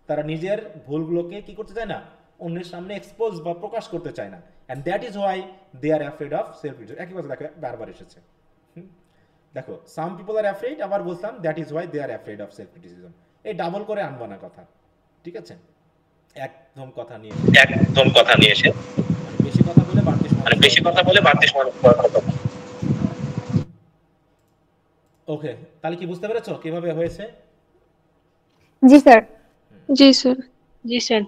তারা নিজের ভুলগুলোকে কি করতে চায় না, অন্যের সামনে এক্সপোজ বা প্রকাশ করতে চায় না। And that is why they are afraid of self criticism. একই কথা দেখো বারবার এসেছে। দেখো সাম পিপল আর অ্যাফ্রেড, আবার বলতাম that is why they are afraid of self criticism. এই ডাবল করে আনবা না কথা, ঠিক আছে? একদম কথা নিয়ে এসে বেশি কথা বলে বাড়তি সময় ওকে। তাহলে কি বুঝতে পেরেছো কিভাবে হয়েছে? জি স্যার। জি স্যার। জি স্যার।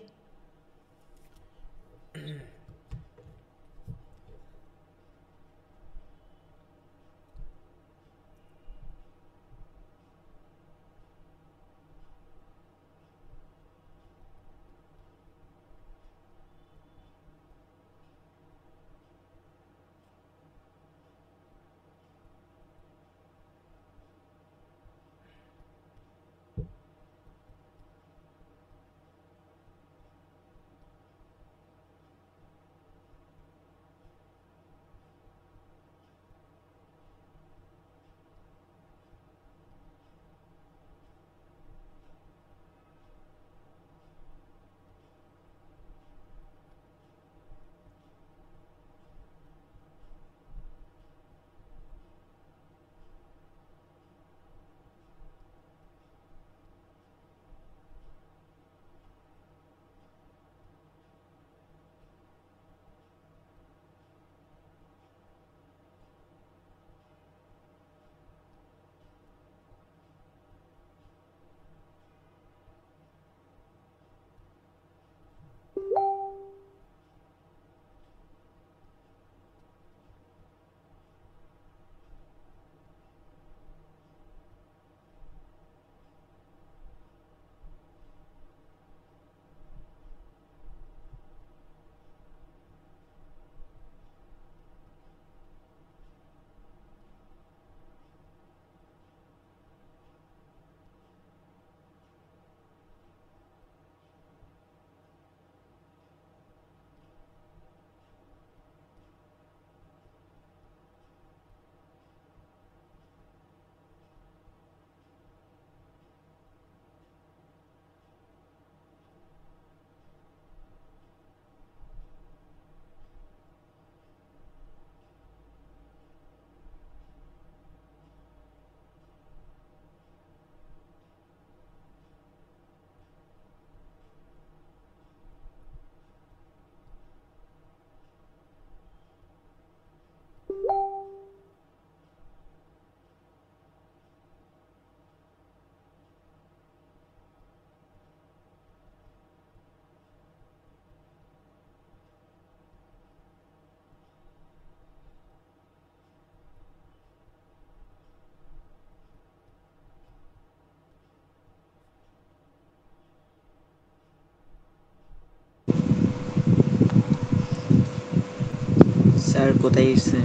স্যার কোথায় গেছে?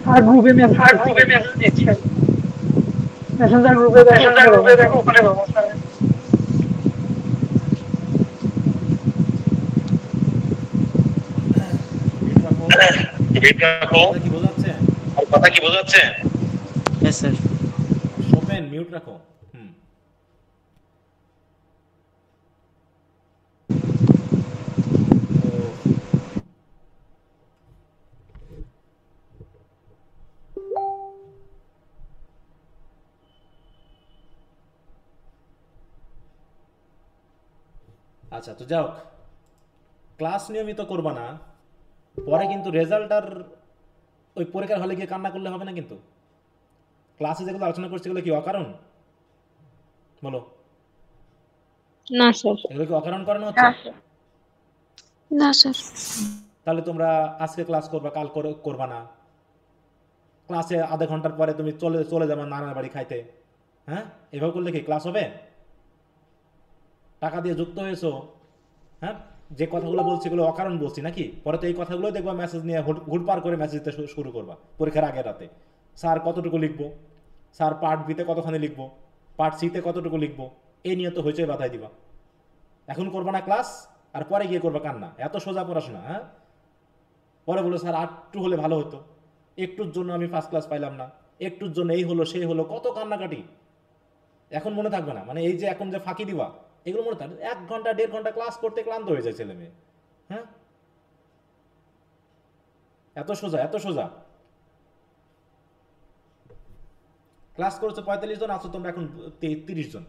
স্যার গ্রুপে মেসেজ দিচ্ছে, মেসেঞ্জার গ্রুপে দেখো ওখানে ব্যবস্থা নেই। কথা কি বোঝাচ্ছে? হ্যাঁ স্যার। শোপেন মিউট রাখো। আচ্ছা, তো যাও, ক্লাস নিয়মিত করবা না, পরে কিন্তু রেজাল্ট আর ওই পরীক্ষার হলে গিয়ে কান্না করলে হবে না। কিন্তু ক্লাসে যেগুলো আলোচনা করছে এগুলো কি অকারণ? বলো না স্যার। এগুলো কি অকারণ করানো হচ্ছে? না স্যার। তাহলে তোমরা আজকে ক্লাস করবা, কাল করবা না। ক্লাসে আধা ঘন্টার পরে তুমি চলে যাবে নানার বাড়ি খাইতে। হ্যাঁ, এভাবে করলে কি ক্লাস হবে? টাকা দিয়ে যুক্ত হয়েছো, হ্যাঁ, যে কথাগুলো বলছি এগুলো অকারণ বলছি নাকি? পরে তো এই কথাগুলো দেখবা মেসেজ নিয়ে ঘুরপার করে মেসেজ দিতে শুরু করবা পরীক্ষার আগের রাতে। স্যার কতটুকু লিখবো, স্যার পার্ট বিতে কতখানি লিখবো, পার্ট সিতে কতটুকু লিখবো, এই নিয়ে তো হইচই বাধাই দিবা। এখন করবা না ক্লাস, আর পরে গিয়ে করবা কান্না। এত সোজা পড়াশোনা? হ্যাঁ, পরে বলো স্যার আরটু হলে ভালো হতো, একটুর জন্য আমি ফার্স্ট ক্লাস পাইলাম না, একটুর জন্য এই হলো সেই হলো, কত কান্নাকাটি। এখন মনে থাকবে না? মানে এই যে এখন যে ফাঁকি দিবা এগুলো মনে থাকবে? 1 ঘন্টা 1.5 ঘন্টা ক্লাস করতে ক্লান্ত হয়ে যায় ছেলে মেয়ে। হ্যাঁ, এত সোজা, এত সোজা। ক্লাস করেছো 45 জন, আছো তোমরা এখন 30 জন,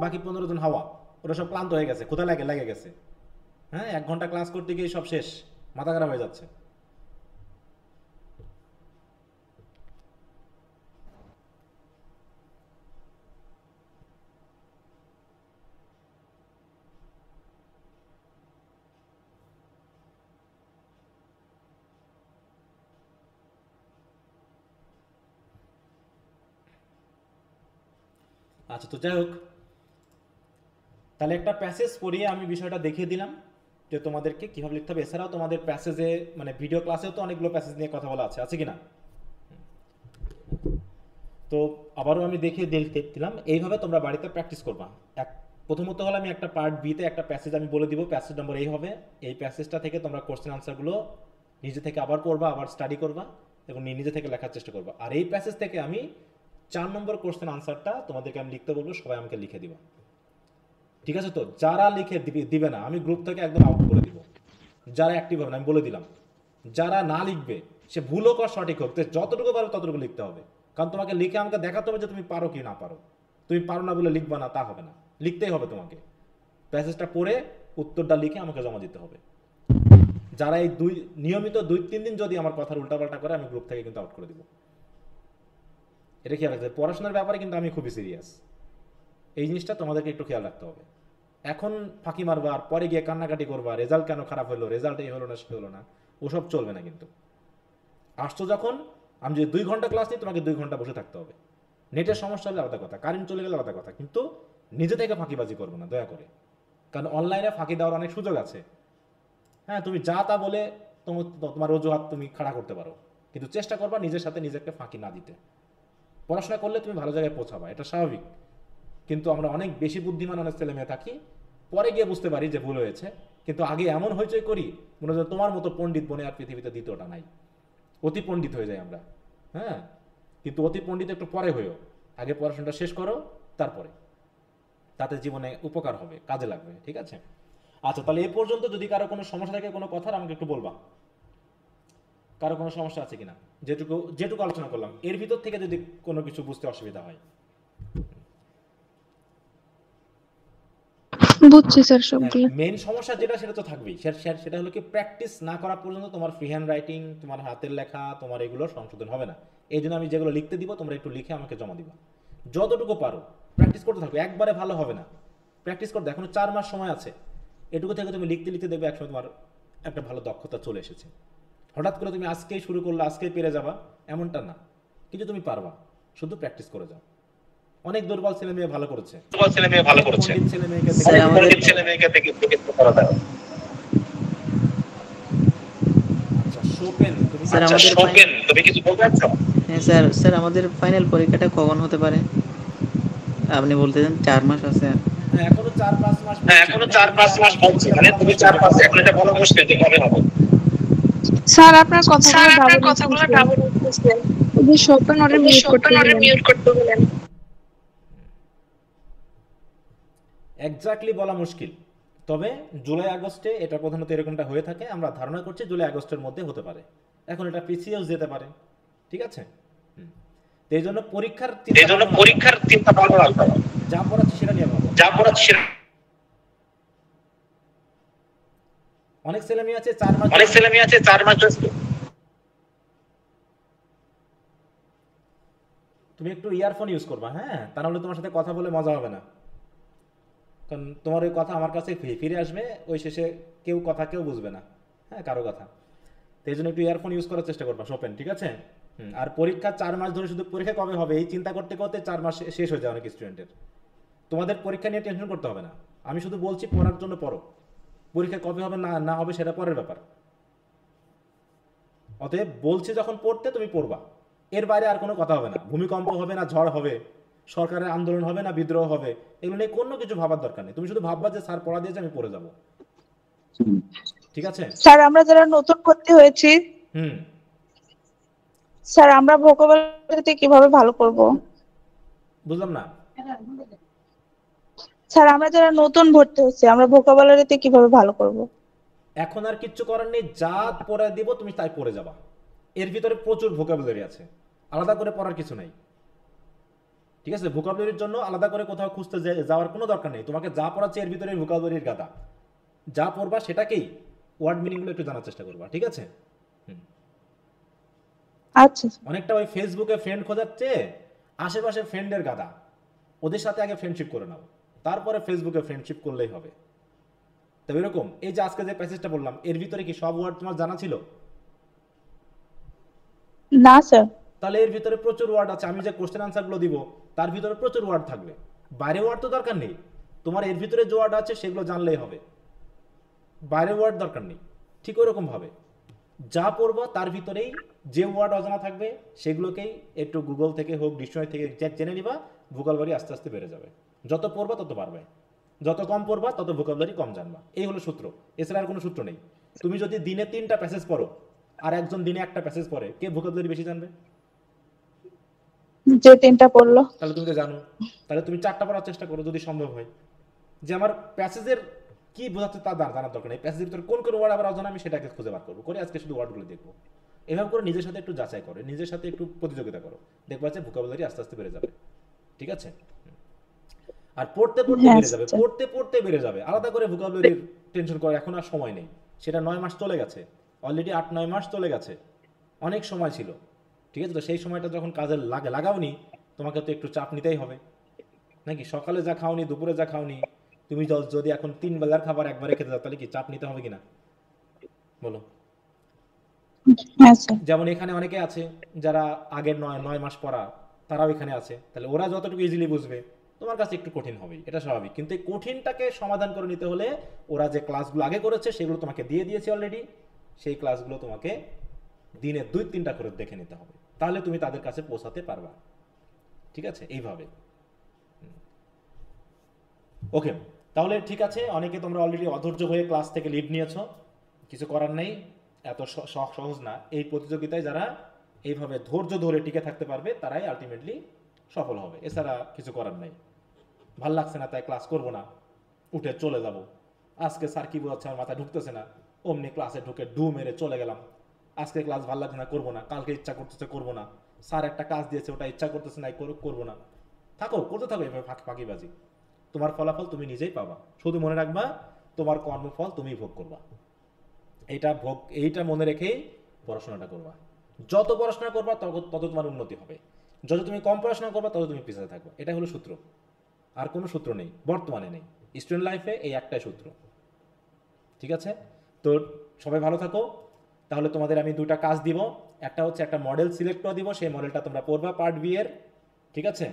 বাকি 15 জন হাওয়া। ওরা সব ক্লান্ত হয়ে গেছে, কোথায় লেগে গেছে। হ্যাঁ, 1 ঘন্টা ক্লাস করতে গিয়ে সব শেষ, মাথা খারাপ হয়ে যাচ্ছে। আচ্ছা, তো যাই হোক, তাহলে একটা প্যাসেজ পড়িয়ে আমি বিষয়টা দেখিয়ে দিলাম যে তোমাদেরকে কিভাবে লিখতে হবে। এছাড়াও তোমাদের প্যাসেজে মানে ভিডিও ক্লাসেও তো অনেকগুলো প্যাসেজ নিয়ে কথা বলা আছে কি না? তো আবারও আমি দেখিয়ে দিলাম, এইভাবে তোমরা বাড়িতে প্র্যাকটিস করবা। প্রথমত হলো আমি একটা পার্ট বিতে একটা প্যাসেজ আমি বলে দিব, প্যাসেজ নম্বর এই হবে। এই প্যাসেজটা থেকে তোমরা কোশ্চেন আনসারগুলো নিজে থেকে আবার পড়বা, আবার স্টাডি করবা এবং নিজে থেকে লেখার চেষ্টা করবা। আর এই প্যাসেজ থেকে আমি 4 নম্বর কোশ্চেন আনসারটা তোমাদেরকে আমি লিখতে বলবো, সবাই আমাকে লিখে দিবা। ঠিক আছে? তো যারা লিখে দিবে না আমি গ্রুপ থেকে একদম আউট করে দিব। যারা অ্যাক্টিভ হবে না আমি বলে দিলাম, যারা না লিখবে সে ভুল হোক আর সঠিক হোক, যতটুকু পারো ততটুকু লিখতে হবে। কারণ তোমাকে লিখে আমাকে দেখাতে হবে যে তুমি পারো কি না পারো। তুমি পারো না বলে লিখবা না তা হবে না, লিখতেই হবে তোমাকে। প্যাসেজটা পড়ে উত্তরটা লিখে আমাকে জমা দিতে হবে। যারা এই নিয়মিত 2-3 দিন যদি আমার কথার উল্টাপাল্টা করে আমি গ্রুপ থেকে কিন্তু আউট করে দিব। এটা খেয়াল রাখতে হবে। পড়াশোনার ব্যাপারে কিন্তু আমি খুবই সিরিয়াস, এই জিনিসটা তোমাদেরকে একটু খেয়াল রাখতে হবে। এখন ফাঁকি মারবা আর পরে গিয়ে কান্নাকাটি করবা, রেজাল্ট কেন খারাপ হলো, রেজাল্ট এই হলো না সে হলো না, ওসব চলবে না। কিন্তু আসছো যখন, আমি যদি 2 ঘন্টা ক্লাস নিই তোমাকে 2 ঘন্টা বসে থাকতে হবে। নেটের সমস্যা হলে আলাদা কথা, কারেন্ট চলে গেলে আলাদা কথা, কিন্তু নিজে থেকে ফাঁকিবাজি করবে না দয়া করে। কারণ অনলাইনে ফাঁকি দেওয়ার অনেক সুযোগ আছে। হ্যাঁ, তুমি যা তা বলে তোমার অজুহাত তুমি খাড়া করতে পারো, কিন্তু চেষ্টা করবা নিজের সাথে নিজেকে ফাঁকি না দিতে। পড়াশোনা করলে তুমি ভালো জায়গায় পৌঁছাবা, এটা স্বাভাবিক। কিন্তু আমরা অনেক বেশি বুদ্ধিমান অনেক ছেলে মেয়ে থাকি, পরে গিয়ে বুঝতে পারি যে ভুল হয়েছে, কিন্তু আগে এমন হইচই করি মনে হয় তোমার মতো পণ্ডিত বনে আর পৃথিবীতে দ্বিতীয়টা নাই। অতি পণ্ডিত হয়ে যাই আমরা। হ্যাঁ, কিন্তু অতি পণ্ডিত একটু পরে হয়েও, আগে পড়াশোনাটা শেষ করো, তারপরে তাতে জীবনে উপকার হবে, কাজে লাগবে। ঠিক আছে? আচ্ছা, তাহলে এ পর্যন্ত যদি কারো কোনো সমস্যা থাকে কোনো কথার আমাকে একটু বলবা। কারো কোনো সমস্যা আছে কিনা? যেটুকু আলোচনা করলাম এর ভিতর থেকে যদি কোনো কিছু বুঝতে অসুবিধা হয়। বুঝছি স্যার সবগুলো। মেইন সমস্যা যেটা সেটা তো থাকবেই, সেটা হলো কি প্র্যাকটিস না করা পর্যন্ত তোমার ফ্রি হ্যান্ড রাইটিং, তোমার হাতের লেখা, তোমার এগুলো সংশোধন হবে না। এই জন্য আমি যেগুলো লিখতে দিব তোমরা একটু লিখে আমাকে জমা দিবা। যতটুকু পারো প্র্যাকটিস করতে থাকবে, একবারে ভালো হবে না, প্র্যাকটিস করতে এখনো 4 মাস সময় আছে। এটুকু থেকে তুমি লিখতে লিখতে দেখবে একসময় তোমার একটা ভালো দক্ষতা চলে এসেছে। হঠাৎ করে তুমি আজকেই শুরু করলে আজকেই পেরে যাবা এমনটা না, কিন্তু তুমি পারবা, শুধু প্র্যাকটিস করে যাও। অনেক দুর্বল ছেলে মেয়ে ভালো করেছে, স্যার পণ্ডিত আমাদের ছেলে মেয়েকে দেখে করা যায়। আচ্ছা শোপেন, তুমি স্যার আমাদের তুমি কিছু বলতে চাচ্ছো? হ্যাঁ স্যার আমাদের ফাইনাল পরীক্ষাটা কখন হতে পারে? আপনি বলতেছেন 4 মাস আছে। হ্যাঁ এখনো 4-5 মাস, এখনো 4-5 মাস বলছি, মানে তুমি 4-5 এখন এটা বলা মুশকিল যে কবে হবে। স্যার আপনার কথাগুলো ডাবল উঠতেছে। ওই যে শোপেন অর্ডার মিউট করতে বলেন। এক্স্যাক্টলি বলা মুশকিল, তবে জুলাই আগস্টে এটা প্রধানত এরকমটা হয়ে থাকে। আমরা ধারণা করছি জুলাই আগস্টের মধ্যে হতে পারে, এখন এটা পিছিয়েও যেতে পারে। ঠিক আছে, তো এই জন্য পরীক্ষার চিন্তা ভালো রাখতে হবে, যা পড়াচ্ছি সেটা নিয়ে ভাবো, যা পড়াচ্ছি সেটা। অনেক ছেলে মেয়ে আছে 4 মাস, তুমি একটু ইয়ারফোন ইউজ করবা, হ্যাঁ, তা নাহলে তোমার সাথে কথা বলে মজা হবে না, কারণ তোমার ওই কথা আমার কাছে ফিরে আসবে, ওই শেষে কেউ বুঝবে না, হ্যাঁ, কারো কথা। তো এই জন্য একটু ইয়ারফোন ইউজ করার চেষ্টা করবা শোপেন, ঠিক আছে? আর পরীক্ষা 4 মাস ধরে, শুধু পরীক্ষা কবে হবে এই চিন্তা করতে করতে 4 মাস শেষ হয়ে যায় অনেক স্টুডেন্টের। তোমাদের পরীক্ষা নিয়ে টেনশন করতে হবে না, আমি শুধু বলছি পড়ার জন্য পড়ো, পরীক্ষা কবে হবে না হবে সেটা পরের ব্যাপার। অতএব বলছি যখন পড়তে তুমি পড়বা, এর বাইরে আর কোনো কথা হবে না। ভূমিকম্প হবে না, ঝড় হবে, সরকারের আন্দোলন হবে না, বিদ্রোহ হবে, এগুলো নিয়ে কোনো কিছু ভাবার দরকার নেই। তুমি শুধু ভাববা যে স্যার পড়া দিয়েছে আমি পড়ে যাব, ঠিক আছে? স্যার আমরা যারা নতুন ভর্তি হয়েছি, স্যার আমরা ভোকাবুলারিতে কিভাবে ভালো করব? বুঝলাম না স্যার আমরা যারা নতুন ভর্তি হয়েছি আমরা ভোকাবুলারিতে কিভাবে ভালো করব? এখন আর কিচ্ছু করার নেই, যা পড়ে দিব তুমি তাই পড়ে যাবা। এর ভিতরে প্রচুর ভোকাবুলারি আছে, আলাদা করে পড়ার কিছু নাই, ঠিক আছে? ভোকাবুলারির জন্য আলাদা করে কোথাও খুঁজতে যাওয়ার কোনো দরকার নেই। তোমাকে যা পড়াচ্ছে এর ভিতরে ভোকাবুলারির গাদা, যা পড়বা সেটাকেই ওয়ার্ড মিনিংগুলো একটু জানার চেষ্টা করবা, ঠিক আছে? আচ্ছা। অনেকটা ওই ফেসবুকে ফ্রেন্ড খোঁজাচ্ছে, আশেপাশে ফ্রেন্ডের গাদা, ওদের সাথে আগে ফ্রেন্ডশিপ করে নাও, তারপরে ফেসবুকে ফ্রেন্ডশিপ করলেই হবে। তবে এরকম এই যে আজকে যে প্যাসেজটা বললাম, এর ভিতরে কি সব ওয়ার্ড তোমার জানা ছিল? না স্যার। তাহলে এর ভিতরে প্রচুর ওয়ার্ড আছে, আমি যে কোশ্চেন আনসারগুলো দিব তার ভিতরে প্রচুর ওয়ার্ড থাকবে, বাইরে ওয়ার্ড তো দরকার নেই। তোমার এর ভিতরে যে ওয়ার্ড আছে সেগুলো জানলেই হবে, বাইরে ওয়ার্ড দরকার নেই। ঠিক ওরকম ভাবে যা পড়বো তার ভিতরেই যে ওয়ার্ড অজানা থাকবে সেগুলোকেই একটু গুগল থেকে হোক, ডিকশনারি থেকে জেনে নিবা, ভোকাবুলারি আস্তে আস্তে বেড়ে যাবে। যত পড়বা তত পারবে, যত কম পড়বা তত ভোকাবুলারি কম জানবা। এই হলো সূত্র, এছাড়া আর কোনো সূত্র নেই। তুমি যদি দিনে 3টা প্যাসেজ পড়ো আর একজন দিনে 1টা প্যাসেজ পড়ে, কে ভোকাবুলারি বেশি জানবে? যে 3টা পড়লো। তাহলে তুমি তো জানো, তাহলে তুমি 4টা পড়ার চেষ্টা করো যদি সম্ভব হয়। যে আমার প্যাসেজের কি বোঝাচ্ছে তা জানার দরকার নেই, প্যাসেজের ভিতরে কোন কোন ওয়ার্ড আবার অজানা আমি সেটাকে খুঁজে বার করবো, করে আজকে শুধু ওয়ার্ডগুলো দেখবো। এভাবে করে নিজের সাথে একটু যাচাই করো, নিজের সাথে একটু প্রতিযোগিতা করো, দেখবা যে ভোকাবুলারি আস্তে আস্তে বেড়ে যাবে, ঠিক আছে? আর পড়তে পড়তে বেড়ে যাবে, পড়তে পড়তে বেড়ে যাবে। আলাদা করে ভোকাবুলারির টেনশন করার এখন আর সময় নেই, সেটা 9 মাস চলে গেছে অলরেডি, 8-9 মাস চলে গেছে, অনেক সময় ছিল, ঠিক আছে? তো সেই সময়টা যখন কাজে লাগাওনি, তোমাকে তো একটু চাপ নিতেই হবে নাকি? সকালে যা খাওনি, দুপুরে যা খাওনি, তুমি যদি এখন 3 বেলার খাবার একবারে খেতে যাও, তাহলে কি চাপ নিতে হবে কিনা বলো? যেমন এখানে অনেকে আছে যারা আগের 9 মাস পড়া, তারাও এখানে আছে, তাহলে ওরা যতটুকু ইজিলি বুঝবে তোমার কাছে একটু কঠিন হবেই, এটা স্বাভাবিক। কিন্তু এই কঠিনটাকে সমাধান করে নিতে হলে ওরা যে ক্লাসগুলো আগে করেছে সেগুলো তোমাকে দিয়ে দিয়েছে অলরেডি, সেই ক্লাসগুলো তোমাকে দিনে 2-3টা করে দেখে নিতে হবে, তাহলে তুমি তাদের কাছে পৌঁছাতে পারবা, ঠিক আছে? এইভাবে। ওকে, তাহলে ঠিক আছে। অনেকে তোমরা অলরেডি অধৈর্য হয়ে ক্লাস থেকে লিভ নিয়েছো, কিছু করার নেই, এত সহজ না। এই প্রতিযোগিতায় যারা এইভাবে ধৈর্য ধরে টিকে থাকতে পারবে তারাই আলটিমেটলি সফল হবে, এছাড়া কিছু করার নেই। ভাল লাগছে না তাই ক্লাস করব না, উঠে চলে যাব, আজকে স্যার কি বোঝাচ্ছে আমার মাথায় ঢুকতেছে না, অমনি ক্লাসে ঢুকে ডু মেরে চলে গেলাম, আজকে ক্লাস ভাল লাগছে না, করবো না, কালকে ইচ্ছা করতেছে করবো না, স্যার একটা কাজ দিয়েছে ওটা ইচ্ছা করতেছে না, করবো না, থাকো, করতে থাকো এভাবে ফাঁকিবাজি, তোমার ফলাফল তুমি নিজেই পাবা। শুধু মনে রাখবা তোমার কর্মফল তুমি ভোগ করবা, এইটা মনে রেখেই পড়াশোনাটা করবা। যত পড়াশোনা করবা তত তোমার উন্নতি হবে, যত তুমি কম পড়াশোনা করবা তত তুমি পিছিয়ে থাকবা। এটা হলো সূত্র, আর কোনো সূত্র নেই, বর্তমানে নেই, স্টুডেন্ট লাইফে এই একটাই সূত্র, ঠিক আছে? তো সবাই ভালো থাকো। তাহলে তোমাদের আমি 2টা কাজ দিব, একটা হচ্ছে একটা মডেল সিলেক্ট করে দিব, সেই মডেলটা তোমরা পড়বা পার্ট বি এর, ঠিক আছে?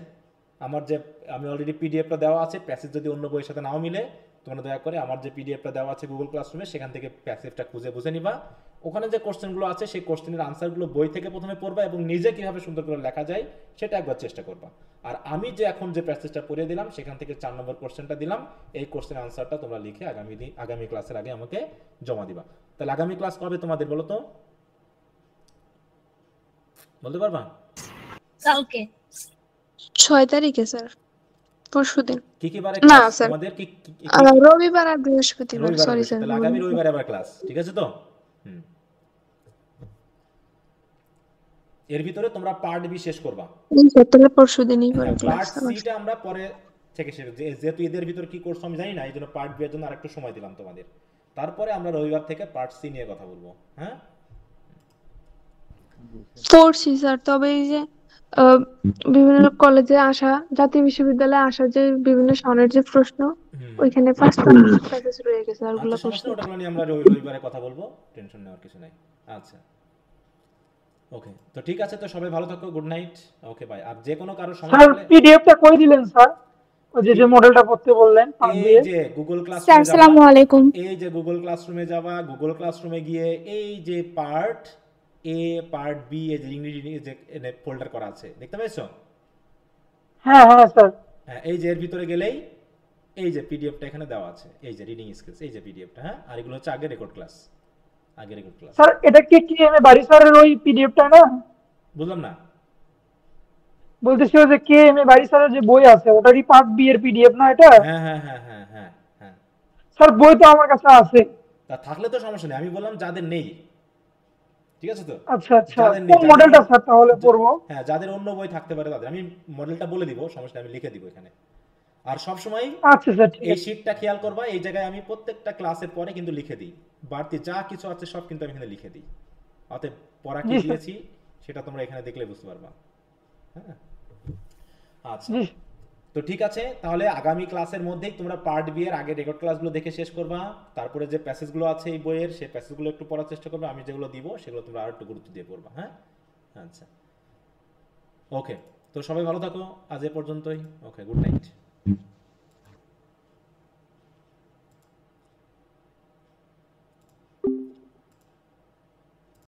আমার যে আমি অলরেডি পিডিএফটা দেওয়া আছে, প্যাসেজ যদি অন্য বইয়ের সাথে নাও মিলে তোমরা দয়া করে আমার যে পিডিএফটা দেওয়া আছে গুগল ক্লাসরুমে সেখান থেকে প্যাসেজটা খুঁজে বুঝে নিবা। ওখানে যে কোশ্চেনগুলো আছে সেই কোশ্চেনের আনসারগুলো বই থেকে প্রথমে পড়বা এবং নিজে কিভাবে সুন্দর করে লেখা যায় সেটা একবার চেষ্টা করবা। আর আমি যে এখন যে প্যাসেজটা পড়িয়ে দিলাম সেখান থেকে 4 নম্বর কোশ্চেনটা দিলাম, এই কোশ্চেনের আনসারটা তোমরা লিখে আগামী ক্লাসের আগে আমাকে জমা দিবা। তাহলে আগামী ক্লাস কবে তোমাদের বলো তো, বলতে পারবা? কালকে 6 তারিখে স্যার, পরশুদিন। কি কি বারে না ক্লাস স্যার, তোমাদের? কি রবিবার আর বৃহস্পতিবার। রবিবার, সরি স্যার, তাহলে আগামী রবিবারে আবার ক্লাস, ঠিক আছে তো? এর ভিতরে তোমরা পার্ট বি শেষ করবা। তাহলে পরশুদিনই করে পার্ট ক্লাস। সিটা আমরা পরে থেকে শেষ, যেহেতু এদের ভিতর কি কোর্স আমি জানি না, এই জন্য পার্ট বি এর জন্য আরেকটু সময় দিলাম তোমাদের। তারপরে আমরা রবিবার থেকে পার্ট সি নিয়ে কথা বলবো। হ্যাঁ, পড়ছি স্যার, তবে এই যে বিভিন্ন কলেজে আসা, জাতীয় বিশ্ববিদ্যালয়ে আসা যে বিভিন্ন সনের যে প্রশ্ন, ওইখানে 5টা প্যাসেজ রয়ে গেছে আর ওগুলো সমস্যা প্রশ্ন। ওটাগুলো নিয়ে আমরা রবিবারে কথা বলবো, টেনশন নেওয়ার কিছু নাই। আচ্ছা ওকে, তো ঠিক আছে, তো সবাই ভালো থাকো, গুড নাইট, ওকে বাই। আর যে কোনো কারো সমস্যা স্যার হলে পিডিএফটা করে দিলেন স্যার, ওই যে মডেলটা করতে বললেন। এই যে গুগল স্যার ক্লাসরুমে আসসালামু আলাইকুম। এই যে গুগল ক্লাসরুমে যাবা, গুগল ক্লাসরুমে গিয়ে এই যে পার্ট এ পার্ট বি এই যে ইংরেজি যে ফোল্ডার করা আছে দেখতে পাচ্ছো? হ্যাঁ হ্যাঁ স্যার। হ্যাঁ, এই যে এর ভিতরে গেলেই এই যে পিডিএফটা এখানে দেওয়া আছে, এই যে রিডিং স্কিলস, এই যে পিডিএফটা। হ্যাঁ, আর এগুলো হচ্ছে আগে রেকর্ড ক্লাস, আগে রেকর্ড ক্লাস। স্যার এটা কি এম এ বাড়ি স্যারের ওই পিডিএফটা না? বুঝলাম না, বলতেছি ওই যে কে এম এ বাড়ি স্যারের যে বই আছে ওটারই পার্ট বি এর পিডিএফ না এটা? হ্যাঁ হ্যাঁ হ্যাঁ হ্যাঁ হ্যাঁ হ্যাঁ। স্যার বই তো আমার কাছে আছে। তা থাকলে তো সমস্যা নেই, আমি বললাম যাদের নেই, ঠিক আছে তো? আচ্ছা আচ্ছা, কোন মডেলটা স্যার তাহলে পড়বো? হ্যাঁ, যাদের অন্য বই থাকতে পারে তাদের আমি মডেলটা বলে দিব, সমস্যা আমি লিখে দিব এখানে। আর সব সময় আচ্ছা স্যার ঠিক এই আছে। শীটটা খেয়াল করবা, এই জায়গায় আমি প্রত্যেকটা ক্লাসের পরে কিন্তু লিখে দিই, বাড়তি যা কিছু আছে সব কিন্তু আমি এখানে লিখে দিই। অতএব পড়া কি দিয়েছি সেটা তোমরা এখানে দেখলে বুঝতে পারবা। হ্যাঁ, আচ্ছা তো ঠিক আছে, তাহলে আগামী ক্লাসের মধ্যেই তোমরা পার্ট বি এর আগে রেকর্ড ক্লাসগুলো দেখে শেষ করবা। তারপরে যে প্যাসেজগুলো আছে এই বইয়ের, সেই প্যাসেজগুলো একটু পড়ার চেষ্টা করবে, আমি যেগুলো দিব সেগুলো তোমরা আর একটু গুরুত্ব দিয়ে পড়বা। হ্যাঁ, আচ্ছা ওকে, তো সবাই ভালো থাকো, আজ এ পর্যন্তই। ওকে, গুড নাইট।